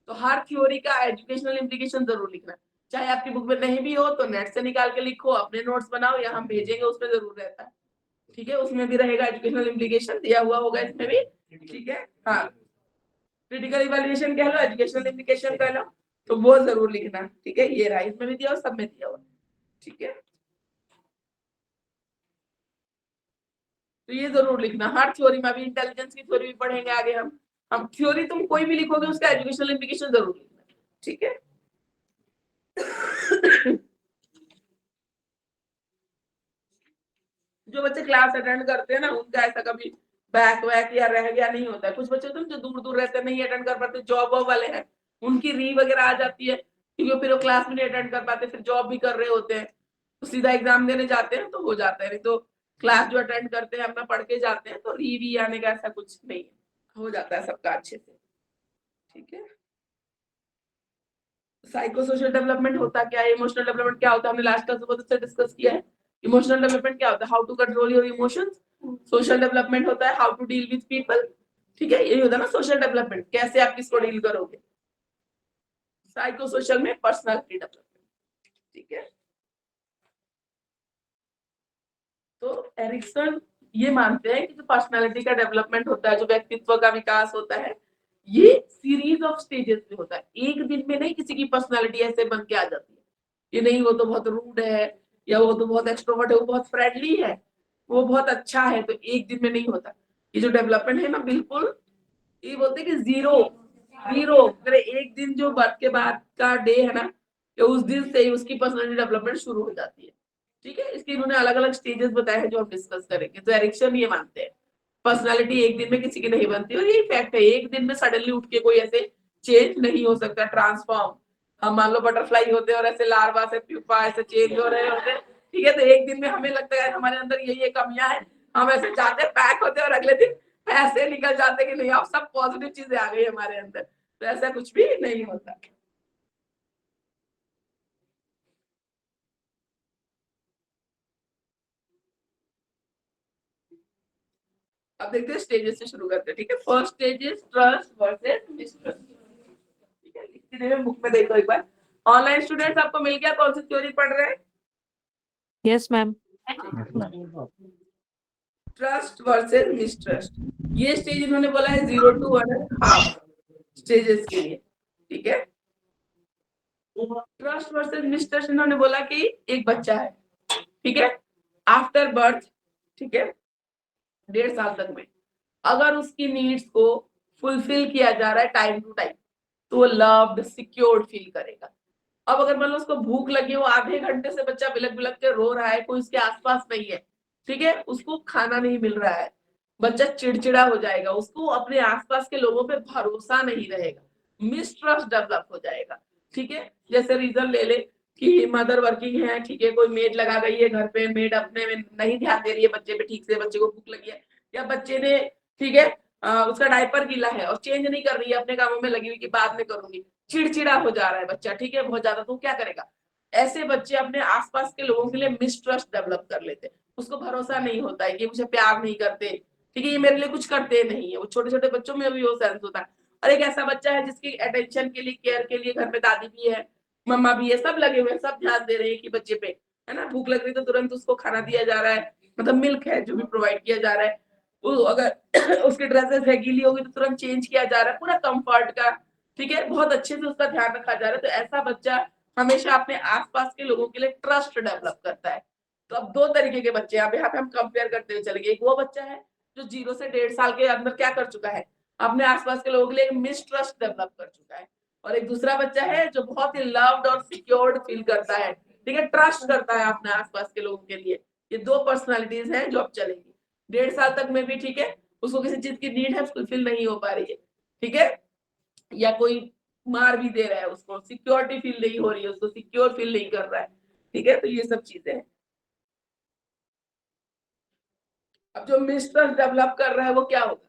तो हर थ्योरी का एजुकेशनल इम्प्लीकेशन जरूर लिखना, चाहे आपकी बुक में नहीं भी हो तो नेट से निकाल के लिखो, अपने नोट्स बनाओ या हम भेजेंगे उसमें जरूर रहता है। ठीक है, उसमें भी रहेगा एजुकेशनल इम्प्लीकेशन दिया हुआ होगा इसमें भी। ठीक है, हाँ, क्रिटिकल इवैल्यूएशन कह लो, एजुकेशनल इम्प्लीकेशन कह लो, तो वो जरूर लिखना। ठीक है, ये रहा, इसमें भी दिया और सब में दिया हुआ। ठीक है, तो ये जरूर लिखना, हर थ्योरी में भी, इंटेलिजेंस की थ्योरी भी पढ़ेंगे आगे हम थ्योरी तुम कोई भी लिखोगे उसका एजुकेशनल इम्प्लीकेशन जरूर लिखना। ठीक है, जो बच्चे क्लास अटेंड करते हैं ना उनका ऐसा कभी बैक वैक या रह गया नहीं होता है। कुछ बच्चे तो जो दूर दूर रहते हैं नहीं अटेंड कर पाते, जॉब वॉब वाले हैं, उनकी री वगैरह आ जाती है क्योंकि फिर वो क्लास में नहीं अटेंड कर पाते, फिर जॉब भी कर रहे होते हैं, तो सीधा एग्जाम देने जाते हैं तो हो जाता है, नहीं तो क्लास जो अटेंड करते हैं अपना पढ़ के जाते हैं तो री वी आने का ऐसा कुछ नहीं है, हो जाता है सबका अच्छे से। ठीक है, साइको सोशल डेवलपमेंट होता क्या है, इमोशनल डेवलपमेंट क्या होता है, हमने लास्ट क्लास में बहुत अच्छा डिस्कस किया है। इमोशनल डेवलपमेंट क्या होता है, how to control your emotions. Social development होता है how to deal with people. ठीक है, यही होता है ना सोशल डेवलपमेंट, कैसे आप किसको डील करोगे। साइको सोशल में पर्सनालिटी डेवलपमेंट। ठीक है, तो एरिक्सन ये मानते हैं कि जो पर्सनालिटी का डेवलपमेंट होता है, जो व्यक्तित्व का विकास होता है, ये सीरीज ऑफ स्टेजेस में होता है, एक दिन में नहीं किसी की पर्सनालिटी ऐसे बन के आ जाती है, ये नहीं वो तो बहुत रूड है या वो तो बहुत एक्सट्रोवर्ट है, वो बहुत फ्रेंडली है, वो बहुत अच्छा है, तो एक दिन में नहीं होता। ये जो डेवलपमेंट है ना, बिल्कुल ये बोलते हैं कि जीरो जीरो, अगर एक दिन जो बर्थ के बाद का डे है ना, कि उस दिन से ही उसकी पर्सनालिटी डेवलपमेंट शुरू हो जाती है। ठीक है, इसके इन्होंने अलग अलग स्टेजेस बताए हैं जो हम डिस्कस करेंगे। तो एरिक्सन ये मानते हैं पर्सनालिटी एक दिन में किसी की नहीं बनती, और ये फैक्ट है, एक दिन में सडनली उठ के कोई ऐसे चेंज नहीं हो सकता, ट्रांसफॉर्म। हम मान लो बटरफ्लाई होते हैं और ऐसे लार्वा से प्यूपा ऐसे चेंज हो रहे होते हैं, ठीक है, तो एक दिन में हमें लगता है हमारे अंदर ये कमियां हैं, हम ऐसे जाते पैक होते हैं और अगले दिन ऐसे निकल जाते कि नहीं अब सब पॉजिटिव चीजें आ गई हमारे अंदर, तो ऐसा कुछ भी नहीं होता। अब देखते हैं स्टेजेस से शुरू करते हैं। ठीक है, first stage is trust versus mistrust. ठीक है, लिखते हुए बुक में देखो एक बार। ऑनलाइन स्टूडेंट्स आपको मिल गया, कौन सी थ्योरी पढ़ रहे हैं? Yes ma'am. Trust versus mistrust, ये स्टेज इन्होंने बोला है 0 to 1.5 स्टेजेस के लिए। ठीक है, ट्रस्ट वर्सेस मिसट्रस्ट इन्होंने बोला कि एक बच्चा है, ठीक है, आफ्टर बर्थ, ठीक है, 1.5 साल तक में अगर उसकी नीड्स को फुलफिल किया जा रहा है टाइम टू टाइम, तो वो लव्ड सिक्योर्ड फील करेगा। अब अगर मान लो उसको भूख लगी, वो आधे घंटे से बच्चा बिलक बिलक के रो रहा है, कोई उसके आसपास नहीं है, ठीक है, उसको खाना नहीं मिल रहा है, बच्चा चिड़चिड़ा हो जाएगा, उसको अपने आसपास के लोगों पे भरोसा नहीं रहेगा, मिसट्रस्ट डेवलप हो जाएगा, ठीक है। जैसे रीजन ले ले कि मदर वर्किंग है, ठीक है, कोई मेड लगा गई है घर पे, मेड अपने में नहीं ध्यान दे रही है बच्चे पे ठीक से, बच्चे को भूख लगी है, या बच्चे ने, ठीक है, उसका डायपर गीला है और चेंज नहीं कर रही है, अपने कामों में लगी हुई कि बाद में करूंगी, चिड़चिड़ा हो जा रहा है बच्चा, ठीक है, बहुत ज्यादा, तो क्या करेगा? ऐसे बच्चे अपने आसपास के लोगों के लिए मिसट्रस्ट डेवलप कर लेते हैं, उसको भरोसा नहीं होता है कि मुझे प्यार नहीं करते, ठीक है, ये मेरे लिए कुछ करते नहीं है, वो छोटे छोटे बच्चों में भी वो सेंस होता है। और एक ऐसा बच्चा है जिसकी अटेंशन के लिए, केयर के लिए घर में दादी भी है, मम्मा भी है, सब लगे हुए हैं, सब ध्यान दे रहे हैं कि बच्चे पे, है ना, भूख लग रही तो तुरंत उसको खाना दिया जा रहा है, मतलब मिल्क है जो भी प्रोवाइड किया जा रहा है, वो अगर उसकी ड्रेसेस है गीली होगी तो तुरंत चेंज किया जा रहा है, पूरा कंफर्ट का, ठीक है, बहुत अच्छे से उसका ध्यान रखा जा रहा है। तो ऐसा बच्चा हमेशा अपने आसपास के लोगों के लिए ट्रस्ट डेवलप करता है। तो अब दो तरीके के बच्चे यहाँ पे हम कंपेयर करते हुए चलेंगे। एक वो बच्चा है जो 0 से 1.5 साल के अंदर क्या कर चुका है, अपने आसपास के लोगों के लिए मिसट्रस्ट डेवलप कर चुका है, और एक दूसरा बच्चा है जो बहुत ही लव्ड और सिक्योर्ड फील करता है, ठीक है, ट्रस्ट करता है अपने आसपास के लोगों के लिए। ये दो पर्सनालिटीज हैं जो अब चलेंगी 1.5 साल तक में भी, ठीक है, उसको किसी चीज की नीड है, फुलफिल नहीं हो पा रही है, ठीक है, या कोई मार भी दे रहा है, उसको सिक्योरिटी फील नहीं हो रही है, उसको सिक्योर फील नहीं कर रहा है, ठीक है, तो ये सब चीजें हैं। अब जो मिसट्रस्ट डेवलप कर रहा है वो क्या होगा?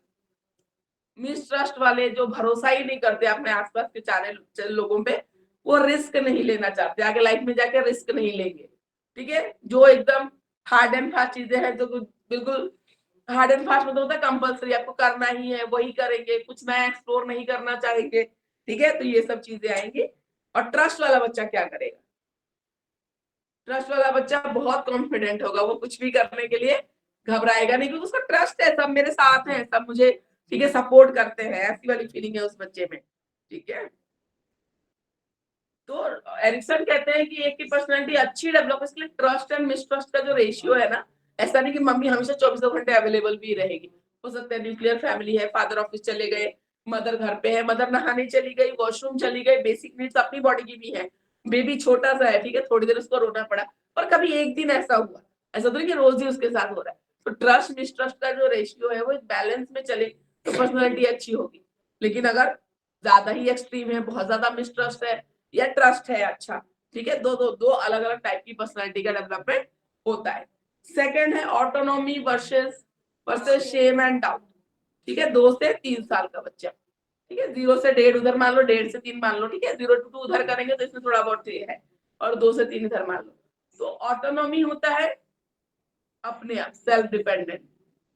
मिसट्रस्ट वाले जो भरोसा ही नहीं करते अपने आसपास के चारे लोगों पे, वो रिस्क नहीं लेना चाहते, आगे लाइफ में जाके रिस्क नहीं लेंगे, ठीक है। जो एकदम हार्ड एंड फास्ट चीजें हैं, जो बिल्कुल हार्ड एंड फास्ट मतलब होता है कंपल्सरी, आपको करना ही है, वही करेंगे, कुछ नया एक्सप्लोर नहीं करना चाहेंगे, ठीक है, तो ये सब चीजें आएंगी। और ट्रस्ट वाला बच्चा क्या करेगा? ट्रस्ट वाला बच्चा बहुत कॉन्फिडेंट होगा, वो कुछ भी करने के लिए घबराएगा नहीं, क्योंकि उसका ट्रस्ट है, सब मेरे साथ हैं, सब मुझे, ठीक है, सपोर्ट करते हैं, ऐसी वाली फीलिंग है उस बच्चे में, ठीक है। तो एरिक्सन कहते हैं कि एक की पर्सनालिटी अच्छी डेवलप, इसलिए ट्रस्ट एंड मिसट्रस्ट का जो रेशियो है ना, ऐसा नहीं कि मम्मी हमेशा 24 घंटे अवेलेबल भी रहेगी, हो सकता है न्यूक्लियर फैमिली है, फादर ऑफिस चले गए, मदर घर पे है, मदर नहाने चली गई, वॉशरूम चली गई, बेसिक नीड्स अपनी बॉडी की भी है, बेबी छोटा सा है, ठीक है, थोड़ी देर उसको रोना पड़ा, पर कभी एक दिन ऐसा हुआ, ऐसा तो नहीं कि रोज ही उसके साथ हो रहा है। तो ट्रस्ट मिसट्रस्ट का जो रेशियो है वो एक बैलेंस में चले तो पर्सनैलिटी अच्छी होगी। लेकिन अगर ज्यादा ही एक्सट्रीम है, बहुत ज्यादा मिसट्रस्ट है या ट्रस्ट है, अच्छा, ठीक है, दो अलग अलग टाइप की पर्सनैलिटी का डेवलपमेंट होता है। सेकंड है autonomy versus shame and doubt, ठीक है, 2 से 3 साल का बच्चा, ठीक है, 0 से 1.5 उधर मान लो, 1.5 से 3 मान लो, ठीक है, 0 to 2 उधर करेंगे तो इसमें थोड़ा बहुत ये है, और 2 से 3 इधर मान लो। तो ऑटोनॉमी होता है अपने आप, सेल्फ डिपेंडेंट,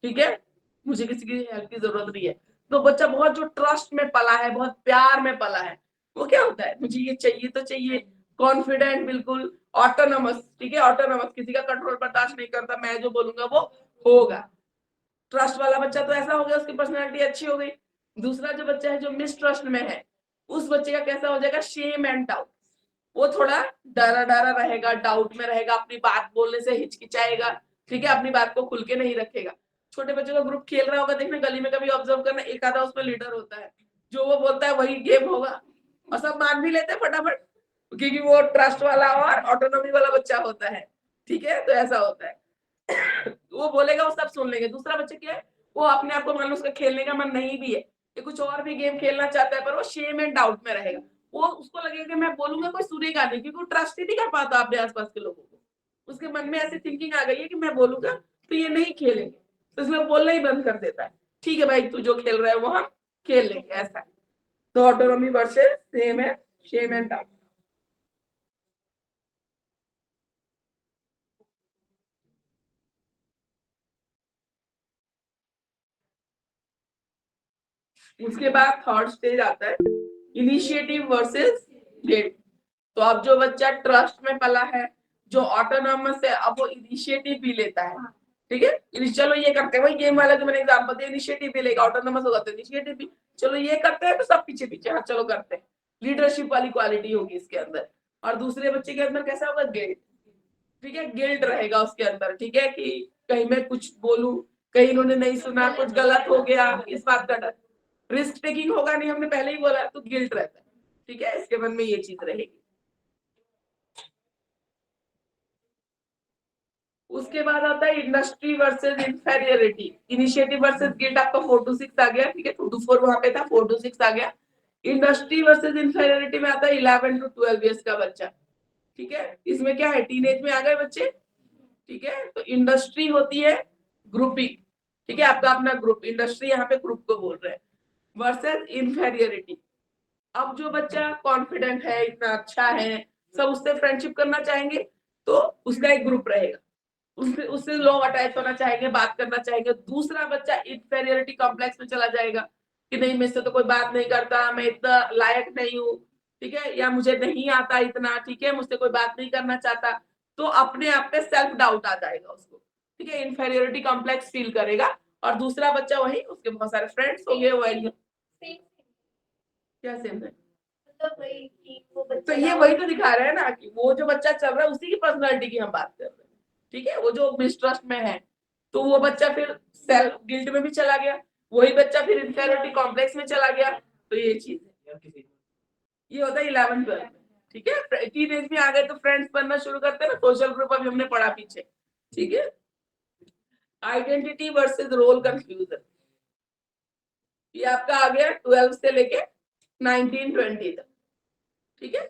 ठीक है, मुझे किसी की हेल्प की जरूरत नहीं है। तो बच्चा बहुत जो ट्रस्ट में पला है, बहुत प्यार में पला है, वो क्या होता है, मुझे ये चाहिए तो चाहिए, कॉन्फिडेंट, बिल्कुल ऑटोनोमस, ठीक है, ऑटोनोमस, किसी का कंट्रोल बर्दाश्त नहीं करता, मैं जो बोलूंगा वो होगा। ट्रस्ट वाला बच्चा तो ऐसा हो गया, उसकी पर्सनैलिटी अच्छी हो गई। दूसरा जो बच्चा है जो मिसट्रस्ट में है, उस बच्चे का कैसा हो जाएगा, शेम एंड डाउट, वो थोड़ा डरा डरा रहेगा, डाउट में रहेगा, अपनी बात बोलने से हिचकिचाएगा, ठीक है, अपनी बात को खुल के नहीं रखेगा। छोटे बच्चों का ग्रुप खेल रहा होगा, देखना गली में कभी ऑब्जर्व करना, एक आधा उसमें लीडर होता है, जो वो बोलता है वही गेम होगा, और सब मान भी लेते हैं फटाफट, क्योंकि वो ट्रस्ट वाला और ऑटोनॉमी वाला बच्चा होता है, ठीक है, तो ऐसा होता है। वो बोलेगा वो सब सुन लेंगे। दूसरा बच्चा क्या है, वो अपने आप को, मान लो उसका खेलने का मन नहीं भी है, ये कुछ और भी गेम खेलना चाहता है, पर वो शेम एंड डाउट में रहेगा, वो उसको लगेगा कि मैं बोलूंगा कोई सुनेगा नहीं, क्योंकि वो ट्रस्ट ही नहीं कर पाता अपने आसपास के लोगों को, उसके मन में ऐसी थिंकिंग आ गई है कि मैं बोलूंगा तो ये नहीं खेलेंगे, तो इसमें बोलना ही बंद कर देता है, ठीक है भाई तू जो खेल रहा है वो हम खेल लेंगे, ऐसा। तो ऑटोनॉमी वर्सेस सेम है, शेम एंड डाउट। उसके बाद थर्ड स्टेज आता है इनिशिएटिव वर्सेस गेट। तो अब जो बच्चा ट्रस्ट में पला है, जो ऑटोनॉमस है, अब वो इनिशिएटिव भी लेता है, ठीक है, चलो ये करते हैं, वही गेम वाला जो मैंने एग्जांपल दिया, इनिशिएटिव भी लेगा, ऑटोनॉमस होगा तो इनिशिएटिव भी, चलो ये करते हैं तो सब पीछे पीछे, हाँ चलो करते हैं, लीडरशिप वाली क्वालिटी होगी इसके अंदर। और दूसरे बच्चे के अंदर कैसा होगा, गिल्ट, ठीक है, गिल्ट रहेगा उसके अंदर, ठीक है, कि कहीं मैं कुछ बोलूं, कहीं इन्होंने नहीं सुना, कुछ गलत हो गया, इस बात का डर, रिस्क टेकिंग होगा नहीं, हमने पहले ही बोला, तो गिल्ट रहता है, ठीक है, इसके मन में ये चीज रहेगी। उसके बाद आता है industry versus inferiority, initiative versus guilt, आपका 4 to 6 आ गया, ठीक है, 2 to 4 वहां पे था, 4 to 6 आ गया। इंडस्ट्री वर्सेस इंफेरियरिटी में आता है 11 to 12 इयर्स का बच्चा, ठीक है, इसमें क्या है, टीनेज में आ गए बच्चे, ठीक है। तो इंडस्ट्री होती है ग्रुपिंग, ठीक है, आपका अपना ग्रुप, इंडस्ट्री यहाँ पे ग्रुप को बोल रहे हैं, वर्सेस इंफेरियरिटी। अब जो बच्चा कॉन्फिडेंट है, इतना अच्छा है, सब उससे फ्रेंडशिप करना चाहेंगे, तो उसका एक ग्रुप रहेगा, उससे उससे लोग अटैच होना चाहेंगे, बात करना चाहेंगे। दूसरा बच्चा इंफेरियरिटी कॉम्प्लेक्स में चला जाएगा कि नहीं, मुझसे तो कोई बात नहीं करता, मैं इतना लायक नहीं हूँ, ठीक है, या मुझे नहीं आता इतना, ठीक है, मुझसे कोई बात नहीं करना चाहता, तो अपने आप पे सेल्फ डाउट आ जाएगा उसको, ठीक है, इंफेरियरिटी कॉम्प्लेक्स फील करेगा। और दूसरा बच्चा वही, उसके बहुत सारे फ्रेंड्स होंगे, वही क्या सेम है, मतलब वही कि वो तो बच्चा ये वही तो दिखा रहे हैं ना कि वो जो बच्चा चल रहा है उसी की पर्सनालिटी की हम बात कर रहे हैं, ठीक है, वो जो मिसट्रस्ट में है, तो वो बच्चा फिर सेल्फ गिल्ट में भी चला गया, वही बच्चा फिर इंफेरियरिटी कॉम्प्लेक्स में चला गया, तो ये चीज है, ये होता है 11-12 में, ठीक है। टीनेज में आ गए तो फ्रेंड्स बनना शुरू करते हैं ना, सोशल ग्रुप अभी हमने पढ़ा पीछे, ठीक है। आइडेंटिटी वर्सेस रोल कंफ्यूजन, ये आपका आ गया 12 से लेके 19-20 तक, ठीक है,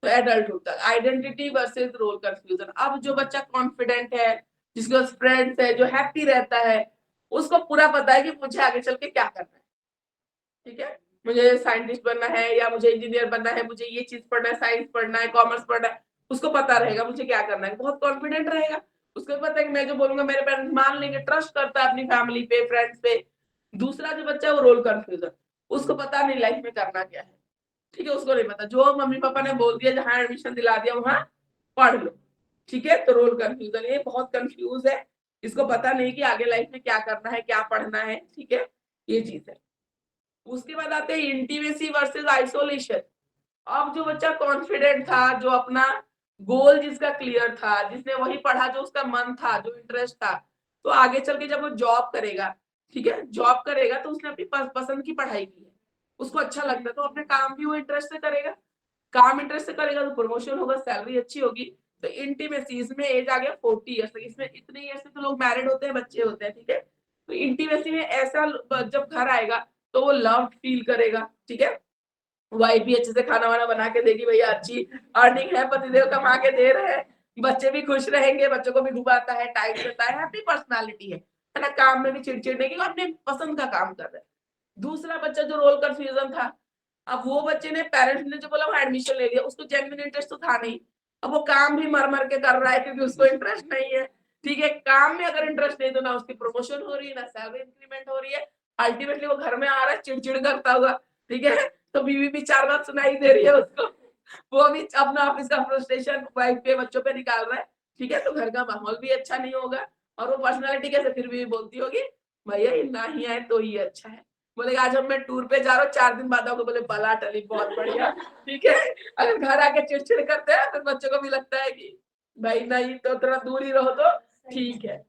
तो एडल्टहुड तक आइडेंटिटी वर्सेस रोल कंफ्यूजन। अब जो बच्चा कॉन्फिडेंट है, जिसके पास फ्रेंड्स है, जो हैप्पी रहता है, उसको पूरा पता है कि मुझे आगे चल के क्या करना है, ठीक है, मुझे साइंटिस्ट बनना है या मुझे इंजीनियर बनना है, मुझे ये चीज पढ़ना है, साइंस पढ़ना है, कॉमर्स पढ़ना है, उसको पता रहेगा मुझे क्या करना है, बहुत कॉन्फिडेंट रहेगा, उसको पता है कि मैं जो बोलूंगा मेरे पेरेंट्स मान लेंगे, ट्रस्ट करता है अपनी फैमिली पे, फ्रेंड्स पे। दूसरा जो बच्चा है वो रोल कंफ्यूजन, उसको पता नहीं लाइफ में करना क्या है, ठीक है, उसको नहीं पता, जो मम्मी पापा ने बोल दिया, जहां एडमिशन दिला दिया वहां पढ़ लो, ठीक है, तो रोल कंफ्यूजन, ये बहुत कंफ्यूज है, इसको पता नहीं कि आगे लाइफ में क्या करना है, क्या पढ़ना है, ठीक है, ये चीज है। उसके बाद आते हैं इंटीमेसी वर्सेस आइसोलेशन। अब जो बच्चा कॉन्फिडेंट था, जो अपना गोल जिसका क्लियर था, जिसने वही पढ़ा जो उसका मन था, जो इंटरेस्ट था, तो आगे चल के जब वो जॉब करेगा, ठीक है, जॉब करेगा तो उसने अपनी पसंद की पढ़ाई की है, उसको अच्छा लगता है, तो अपने काम भी वो इंटरेस्ट से करेगा, काम इंटरेस्ट से करेगा तो प्रमोशन होगा, सैलरी अच्छी होगी। तो इंटीमेसी, इसमें एज आ गया 40 ईयर्स तक, इसमें इतने ईयर्स से तो लोग मैरिड होते हैं, बच्चे होते हैं, ठीक है। तो इंटीमेसी में ऐसा जब घर आएगा तो वो लव फील करेगा, ठीक है, वाइफ भी अच्छे से खाना वाना बना के देगी, भैया अच्छी अर्निंग है, पतिदेव कमा के दे रहे हैं, बच्चे भी खुश रहेंगे, बच्चों को भी घुमाता है, टाइम देता है, हैप्पी पर्सनालिटी है ना, काम में भी चिड़चिड़ नहीं, अपने पसंद का काम कर रहे हैं। दूसरा बच्चा जो रोल कंफ्यूजन था, अब वो बच्चे ने, पेरेंट्स ने जो बोला वो एडमिशन ले लिया, उसको जेन्युइन इंटरेस्ट तो था नहीं, अब वो काम भी मर मर के कर रहा है क्योंकि उसको इंटरेस्ट नहीं है, ठीक है, काम में अगर इंटरेस्ट नहीं तो ना उसकी प्रमोशन हो रही है, ना सैलरी इंक्रीमेंट हो रही है, अल्टीमेटली वो घर में आ रहा है चिड़चिड़ करता हुआ, ठीक है, तो बीवी भी 4 बात सुनाई दे रही है उसको, वो भी अपना ऑफिस का फ्रस्ट्रेशन वाइफ पे, बच्चों पे निकाल रहा है, ठीक है, तो घर का माहौल भी अच्छा नहीं होगा, और वो पर्सनालिटी कैसे फिर भी बोलती होगी, भैया ये ना ही आए तो ही अच्छा है, बोलेगा आज हम मैं टूर पे जा रहा हूँ, 4 दिन बाद आओगे, बोले बला टली, बहुत बढ़िया, ठीक है। अगर घर आके चिड़चिड़ करते हैं तो बच्चों को भी लगता है कि भाई नहीं, तो थोड़ा दूर ही रहो तो ठीक है।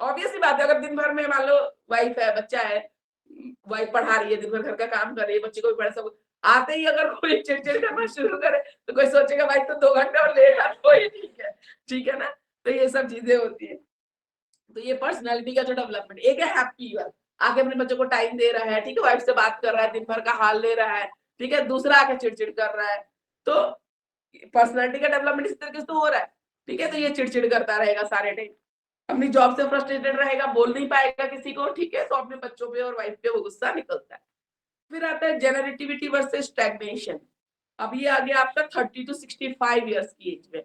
ऑब्वियसली बात है, अगर दिन भर में मान लो वाइफ है, बच्चा है, वाइफ पढ़ा रही है, दिन भर घर का काम कर रही है, बच्चे को भी पढ़ा, सब आते ही अगर कोई चिड़चिड़ करना शुरू करे तो कोई सोचेगा भाई तो 2 घंटे और लेट आ तो ही ठीक है ना, तो ये सब चीजें होती है। तो ये पर्सनैलिटी का जो डेवलपमेंट, एक है हैप्पी वाला, आके अपने बच्चों को टाइम दे रहा है, ठीक है, वाइफ से बात कर रहा है, दिन भर का हाल ले रहा है, ठीक है, दूसरा आके चिड़चिड़ कर रहा है, तो पर्सनैलिटी का डेवलपमेंट इस तरीके से तो हो रहा है, ठीक है, तो ये चिड़चिड़ करता रहेगा सारे टाइम, अपनी जॉब से फ्रस्ट्रेटेड रहेगा, बोल नहीं पाएगा किसी को, ठीक है, तो अपने बच्चों पे और वाइफ पे वो गुस्सा निकलता है। फिर आता है जेनरेटिविटी वर्सेस स्टैग्नेशन। अब ये आ गया आपका 30 to 65 ईयर्स की एज में।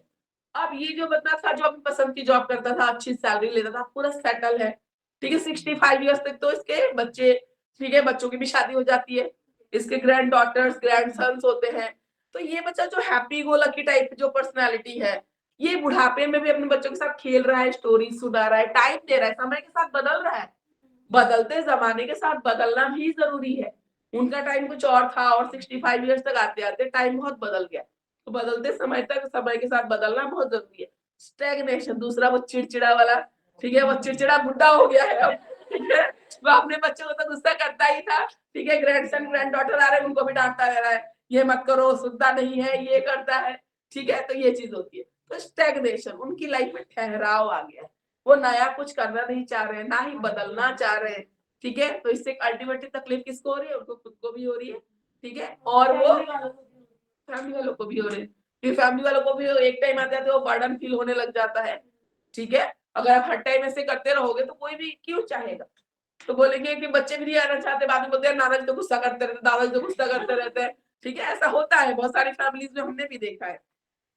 अब ये जो बंदा था जो अपनी पसंद की जॉब करता था, अच्छी सैलरी लेता था, पूरा सेटल है, ठीक है, 65 ईयर्स तक तो इसके बच्चे, ठीक है, बच्चों की भी शादी हो जाती है, इसके ग्रैंड डॉटर्स, ग्रैंड सन्स होते हैं, तो ये बच्चा जो हैप्पी गो लकी टाइप जो पर्सनैलिटी है, ये बुढ़ापे में भी अपने बच्चों के साथ खेल रहा है, स्टोरी सुना रहा है, टाइम दे रहा है, समय के साथ बदल रहा है, बदलते जमाने के साथ बदलना भी जरूरी है। उनका टाइम कुछ और था और 65 ईयर्स तक आते आते टाइम बहुत बदल गया, तो बदलते समय तक समय के साथ बदलना बहुत जरूरी है। स्टैग्नेशन, दूसरा वो चिड़चिड़ा वाला, ठीक है, वो चिड़चिड़ा बुढ़ा हो गया है अब, ठीक है, वो अपने बच्चों को तो गुस्सा करता ही था, ठीक है, ग्रैंडसन ग्रैंड डॉटर आ रहे हैं उनको भी डांटता रह रहा है, ये मत करो, सुनता नहीं है, ये करता है, ठीक है, तो ये चीज होती है। तो स्टैग्नेशन, उनकी लाइफ में ठहराव आ गया है, वो नया कुछ करना नहीं चाह रहे, ना ही बदलना चाह रहे, ठीक है। तो इससे अल्टीमेटली तकलीफ किसको हो रही है? उनको खुद को भी हो रही है, ठीक है, और वो फैमिली वालों को भी हो रही है। फिर फैमिली वालों को भी एक टाइम आता है तो वो बर्डन फील होने लग जाता है, ठीक है। अगर आप हर टाइम ऐसे करते रहोगे तो कोई भी क्यों चाहेगा। तो बोलेंगे कि बच्चे भी नहीं आना चाहते, बाद में बोलते हैं नाना जी तो गुस्सा करते रहते, दादाजी तो गुस्सा करते रहते हैं, ठीक है। ऐसा होता है बहुत सारी फैमिलीज में, हमने भी देखा है।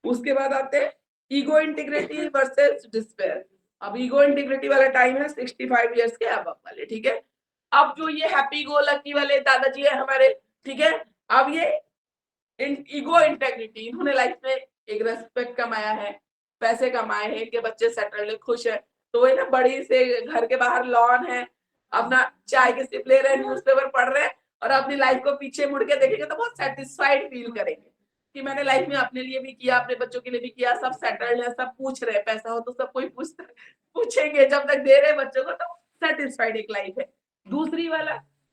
उसके बाद आते हैं ईगो इंटीग्रिटी वर्सेस डिस्पेयर। अब ईगो इंटीग्रिटी वाला टाइम है 65 इयर्स के अब वाले, ठीक है। अब जो ये हैप्पी गो लकी वाले दादाजी है हमारे, ठीक है, अब ये ईगो इंटेग्रिटी, इन्होंने लाइफ में एक रेस्पेक्ट कमाया है, पैसे कमाए हैं, इनके बच्चे सेटल्ड है, खुश है, तो ये ना बड़ी से घर के बाहर लॉन है, अपना चाय के सिप ले रहे हैं, न्यूज़पेपर पढ़ रहे हैं, और अपनी लाइफ को पीछे मुड़ के देखेंगे तो बहुत सेटिस्फाइड फील करेंगे कि मैंने लाइफ में अपने लिए भी किया, अपने बच्चों के लिए भी किया, सब सेटल्ड है, सब पूछ रहे हैं, पैसा हो तो सब कोई पूछेंगे, जब तक दे रहे बच्चों को तो सेटिस्फाइड एक लाइफ है।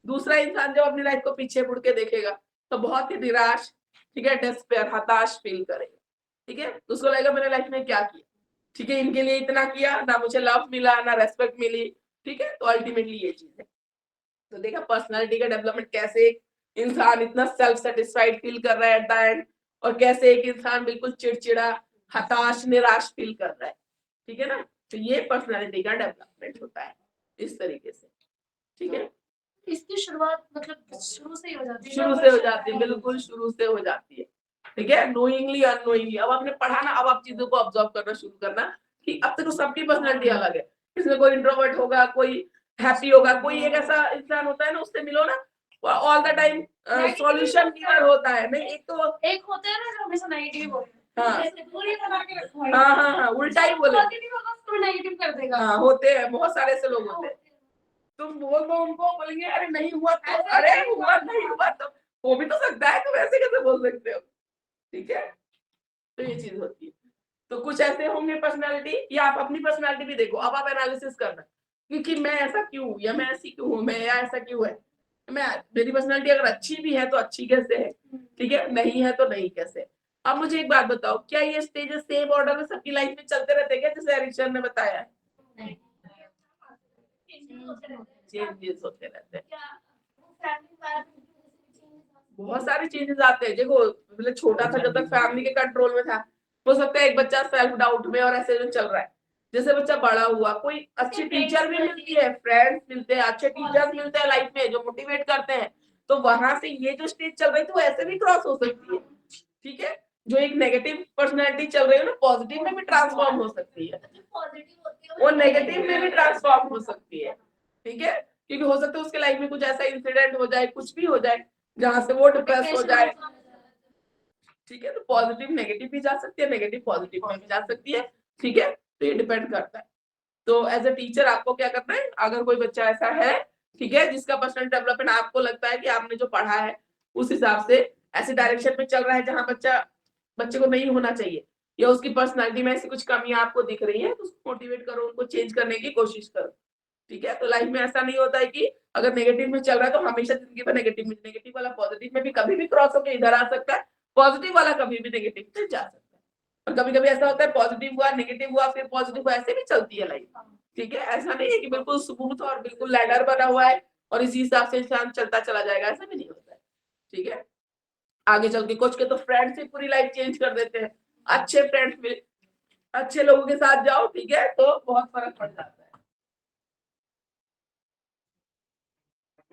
दूसरा इंसान जब अपनी लाइफ को पीछे मुड़ के देखेगा तो बहुत ही निराश, ठीक है, डिस्पेयर, हताश फील करेगा, ठीक है। तो उसको लगेगा मैंने लाइफ में क्या किया, ठीक है, इनके लिए इतना किया, ना मुझे लव मिला, ना रेस्पेक्ट मिली, ठीक है। तो अल्टीमेटली ये चीज है। तो देखा पर्सनालिटी का डेवलपमेंट, कैसे एक इंसान इतना सेल्फ सेटिस्फाइड फील कर रहा है एट द एंड, और कैसे एक इंसान बिल्कुल चिड़चिड़ा, हताश, निराश फील कर रहा है, ठीक है ना। तो ये पर्सनालिटी का डेवलपमेंट होता है इस तरीके से, ठीक है। इसकी शुरुआत मतलब शुरू से ही हो जाती है। शुरू से हो जाती है, बिल्कुल शुरू से हो जाती है, ठीक है। नोइंगली अननोइंगली अब आपने पढ़ा ना, अब आप चीजों को ऑब्जर्व करना शुरू करना कि अब तक तो सबकी पर्सनालिटी अलग है, इसमें कोई इंट्रोवर्ट होगा, कोई हैप्पी होगा, कोई एक ऐसा इंसान होता है ना, उससे मिलो ना all the time solution giver होता है, नहीं एक तो एक होता है ना जो हमेशा नेगेटिव बोलते हैं, हाँ जैसे पूरी बना के रखो है। हाँ, उल्टा ही बोले, पॉजिटिव होगा उसको नेगेटिव कर देगा। हाँ होते हैं, बहुत सारे ऐसे लोग होते हैं। तुम बोल दो उनको, बोलेंगे अरे नहीं हुआ तो, अरे हुआ नहीं हुआ तो हो भी तो सकता है, तुम ऐसे कैसे बोल सकते हो, ठीक है। तो ये चीज होती है। तो कुछ ऐसे होंगे पर्सनालिटी, या आप अपनी पर्सनालिटी भी देखो, अब आप एनालिसिस करना क्योंकि मैं ऐसा क्यों हूँ, या मैं ऐसी क्यों हूँ, मैं या ऐसा क्यों है, मैं मेरी पर्सनालिटी अगर अच्छी भी है तो अच्छी कैसे है, ठीक है, नहीं है तो नहीं कैसे। अब मुझे एक बात बताओ, क्या ये स्टेजेस सेम ऑर्डर में सबकी लाइफ में चलते रहते हैं क्या, जैसे हरीश ने बताया है? चेंजेस होते रहते हैं, बहुत सारे चेंजेस आते हैं। देखो मतलब छोटा था जब तक फैमिली के कंट्रोल में था, हो सकता है एक बच्चा सेल्फ डाउट में और ऐसे जो चल रहा है, जैसे बच्चा बड़ा हुआ, कोई अच्छी टीचर भी मिलती है, फ्रेंड्स मिलते हैं, अच्छे टीचर्स मिलते हैं लाइफ में जो मोटिवेट करते हैं, तो वहां से ये जो स्टेज चल रही थी वो ऐसे भी क्रॉस हो सकती है, ठीक है। जो एक नेगेटिव पर्सनैलिटी चल रही है ना, पॉजिटिव में भी ट्रांसफॉर्म हो सकती है, वो नेगेटिव में भी ट्रांसफॉर्म हो सकती है, ठीक है। क्योंकि हो सकता है उसके लाइफ में कुछ ऐसा इंसिडेंट हो जाए, कुछ भी हो जाए जहां से वो डिप्रेस हो जाए, ठीक है। तो पॉजिटिव नेगेटिव भी जा सकती है, नेगेटिव पॉजिटिव में भी जा सकती है, ठीक है। तो ये डिपेंड करता है। तो एज अ टीचर आपको क्या करना है, अगर कोई बच्चा ऐसा है, ठीक है, जिसका पर्सनल डेवलपमेंट आपको लगता है कि आपने जो पढ़ा है उस हिसाब से ऐसे डायरेक्शन में चल रहा है जहां बच्चे को नहीं होना चाहिए, या उसकी पर्सनालिटी में ऐसी कुछ कमियां आपको दिख रही है, तो उसको मोटिवेट करो, उनको चेंज करने की कोशिश करो, ठीक है। तो लाइफ में ऐसा नहीं होता है कि अगर नेगेटिव में चल रहा है तो हमेशा जिंदगी में नेगेटिव वाला पॉजिटिव में भी कभी भी क्रॉस होकर इधर आ सकता है, पॉजिटिव वाला कभी भी नेगेटिव में जा सकता है। और कभी कभी ऐसा होता है पॉजिटिव हुआ, नेगेटिव हुआ, फिर पॉजिटिव हुआ, ऐसे भी चलती है लाइफ, ठीक है। ऐसा नहीं है कि बिल्कुल स्मूथ और बिल्कुल लैडर बना हुआ है और इसी हिसाब से इंसान चलता चला जाएगा, ऐसा भी नहीं होता है, ठीक है। आगे चल के कुछ के तो फ्रेंड्स से पूरी लाइफ चेंज कर देते हैं, अच्छे फ्रेंड्स मिले, अच्छे लोगों के साथ जाओ, ठीक है, तो बहुत फर्क पड़ जाता है।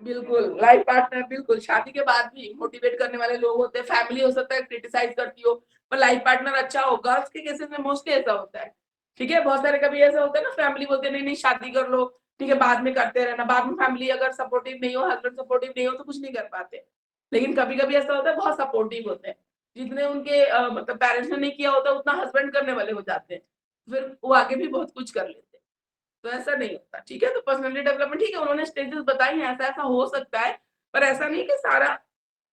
बिल्कुल लाइफ पार्टनर, बिल्कुल शादी के बाद भी मोटिवेट करने वाले लोग होते हैं, फैमिली हो सकता है क्रिटिसाइज करती हो, पर लाइफ पार्टनर अच्छा हो, गर्ल्स के केसेस में मोस्टली ऐसा होता है, ठीक है। बहुत सारे कभी ऐसा होता है ना, फैमिली बोलते नहीं नहीं शादी कर लो, ठीक है, बाद में करते रहना, बाद में फैमिली अगर सपोर्टिव नहीं हो, हस्बैंड सपोर्टिव नहीं हो तो कुछ नहीं कर पाते। लेकिन कभी कभी ऐसा होता है बहुत सपोर्टिव होते हैं, जितने उनके मतलब पेरेंट्स ने नहीं किया होता उतना हस्बैंड करने वाले हो जाते हैं, फिर वो आगे भी बहुत कुछ कर लेते हैं। तो ऐसा नहीं होता, ठीक है। तो पर्सनालिटी डेवलपमेंट, ठीक है, उन्होंने स्टेजेस बताई हैं, ऐसा ऐसा हो सकता है, पर ऐसा नहीं कि सारा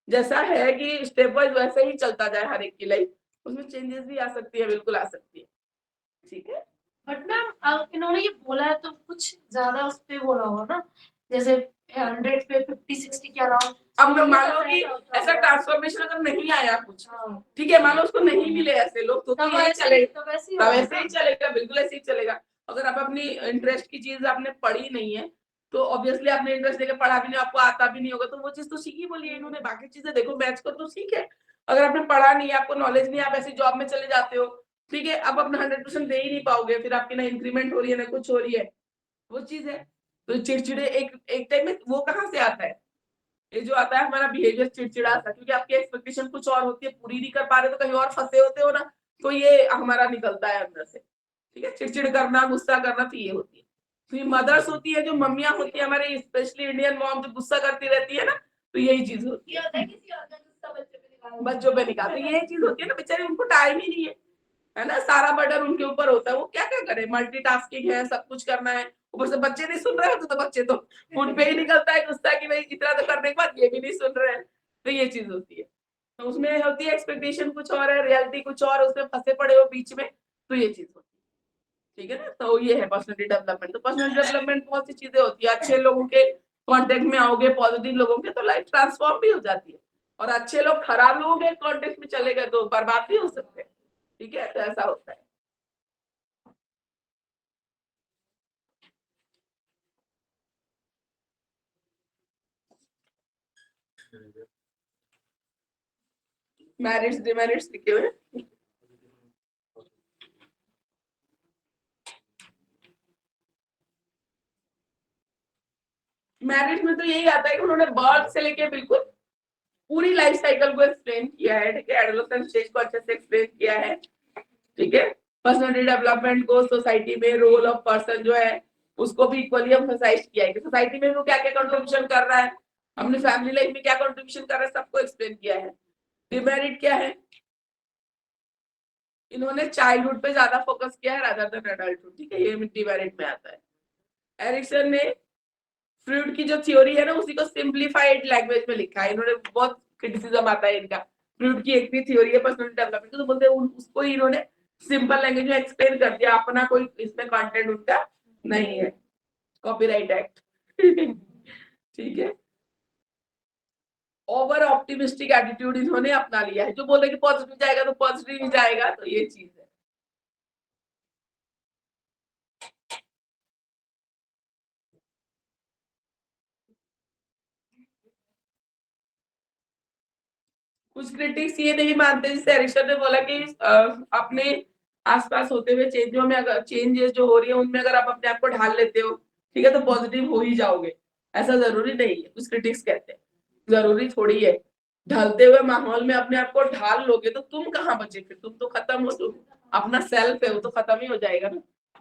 जैसा है कि स्टेप वाइज वैसे ही चलता जाए हर एक की लाइफ, उसमें चेंजेस भी आ सकती है, बिल्कुल आ सकती है, ठीक है। बट मैम इन्होंने ये बोला है तो कुछ ज्यादा उस पे बोला होगा ना, जैसे 100 पे 50-60 के अराउंड। अब मान लो कि ऐसा ट्रांसफॉर्मेशन अगर नहीं आया कुछ, ठीक है, मान लो उसको नहीं मिले ऐसे लोग, तो ये चलेगा, वैसे ही चलेगा, बिल्कुल ऐसे ही चलेगा। अगर आप अपनी इंटरेस्ट की चीज आपने पढ़ी नहीं है तो ऑब्वियसली आपने इंटरेस्ट लेके पढ़ा भी नहीं, आपको आता भी नहीं होगा, तो वो चीज तो सीखी बोलिए इन्होंने। बाकी चीजें देखो मैथ्स को तो सीखे, अगर आपने पढ़ा नहीं है, आपको नॉलेज नहीं है, आप ऐसी जॉब में चले जाते हो, ठीक है, आप अपना 100% दे ही नहीं पाओगे, फिर आपकी ना इंक्रीमेंट हो रही है ना कुछ हो रही है, वो चीज है। तो चिड़चिड़े एक टाइम में वो कहाँ से आता है, ये जो आता है हमारा बिहेवियर चिड़चिड़ा सा, क्योंकि आपकी एक्सपेक्टेशन कुछ और होती है, पूरी नहीं कर पा रहे तो कहीं और फंसे होते हो ना, तो ये हमारा निकलता है अंदर से, ठीक है, चिड़चिड़ करना, गुस्सा करना, तो ये होती है। तो ये मदर्स होती है, जो मम्मियां होती है हमारे, स्पेशली इंडियन मॉम, जो गुस्सा करती रहती है ना, तो यही चीज होती है, बच्चों पे निकाल, तो यही चीज होती है ना, बेचारे उनको टाइम ही नहीं है ना, सारा बर्डन उनके ऊपर होता है, वो क्या क्या करे, मल्टीटास्किंग है, सब कुछ करना है, ऊपर से बच्चे नहीं सुन रहे होते तो बच्चे तो उन पे ही निकलता है गुस्सा कि भाई इतना तो करने के बाद ये भी नहीं सुन रहे हैं, तो ये चीज होती है। तो उसमें होती है एक्सपेक्टेशन कुछ और है, रियलिटी कुछ और, उसमें फंसे पड़े हो बीच में, तो ये चीज होती है, ठीक है ना। तो ये है पर्सनैलिटी डेवलपमेंट। तो पर्सनैलिटी डेवलपमेंट बहुत सी चीजें होती है, अच्छे लोगों के कॉन्टेक्ट में आओगे, पॉजिटिव लोगों के, तो लाइफ ट्रांसफॉर्म भी हो जाती है, और अच्छे लोग खराब लोगों के कॉन्टेक्ट में चले गए तो बर्बाद भी हो सकते हैं, ठीक है, तो ऐसा होता है। मैरिट्स डिमेरिट्स लिखे हुए हैं। मैरिज में तो यही आता है कि उन्होंने बर्थ से लेके बिल्कुल पूरी लाइफ साइकिल को एक्सप्लेन किया है, ठीक है, एडोलेसेंस स्टेज को अच्छे से एक्सप्लेन किया है, ठीक है, पर्सनैलिटी डेवलपमेंट को, सोसाइटी में रोल ऑफ पर्सन जो है उसको भी इक्वली एम्फसाइज किया है कि सोसाइटी में वो क्या क्या कंट्रीब्यूशन कर रहा है, अपनी फैमिली लाइफ में क्या कंट्रीब्यूशन कर रहा है, सबको एक्सप्लेन किया है। डिमेरिट क्या है, इन्होंने चाइल्डहुड पे ज्यादा फोकस किया है रादर देन एडल्टहुड, ठीक है, ये डिमेरिट में आता है। एरिक्सन ने फ्रूट की जो थ्योरी है ना उसी को सिंप्लीफाइड लैंग्वेज में लिखा है, इन्होंने बहुत क्रिटिसिज्म आता है इनका, फ्रूट की एक भी थ्योरी है पर्सनैलिटी डेवलपमेंट, तो बोलते हैं उसको ही इन्होंने सिंपल लैंग्वेज में एक्सप्लेन कर दिया, अपना कोई इसमें कंटेंट उनका नहीं है, कॉपीराइट एक्ट ठीक है। ओवर ऑप्टिमिस्टिक एटीट्यूड इन्होंने अपना लिया है, जो बोले कि पॉजिटिव जाएगा तो पॉजिटिव ही जाएगा, तो ये चीज है। कुछ क्रिटिक्स ये नहीं मानते, जैसे एरिक्सन ने बोला कि अपने आसपास होते हुए चेंजों में, अगर चेंजेस जो हो रही है उनमें अगर आप अपने आप को ढाल लेते हो, ठीक है, तो पॉजिटिव हो ही जाओगे, ऐसा जरूरी नहीं है। कुछ क्रिटिक्स कहते हैं जरूरी थोड़ी है, ढलते हुए माहौल में अपने आप को ढाल लोगे तो तुम कहाँ बचे, फिर तुम तो खत्म हो, तुम अपना सेल्फ है वो तो खत्म ही हो जाएगा ना,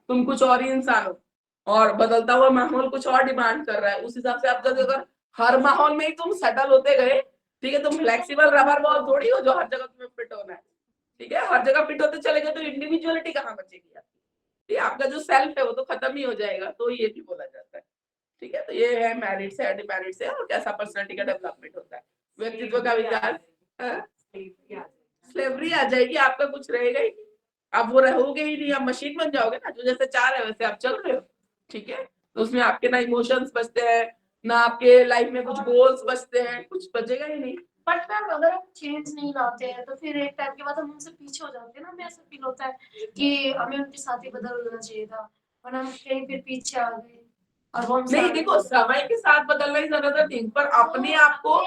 तुम कुछ और ही इंसान हो, और बदलता हुआ माहौल कुछ और डिमांड कर रहा है, उस हिसाब से आप जब अगर हर माहौल में ही तुम सेटल होते गए, ठीक है, तुम फ्लेक्सिबल रबर बॉल थोड़ी हो जो हर जगह तुम्हें फिट होना है, ठीक है, हर जगह फिट होते चले गए तो इंडिविजुअलिटी कहाँ बचेगी आपकी, ठीक है, आपका जो सेल्फ है वो तो खत्म ही हो जाएगा, तो ये भी बोला जाता है, ठीक है। तो ये है मैरिट से, डिमेरिट से, और कैसा पर्सनैलिटी का डेवलपमेंट होता है, व्यक्तित्व का विकास, स्लेवरी आ जाएगी, आपका कुछ रहेगा ही नहीं, आप वो रहोगे ही नहीं, आप मशीन बन जाओगे ना, जो जैसे चाह रहे हो वैसे आप चल रहे हो, ठीक है, तो उसमें आपके ना इमोशंस बचते हैं, ना आपके लाइफ में कुछ गोल्स बचते हैं, कुछ बचेगा ही नहीं। बट मैम अगर हम चेंज नहीं लाते हैं तो फिर एक टाइम के बाद हम उनसे पीछे हो जाते हैं ना, हमें ऐसा फील होता है कि हमें उनके साथ ही बदलना चाहिए था, वरना हम कहीं फिर पीछे आ गए, और वो हमसे नहीं आगे देखो, समय के साथ बदलना ही अनदर थिंग, पर अपने आप को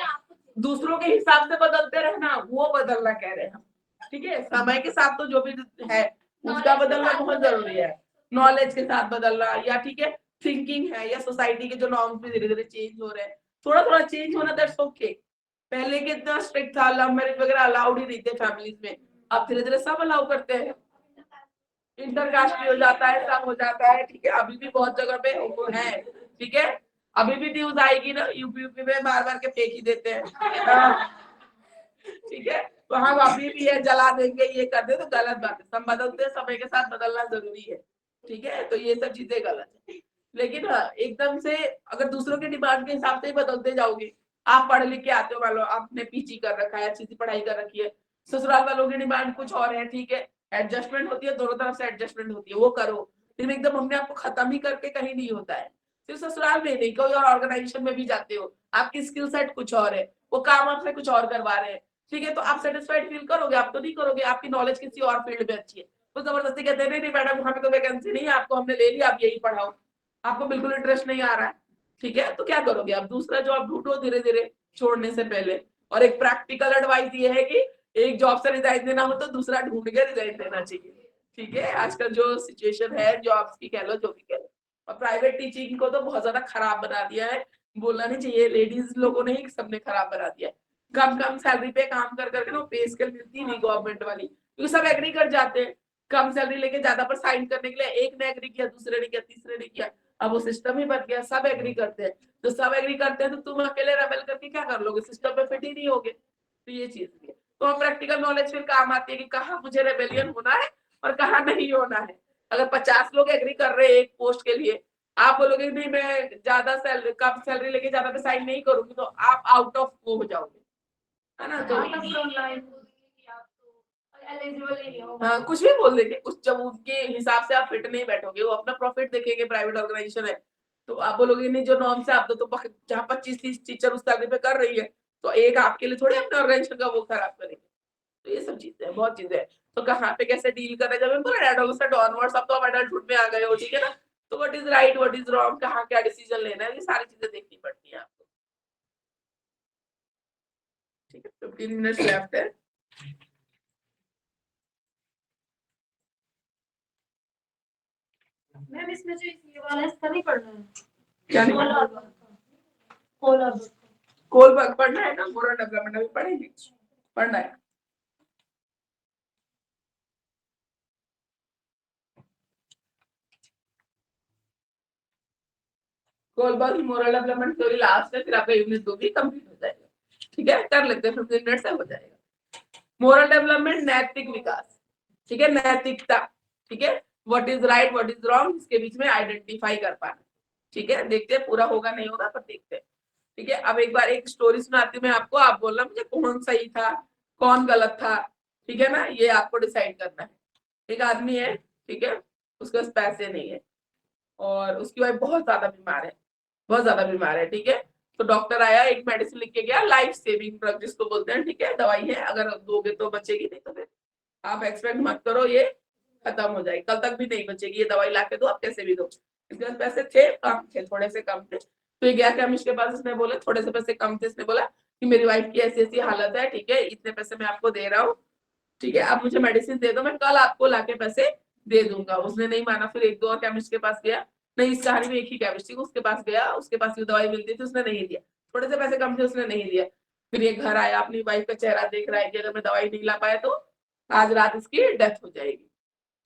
दूसरों के हिसाब से बदलते रहना, वो बदलना कह रहे हैं हम, ठीक है, समय के साथ तो जो भी है उसका बदलना बहुत जरूरी है, नॉलेज के साथ बदलना, या ठीक है थिंकिंग है, या सोसाइटी के जो नॉर्म्स भी धीरे धीरे चेंज हो रहे हैं, थोड़ा थोड़ा चेंज होना, दैट्स ओके। पहले कितना स्ट्रिक्ट था, लव मैरिज वगैरह अलाउड ही नहीं थे फैमिलीज में, अब धीरे धीरे सब अलाउ करते हैं, इंटरकास्ट भी हो जाता है, सब हो जाता है, ठीक है, अभी भी बहुत जगह पे वो है, ठीक है, अभी भी न्यूज आएगी ना, यूपी में मार मार के फेंक ही देते हैं ठीक है, तो हम अभी भी है जला देंगे, ये कर दे, तो गलत बात है, सब बदलते हैं, समय के साथ बदलना जरूरी है, ठीक है, तो ये सब चीजें गलत है। लेकिन हाँ, एकदम से अगर दूसरों के डिमांड के हिसाब से ही बदलते जाओगे, आप पढ़ लिख के आते हो, मान लो आपने पीजी कर रखा है, अच्छी सी पढ़ाई कर रखी है, ससुराल वालों की डिमांड कुछ और है, ठीक है, एडजस्टमेंट होती है, दोनों तरफ से एडजस्टमेंट होती है, वो करो, फिर एकदम अपने आप को खत्म ही करके कहीं नहीं होता है, सिर्फ ससुराल में नहीं, कोई और ऑर्गेनाइजेशन में भी जाते हो, आपकी स्किल सेट कुछ और है, वो काम आपसे कुछ और करवा रहे हैं, ठीक है, तो आप सेटिस्फाइड फील करोगे, आप तो नहीं करोगे, आपकी नॉलेज किसी और फील्ड में अच्छी है, वो जबरदस्ती कहते हैं नहीं मैडम हमें तो वैकेंसी नहीं है, आपको हमने ले लिया, आप यही पढ़ाओ, आपको बिल्कुल इंटरेस्ट नहीं आ रहा है, ठीक है, तो क्या करोगे आप? दूसरा जॉब ढूंढो धीरे धीरे छोड़ने से पहले। और एक प्रैक्टिकल एडवाइस ये है कि एक जॉब से रिजाइन देना हो तो दूसरा ढूंढ के रिजाइन देना चाहिए, ठीक है। आजकल जो सिचुएशन है जॉब्स की कह लो जो भी कह लो, और प्राइवेट टीचिंग को तो बहुत ज्यादा खराब बना दिया है, बोलना नहीं चाहिए, लेडीज लोगों ने ही सबने खराब बना दिया है। कम कम सैलरी पे काम कर करके ना पे स्केल मिलती नहीं गवर्नमेंट वाली, क्योंकि सब एग्री कर जाते हैं कम सैलरी लेके ज्यादा पर साइन करने के लिए। एक ने एग्री किया, दूसरे ने किया, तीसरे ने किया, अब वो सिस्टम ही बन गया, सब एग्री करते हैं। तो सब एग्री करते हैं तो तुम अकेले रेबेल करके क्या कर लोगे? सिस्टम में फिट ही नहीं होगे। तो ये चीज है, तो प्रैक्टिकल नॉलेज फिर काम आती है कि कहाँ मुझे रेबेलियन होना है और कहाँ नहीं होना है। अगर 50 लोग एग्री कर रहे हैं एक पोस्ट के लिए, आप बोलोगे नहीं मैं ज्यादा सैलरी कम सैलरी लेके ज्यादा पे साइन नहीं करूंगी, तो आप आउट ऑफ वो हो जाओगे, है ना। तो हाँ कुछ भी बोल देंगे, कुछ जब उनके हिसाब से आप फिट नहीं बैठोगे, वो अपना प्रॉफिट देखेंगे, प्राइवेट ऑर्गेनाइजेशन है, तो आप बोलोगे नहीं जो नॉर्म से आप तो जहाँ 25-30 टीचर उस सैलरी पे कर रही है, तो एक आपके लिए थोड़ी अपने ऑर्गेनाइजेशन का वो खराब करेंगे। तो ये सब चीजें बहुत चीजें हैं। तो कहाँ पे कैसे डील करना है, जब मैं बोला एडोलसेंट ऑनवर्ड्स, अब तो आप एडल्टहुड में आ गए हो, ठीक है ना। तो what is right what is wrong, कहाँ क्या डिसीजन लेना है, ये सारी चीजें देखनी पड़ती है आपको, ठीक है। 15 मिनट्स लेफ्ट है। मैम इसमें जो ये वाला है इसका नहीं पढ़ना है, क्या नहीं कोलर कोलबर्ग पढ़ना है ना, मोरल डेवलपमेंट अभी पढ़ेंगे, पढ़ना है। Kohlberg moral development theory last है, फिर आपका यूनिट 2 भी कंप्लीट हो जाएगा, ठीक है। कर लेते हैं 15 मिनट से हो जाएगा। मोरल डेवलपमेंट नैतिक विकास, ठीक है, नैतिकता, ठीक है, what is right what is wrong, इसके बीच में आइडेंटिफाई कर पाना, ठीक है। देखते हैं पूरा होगा नहीं होगा पर देखते हैं, ठीक है। अब एक बार एक स्टोरी सुनाती हूँ मैं आपको, आप बोलना मुझे कौन सही था कौन गलत था, ठीक है ना, ये आपको डिसाइड करना है। एक आदमी है, ठीक है, उसके पास पैसे नहीं है और उसकी वाइफ बहुत ज्यादा बीमार है, बहुत ज्यादा बीमार है, ठीक है। तो डॉक्टर आया, एक मेडिसिन लिख के गया, लाइफ सेविंग ड्रग जिसको बोलते हैं, ठीक है, दवाई है, अगर दोगे तो बचेगी, नहीं तो फिर आप एक्सपेक्ट मत करो ये खत्म हो जाएगी, कल तक भी नहीं बचेगी, ये दवाई ला के दो, आप कैसे भी दो। इसके पास पैसे थे कम थे, थोड़े से कम थे, तो ये गया केमिस्ट के पास, इसने बोला थोड़े से पैसे कम थे, इसने बोला कि मेरी वाइफ की ऐसी ऐसी हालत है, ठीक है, इतने पैसे मैं आपको दे रहा हूँ, ठीक है, आप मुझे मेडिसिन दे दो, मैं कल आपको लाके पैसे दे दूंगा। उसने नहीं माना, फिर एक दो और केमिस्ट के पास गया, नहीं इस कहानी में एक ही केमिस्ट थी, उसके पास गया, उसके पास भी दवाई मिलती थी, उसने नहीं दिया, थोड़े से पैसे कम थे, उसने नहीं दिया। फिर ये घर आया, अपनी वाइफ का चेहरा देख रहा है कि अगर मैं दवाई नहीं ला पाया तो आज रात इसकी डेथ हो जाएगी।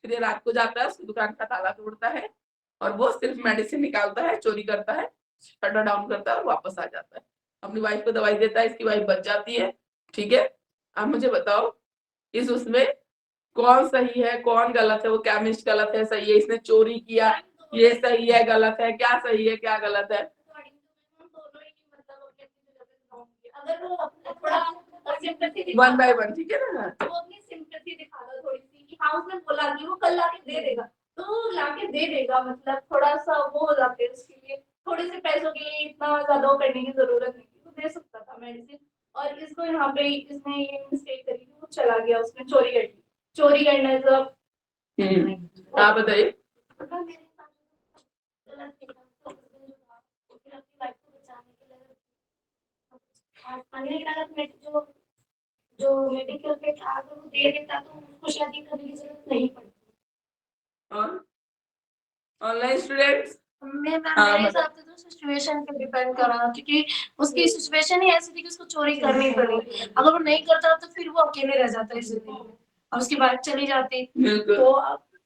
फिर ये रात को जाता है, उसकी दुकान का ताला तोड़ता है और वो सिर्फ मेडिसिन निकालता है, चोरी करता है, शटर डाउन करता है और वापस आ जाता है, अपनी वाइफ को दवाई देता है, इसकी वाइफ बच जाती है, ठीक है। अब मुझे बताओ इस उसमें कौन सही है कौन गलत है? वो केमिस्ट गलत है, सही है, इसने चोरी किया, ये सही है गलत है, क्या सही है क्या गलत है? अगर वो अपना सिंपैथी वन बाय वन, ठीक है ना। वो अपनी सिंपैथी दिखा दो थोड़ी सी कि हाँ उसने बोला कि वो कल लाके दे देगा, तो लाके दे देगा, मतलब थोड़ा सा वो हो जाते हैं उसके लिए, थोड़े से पैसों के लिए इतना ज्यादा वो करने की जरूरत नहीं थी, वो दे सकता था मेडिसिन। और इसको यहाँ पे इसने ये मिस्टेक करी कि वो चला गया, उसने चोरी कर ली, चोरी करना जब आप बताइए। जो मेडिकल पे था अगर वो दे देता तो उसको शादी करने की जरूरत नहीं पड़ती। और ऑनलाइन स्टूडेंट्स, मेरे हिसाब से तो सिचुएशन पे डिपेंड कर रहा, क्योंकि उसकी सिचुएशन ही ऐसी थी कि उसको चोरी करनी पड़ी, अगर वो नहीं करता तो फिर वो अकेले रह जाता इस जिंदगी में और उसकी बात चली जाती। तो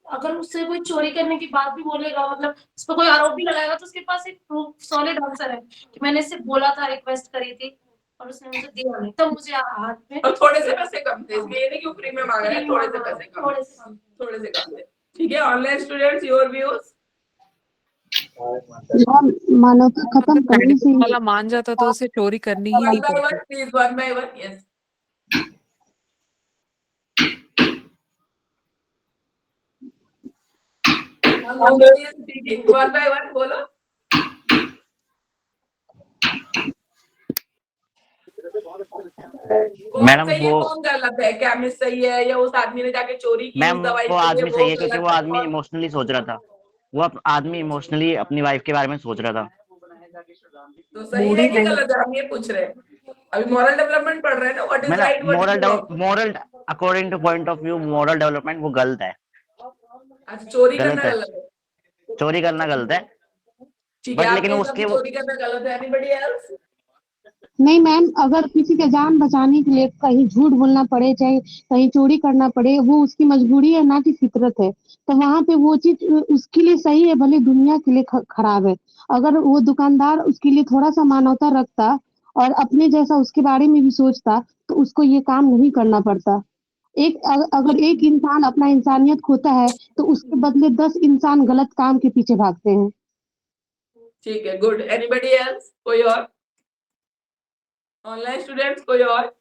अगर उससे कोई चोरी करने की बात भी बोलेगा, मतलब उस पर कोई आरोप भी लगाएगा, तो उसके पास एक प्रूफ सॉलिड आंसर है कि मैंने इससे बोला था, रिक्वेस्ट करी थी और उसने मुझे दिया नहीं, तो मुझे हाथ में और थोड़े से पैसे कम थे, इसमें ये नहीं कि फ्री में मांग रहे हैं, थोड़े से पैसे कम, थोड़े से कम थे, ठीक है। Online students your views. मानवता खत्म करनी चाहिए। वाला मान जाता तो उसे चोरी करनी ही नहीं पड़ती। Please one by one, yes. One by one बोलो। कौन मैडम सही है वो कौन गलत है, केमिस्ट सही है या उस आदमी ने जाके चोरी की मैम उस दवाई वो के लिए आदमी सही है क्योंकि गलत वो है आदमी और इमोशनली सोच रहा था। वो आदमी इमोशनली अपनी वाइफ के बारे में सोच रहा था। तो सही है कि गलत है, हम ये पूछ रहे हैं। अभी मॉरल डेवलपमेंट पढ़ रहे हैं ना, व्हाट इज राइट मैंने what is wrong. Moral according two point of view moral development वो गलत है। अच्छा चोरी गलत करना है, गलत है, चोरी करना गलत है। ठीक है बट लेकिन आपके हिसाब उसके से चोरी करना गलत है, एनीबॉडी एल्स। नहीं मैम, अगर किसी का जान बचाने के लिए कहीं झूठ बोलना पड़े, चाहे कहीं चोरी करना पड़े, वो उसकी मजबूरी है ना कि फितरत है, तो वहां पे वो चीज उसके लिए सही है, भले दुनिया के लिए खराब है। अगर वो दुकानदार उसके लिए थोड़ा सा मानवता रखता और अपने जैसा उसके बारे में भी सोचता तो उसको ये काम नहीं करना पड़ता। अगर एक इंसान अपना इंसानियत खोता है तो उसके बदले 10 इंसान गलत काम के पीछे भागते हैं। ठीक है गुड, एनीबॉडी एल्स, कोई और ऑनलाइन स्टूडेंट्स, कोई और।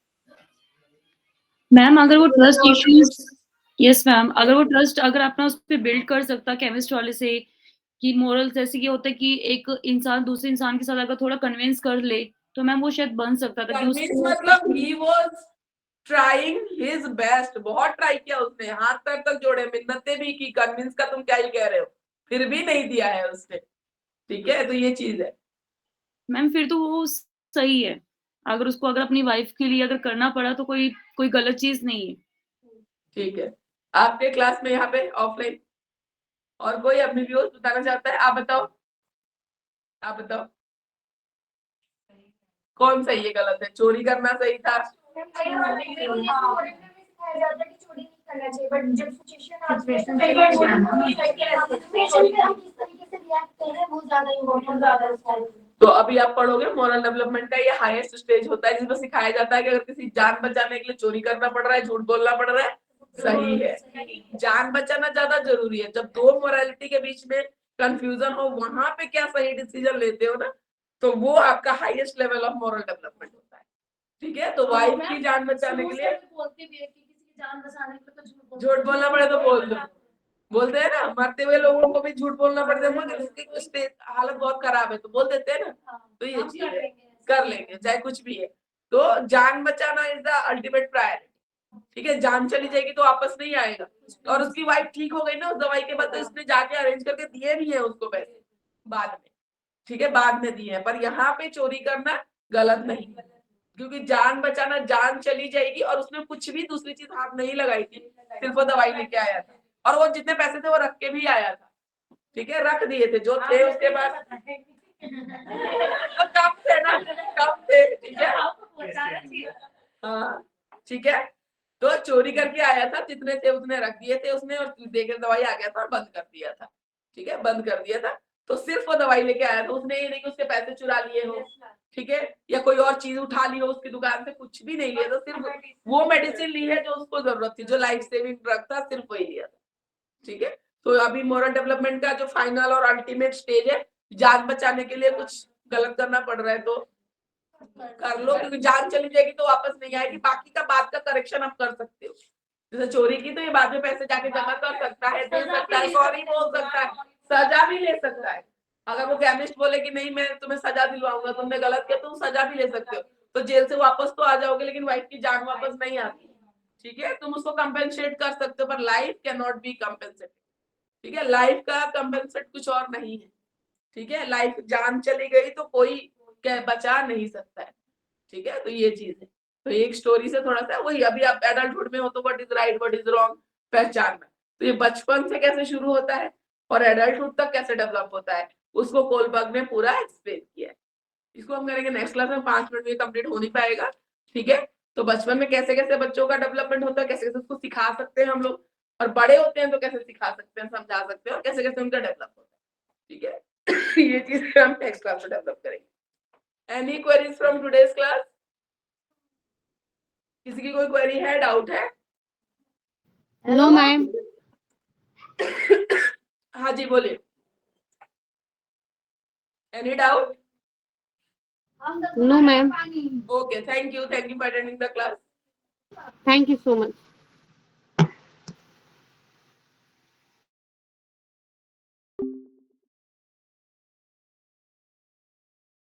मैम अगर वो ट्रस्ट इश्यूज, यस मैम, अगर वो ट्रस्ट अगर अपना उस पर बिल्ड कर सकता केमिस्ट वाले से, कि मोरल जैसे कि होता है कि एक इंसान दूसरे इंसान के साथ अगर थोड़ा कन्विंस कर ले तो मैम वो शायद बन सकता था कि कन्विंस उसको मतलब he was trying his best, बहुत ट्राई किया उसने, हाथ पैर तक जोड़े, मिन्नतें भी की, कन्विंस का तुम क्या ही कह रहे हो, फिर भी नहीं दिया है उसने। ठीक है तो ये चीज है। मैम फिर तो वो सही है। अगर उसको अगर अपनी वाइफ के लिए अगर करना पड़ा तो कोई कोई गलत चीज नहीं है। ठीक है आपके क्लास में यहाँ पे ऑफलाइन और कोई अपनी व्यूज बताना चाहता है, आप बताओ, आप बताओ कौन सही है गलत है, चोरी करना सही था। तो अभी आप पढ़ोगे मॉरल डेवलपमेंट का, ये हाईएस्ट स्टेज होता है जिसमें सिखाया जाता है कि अगर किसी जान बचाने के लिए चोरी करना पड़ रहा है, झूठ बोलना पड़ रहा है, सही है। जान बचाना ज्यादा जरूरी है। जब दो मोरालिटी के बीच में कंफ्यूजन हो, वहां पे क्या सही डिसीजन लेते हो ना, तो वो आपका highest level of moral development होता है। ठीक है तो वाइफ की जान बचाने के लिए बोलते भी है कि किसी की जान बचाने के लिए तो झूठ बोलना पड़े तो बोल दो, बोलते हैं ना, मरते हुए लोगों को भी झूठ बोलना पड़ता है, मगर उसकी हालत बहुत खराब है तो बोल देते हैं ना। तो ये चीज है, कर लेंगे चाहे कुछ भी है। तो जान बचाना इज द अल्टीमेट प्रायोरिटी। ठीक है जान चली जाएगी तो वापस नहीं आएगा, और उसकी वाइफ ठीक हो गई ना उस दवाई के बाद, तो इसने जाके अरेंज करके दिए भी है उसको पैसे बाद में। ठीक है बाद में दिए हैं, पर यहाँ पे चोरी करना गलत नहीं, क्योंकि जान बचाना, जान चली जाएगी और उसने कुछ भी दूसरी चीज हाथ नहीं लगाई थी, सिर्फ वो दवाई लेके आया था, और वो जितने पैसे थे वो रख के भी आया था। ठीक है रख दिए थे जो थे उसके पास, तो कम थे ना, कम थे। ठीक है हाँ ठीक है तो चोरी करके आया था, जितने थे उसने रख दिए थे उसने, और देकर दवाई आ गया था और बंद कर दिया था। ठीक है बंद कर दिया था, तो सिर्फ वो दवाई लेके आया था, उसने ये नहीं कि उसके पैसे चुरा लिए हो, ठीक है, या कोई और चीज उठा ली हो उसकी दुकान से, कुछ भी नहीं लिया था, सिर्फ वो मेडिसिन ली है जो उसको जरूरत थी, जो लाइफ सेविंग ड्रग था, सिर्फ वही लिया था। ठीक है तो अभी मॉरल डेवलपमेंट का जो फाइनल और अल्टीमेट स्टेज है, जान बचाने के लिए कुछ गलत करना पड़ रहा है तो कर लो, क्योंकि जान चली जाएगी तो वापस नहीं आएगी, बाकी का बात का करेक्शन आप कर सकते हो। जैसे चोरी की तो ये बाद में पैसे जाके जमा कर सकता है, दे सकता है, सॉरी बोल सकता है, सजा भी ले सकता है। अगर वो केमिस्ट बोले कि नहीं मैं तुम्हें सजा दिलवाऊंगा, तुमने गलत किया, तो तुम सजा भी ले सकते हो, तो जेल से वापस तो आ जाओगे लेकिन वाइफ की जान वापस नहीं आती। ठीक है तुम उसको कंपेंसेट कर सकते हो, पर life can not be compensate. ठीक है लाइफ का कंपेंसेट कुछ और नहीं है। ठीक है लाइफ, जान चली गई तो कोई बचा नहीं सकता है। ठीक है तो ये चीज है। तो एक स्टोरी से थोड़ा सा वही, अभी आप एडल्टहुड में हो तो what is right what is wrong पहचानना, तो ये बचपन से कैसे शुरू होता है और एडल्टहुड तक कैसे डेवलप होता है, उसको कोलबर्ग ने पूरा एक्सप्लेन किया है। इसको हम करेंगे नेक्स्ट क्लास में, 5 मिनट में कंप्लीट हो नहीं पाएगा। ठीक है तो बचपन में कैसे कैसे बच्चों का डेवलपमेंट होता है, कैसे कैसे उसको सिखा सकते हैं हम लोग, और बड़े होते हैं तो कैसे सिखा सकते हैं, समझा सकते हैं, और कैसे कैसे उनका डेवलप होता है। ठीक है ये चीज हम नेक्स्ट क्लास में डेवलप करेंगे। Any queries from today's class? किसी की कोई क्वेरी है, डाउट है? No ma'am. हाँ जी बोलिए, any doubt? No ma'am. Okay thank you for attending the class. Thank you so much.